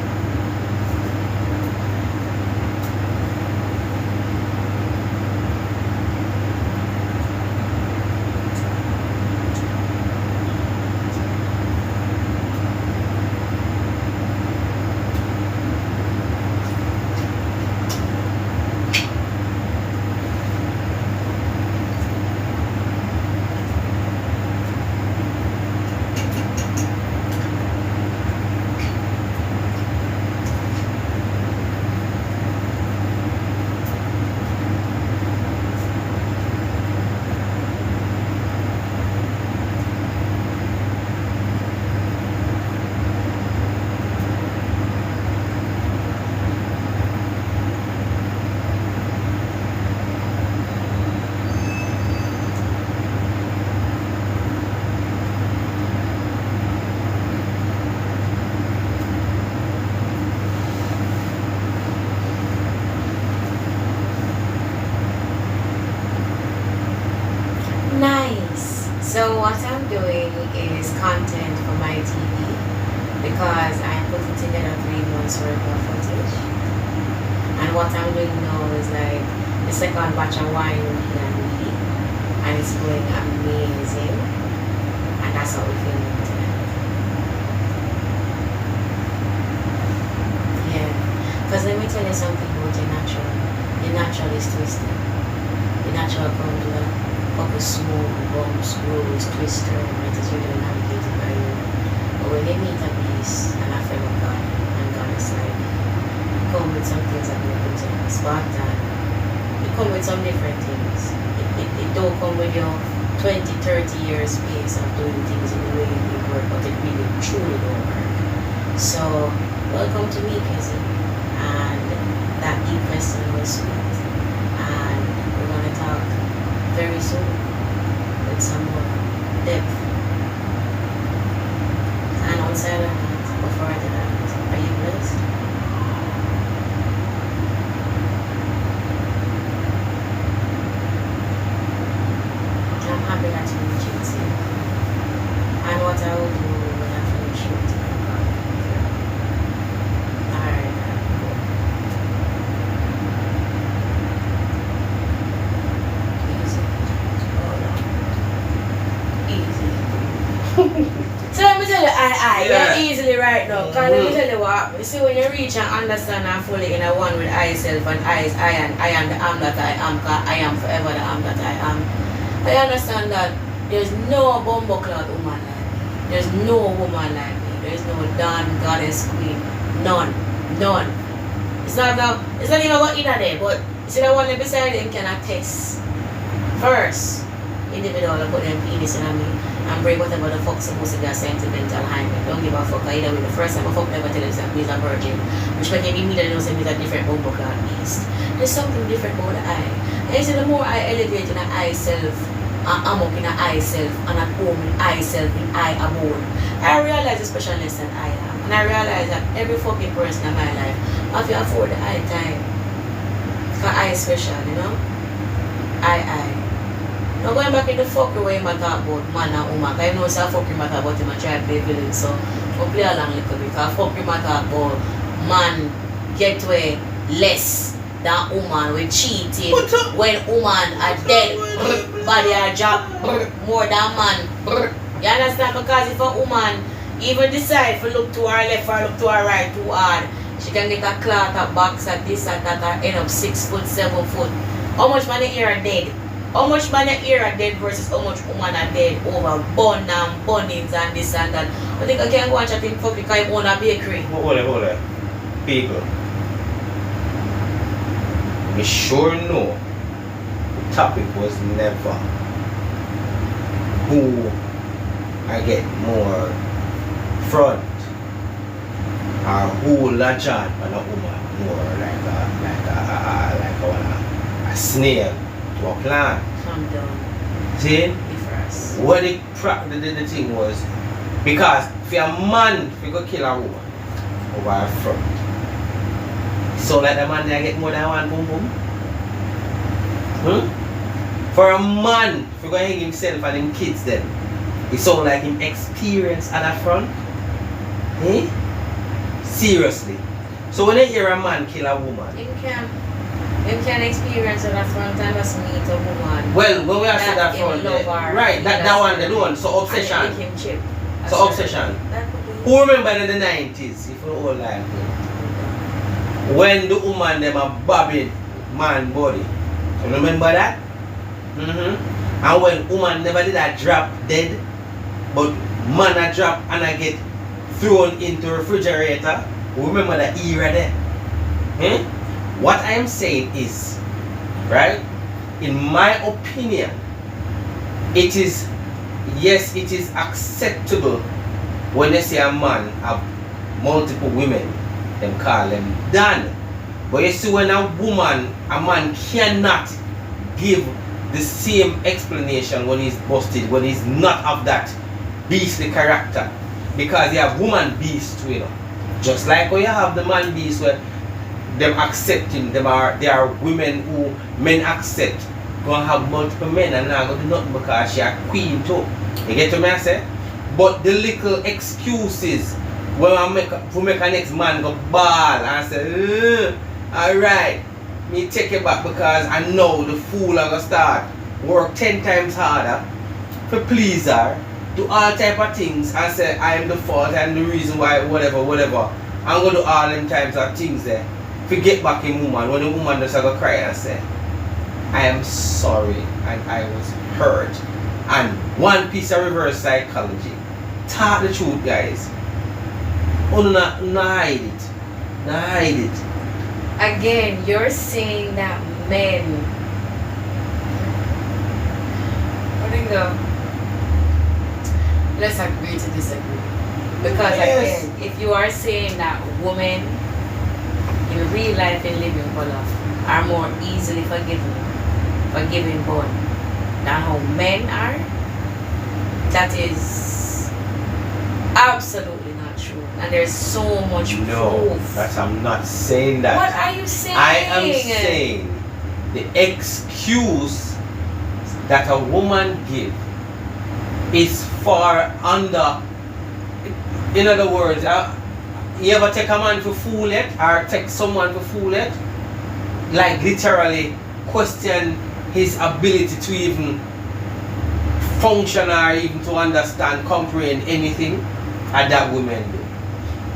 S1: So what I'm doing is content for my TV because I'm putting together 3 months worth of footage. And what I'm doing now is like the second batch of wine and it's going amazing. And that's how we're filming tonight. Yeah. Because let me tell you something about your natural. Your natural is twisted. Your natural comes with a small bumps, screws, twister, and it is really navigated by you. But when they meet a beast and a fellow God and God is like, you come with some things that you put in a spot and you come with some different things. It don't come with your 20, 30 years pace of doing things in the way you work, but it really truly don't work. So, welcome to me, Kizzy. And that deep question was sweet. And we're going to talk very soon with some more depth. And outside of that, before I do that, are you blessed? I'm happy that you reached it safe. And what I will do when I finish shooting, alright. So let me tell You're easily right now. Because let me tell you what, you see when you reach and understand and fully in a one with I self and I is I and I am the am that I am, because I am forever the am that I am. I understand that there's no bumbleclad woman like me. There's no woman like me. There's no dawn goddess queen. None. It's not even about in there, but you see the one that beside him can attest. First, individual put them penis in me and bring whatever the fuck supposed to be a sentimental behind me. Don't give a fuck either way. The first time I fuck never tell him that he's a virgin, which make him immediately know he's a different bumbleclad beast. There's something different about the eye. And you see the more I elevate in the eye self, I'm up in the eye self, and at home in eye self, in eye abode, I realize the specialness that I am. And I realize that every fucking person in my life, I have to afford the eye time. Because I is special, you know? I. Now going back in the fucking way I talk about man and woman, because I know it's a fucking matter about him and try to play villain, so I'll play along a little bit. Because fucking matter about man get away less than woman with cheating when woman are dead, body are dropped more than man. You understand? Because if a woman even decide to look to her left or look to her right too hard, she can get a clot, a box, a this and that, and end up 6 foot, 7 foot. How much man here are dead? How much man here are dead versus how much woman are dead over bun and bunnings and this and that? I think I can go and chat him for because I own a bakery.
S2: Hold on. People. We sure know the topic was never who I get more front or who latch on a woman more like a snail to a plant.
S1: I'm done.
S2: See?
S1: Difference.
S2: What the thing was, because if a man if you go kill a woman over a front, so like the man there get more than one boom boom? For a man if you go hang himself and him kids then, it sound like him experience at the front? Eh? Seriously. So when you hear a man kill a woman,
S1: Him can experience at the front and just meet a woman.
S2: well, when we are at that front, right, that one they do. So obsession. So obsession. Who remember in the 90s, if you all like when the woman them a bobbing man body. You remember that? And when woman never did a drop dead, but man a drop and I get thrown into refrigerator. Remember that era there? What I am saying is, right, in my opinion, it is acceptable when they say a man have multiple women, them call them Dan. But you see when a man cannot give the same explanation when he's busted, when he's not of that beastly character. Because you have woman beast too, you know. Just like when you have the man beast where them accepting, they are women who men accept. Gonna have multiple men and not gonna do nothing because she a queen too. You get what I say? But the little excuses when I make a next man go ball and say, alright, me take it back because I know the fool I gonna start work 10 times harder to please her, do all type of things and say I am the fault and the reason why whatever. I'm gonna do all them types of things there. Forget back in woman when the woman just gonna cry and say, I am sorry and I was hurt. And one piece of reverse psychology. Talk the truth, guys. Oh, not hide it. Not hide it.
S1: Again, you're saying that men. Odinga, let's agree to disagree. Because again, if you are saying that women in real life and living color are more easily forgiving born than how men are, that is absolutely not true. And there's so much proof.
S2: I'm not saying that.
S1: What are you saying?
S2: I am saying the excuse that a woman gives is far under. In other words, you ever take a man for fool it or take someone for fool it? Like literally question his ability to even function or even to understand, comprehend anything. and that women do.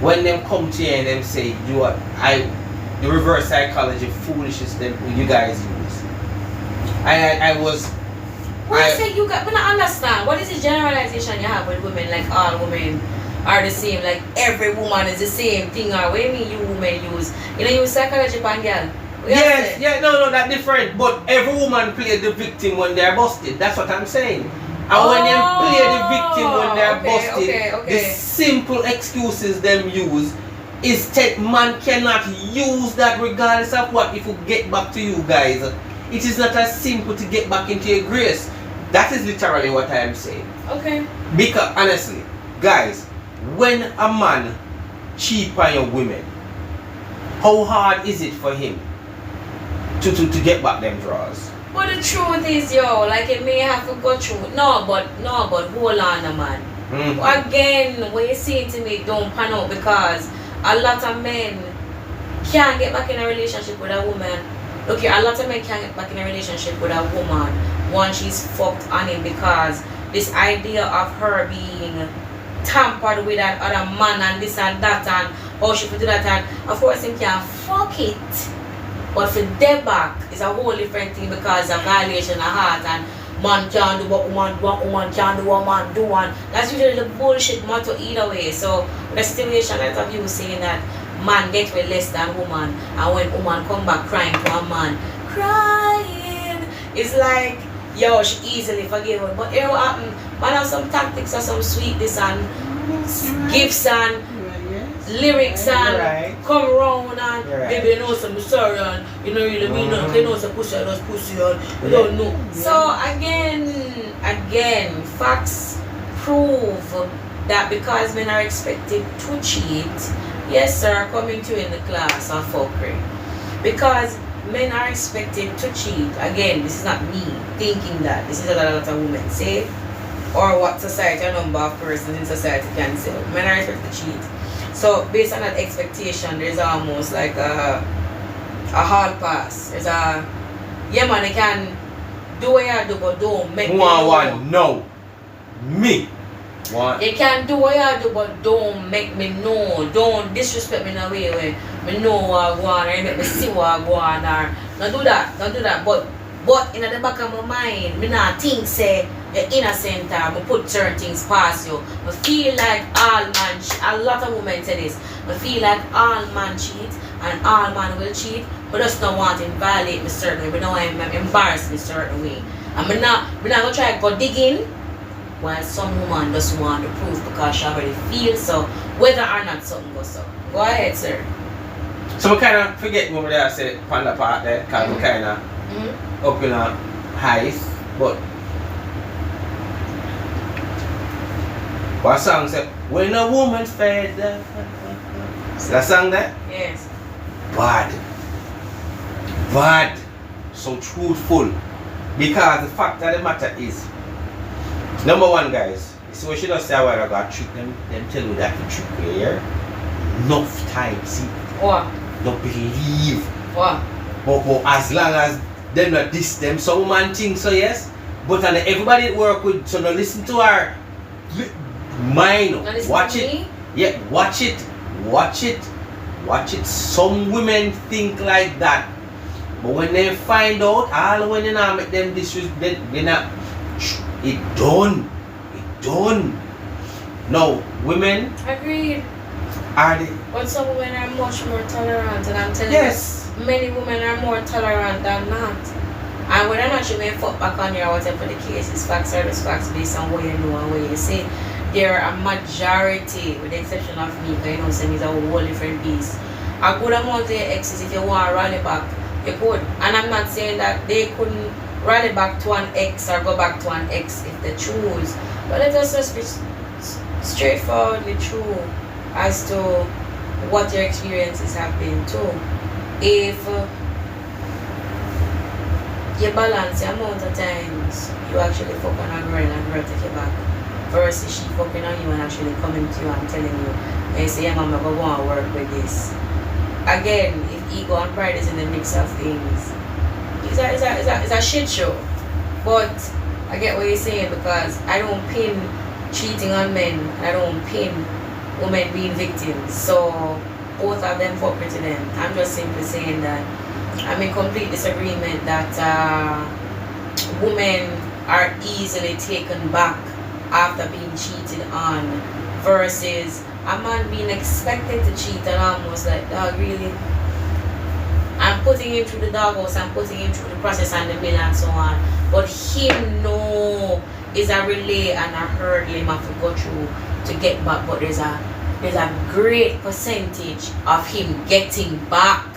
S2: When them come to you and them say the reverse psychology foolishness that you guys use. I was.
S1: What you say you got? But I understand. What is the generalization you have with women? Like all women are the same. Like every woman is the same thing. Or what do you mean you women use? You know, use psychology on girl.
S2: Yes, yeah, no, that's different. But every woman play the victim when they're busted. That's what I'm saying. And when they play the victim when they're busted, the simple excuses them use is that man cannot use that regardless of what if we get back to you guys. It is not as simple to get back into your grace. That is literally what I am saying.
S1: Okay.
S2: Because honestly, guys, when a man cheat on your women, how hard is it for him to get back them draws?
S1: But the truth is, yo, like it may have to go through. No, but hold on, man. Again, when you say it to me, don't pan out because a lot of men can't get back in a relationship with a woman. Okay, a lot of men can't get back in a relationship with a woman once she's fucked on him because this idea of her being tampered with another man and this and that and how she could do that and of course him can fuck it. But for dead back is a whole different thing because of violation of heart and man can't do what woman can't do what man do and that's usually the bullshit motto either way. So the stimulation a lot of you saying that man get way less than woman and when woman come back crying to a man, crying, it's like, yo, she easily forgive her. But here what happen, man have some tactics or some sweetness and gifts and lyrics and come around and baby you know some sorry and you know really mean nothing, you know some pussy and us pussy and you don't know. So again, facts prove that because men are expected to cheat, yes sir, coming to you in the class of fuckery. Because men are expected to cheat, again, this is not me thinking that, this is a lot of women say, or what society, a number of persons in society can say. Men are expected to cheat. So based on that expectation, there's almost like a hard pass. There's a, yeah man, you can do what you do, but don't make me know.
S2: No. Me. What?
S1: You can do what you do, but don't make me know. Don't disrespect me in a way where me know what I want, or you make me see what I want, or don't do that. But in the back of my mind, me not think say you're innocent or me put certain things past you. I feel like all man, a lot of women say this, I feel like all man cheat and all man will cheat, but just don't want to violate me certain way, but don't want to embarrass me certain way. And me not gonna try to go digging while some woman just want to prove because she already feels so, whether or not something goes so. Go ahead, sir.
S2: So I kind of forget what I said on the part there, because we kind of up in a height, but what song said, when a woman fed is that song there?
S1: Yes.
S2: Bad. So truthful. Because the fact of the matter is, number one guys, you see what she does say a while ago, I trick them tell you that the trick we here. Enough time, see?
S1: What?
S2: Don't believe.
S1: What?
S2: But as long as them not diss them, some man think so yes. But and everybody work with, so now listen to her mind. Watch it. Yeah, watch it. Some women think like that. But when they find out, all when they not make them disrespect, they not. It done. Now, women.
S1: Agreed.
S2: Are they?
S1: But some women are much more tolerant, and I'm telling you, many women are more tolerant than not. And when I'm not sure may fuck back on you or whatever the case is, facts are just facts based on what you know and what you say. There are a majority, with the exception of me, because you know, saying it's a whole different piece. A good amount of your exes, if you want to rally back, you could. And I'm not saying that they couldn't rally back to an ex or go back to an ex if they choose. But let us just be straightforwardly true as to what your experiences have been too. If you balance the amount of times you actually fuck on a girl and girl take you back versus she fucking on you and actually coming to you and telling you and you say, yeah mama, go and work with this. Again, if ego and pride is in the mix of things, it's a shit show. But I get what you're saying because I don't pin cheating on men. I don't pin women being victims. So both of them fuck to them. I'm just simply saying that I'm in complete disagreement that women are easily taken back after being cheated on versus a man being expected to cheat and almost like, dog, really? I'm putting him through the doghouse, I'm putting him through the process and the mill and so on. But him know is a relay and a hurdle him have to go through to get back. But there's a great percentage of him getting back.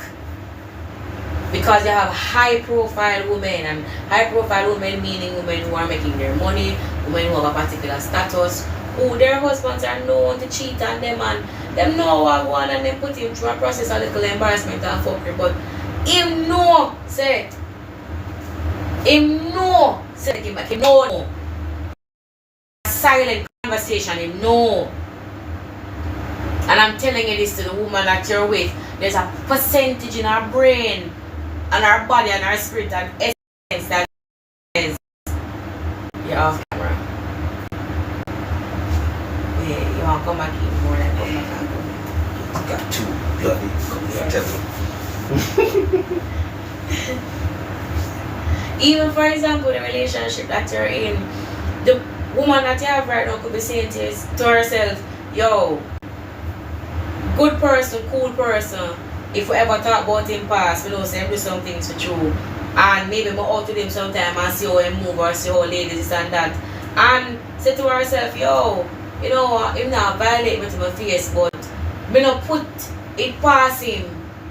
S1: Because you have high profile women, and high profile women meaning women who are making their money, women who have a particular status, who their husbands are known to cheat on them and them know what one and them put him through a process of little embarrassment and fuckery. But him know say him know silent conversation, him know. And I'm telling you this to the woman that you're with, there's a percentage in our brain and our body and our spirit and essence that is you're off camera. Yeah, you want to come back in more like come back and come back.
S2: Got too bloody comfortable.
S1: Even for example, the relationship that you're in, the woman that you have right now could be saying to herself, yo, good person, cool person. If we ever talk about him past, we know say him do some things for true. And maybe we out with him sometime and see how he move or see how ladies this and that. And say to herself, yo, you know, him not violate me to my face, but me not put it past him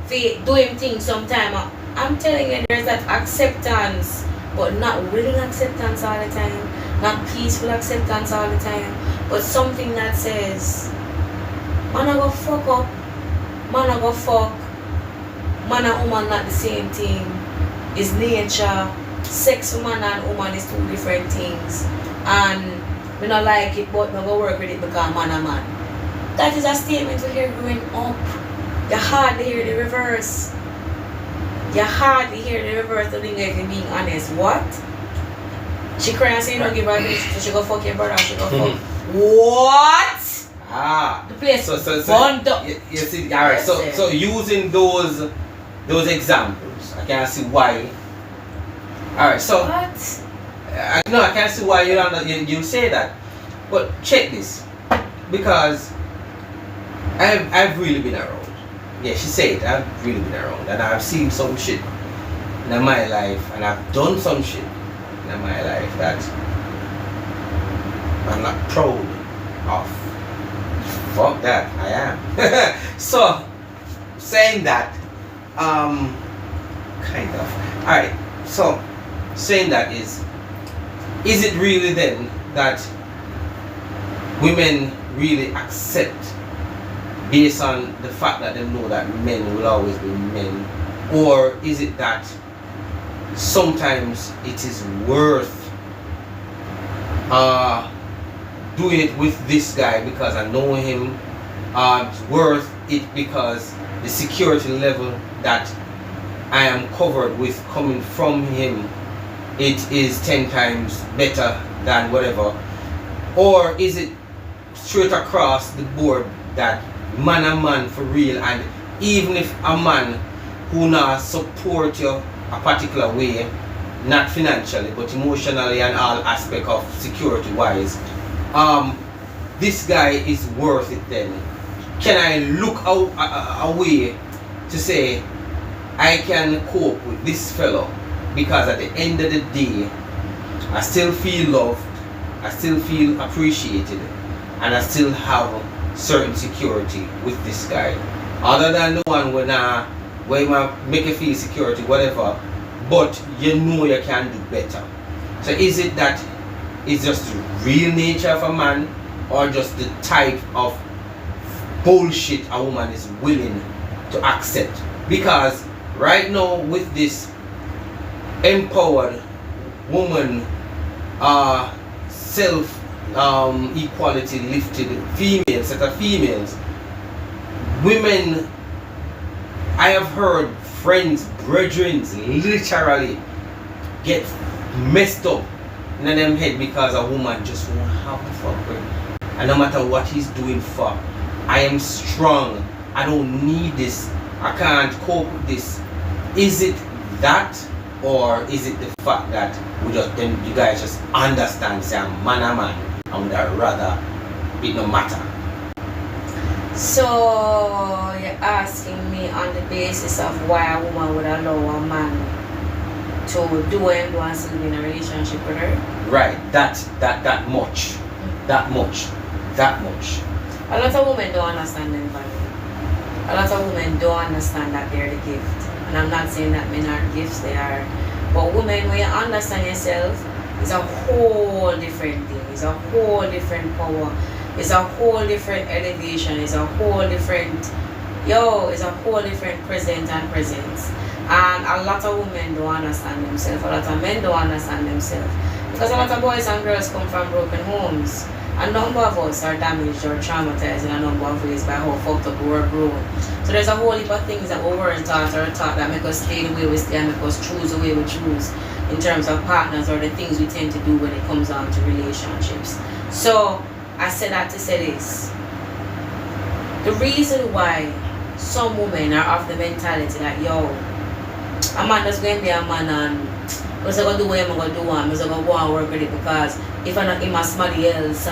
S1: for do him things sometime. I'm telling you, there's that acceptance, but not willing acceptance all the time, not peaceful acceptance all the time, but something that says, man I go fuck up, man I go fuck, man and woman not the same thing, it's nature, sex for man and woman is two different things, and we not like it but we go work with it because man and man. That is a statement we hear growing up. You hardly hear the reverse. You hardly hear the reverse of Odinga if you're being honest. What? She crying and say you don't give her this, so she go fuck your brother, she go fuck. What?
S2: Ah.
S1: The place
S2: so
S1: burned up.
S2: you see, alright, so using those examples, I can't see why. Alright, so
S1: What?
S2: I can't see why you say that. But check this. Because I've really been around. Yeah, she said I've really been around and I've seen some shit in my life and I've done some shit in my life that I'm not proud of. Fuck that, I am. So saying that, kind of. Alright, so saying that is it really then that women really accept based on the fact that they know that men will always be men, or is it that sometimes it is worth doing it with this guy because I know him, it's worth it because the security level that I am covered with coming from him, it is 10 times better than whatever, or is it straight across the board that man and man for real, and even if a man who not support you a particular way, not financially but emotionally and all aspect of security wise, this guy is worth it then? Can I look away to say I can cope with this fellow because at the end of the day I still feel loved, I still feel appreciated, and I still have certain security with this guy, other than the one where you make you feel security, whatever, but you know you can do better. So is it that it's just the real nature of a man, or just the type of bullshit a woman is willing to accept? Because right now with this empowered woman, self equality lifted female set of females, women, I have heard friends, brethren literally get messed up in them head because a woman just won't have to fuck with. And no matter what he's doing for, I am strong. I don't need this. I can't cope with this. Is it that, or is it the fact that you guys just understand, say I'm man a man, and would I rather it no matter?
S1: So you're asking me on the basis of why a woman would allow a man to do what he wants to live in a relationship with her?
S2: Right, that much. That much.
S1: A lot of women don't understand them value. A lot of women don't understand that they're the gift. And I'm not saying that men are gifts, they are. But women, when you understand yourself, it's a whole different thing. It's a whole different power. It's a whole different elevation. It's a whole different, it's a whole different present and presence. And a lot of women don't understand themselves. A lot of men don't understand themselves. Because a lot of boys and girls come from broken homes. A number of us are damaged or traumatized in a number of ways by how fucked up we were grown. So there's a whole heap of things that we weren't taught or taught that make us stay the way we stay and make us choose the way we choose in terms of partners or the things we tend to do when it comes down to relationships. So I said that to say this. The reason why some women are of the mentality that a man just going to be a man and I'm going to do what I'm going to do, I'm just going to go and work with it because if I not him as somebody else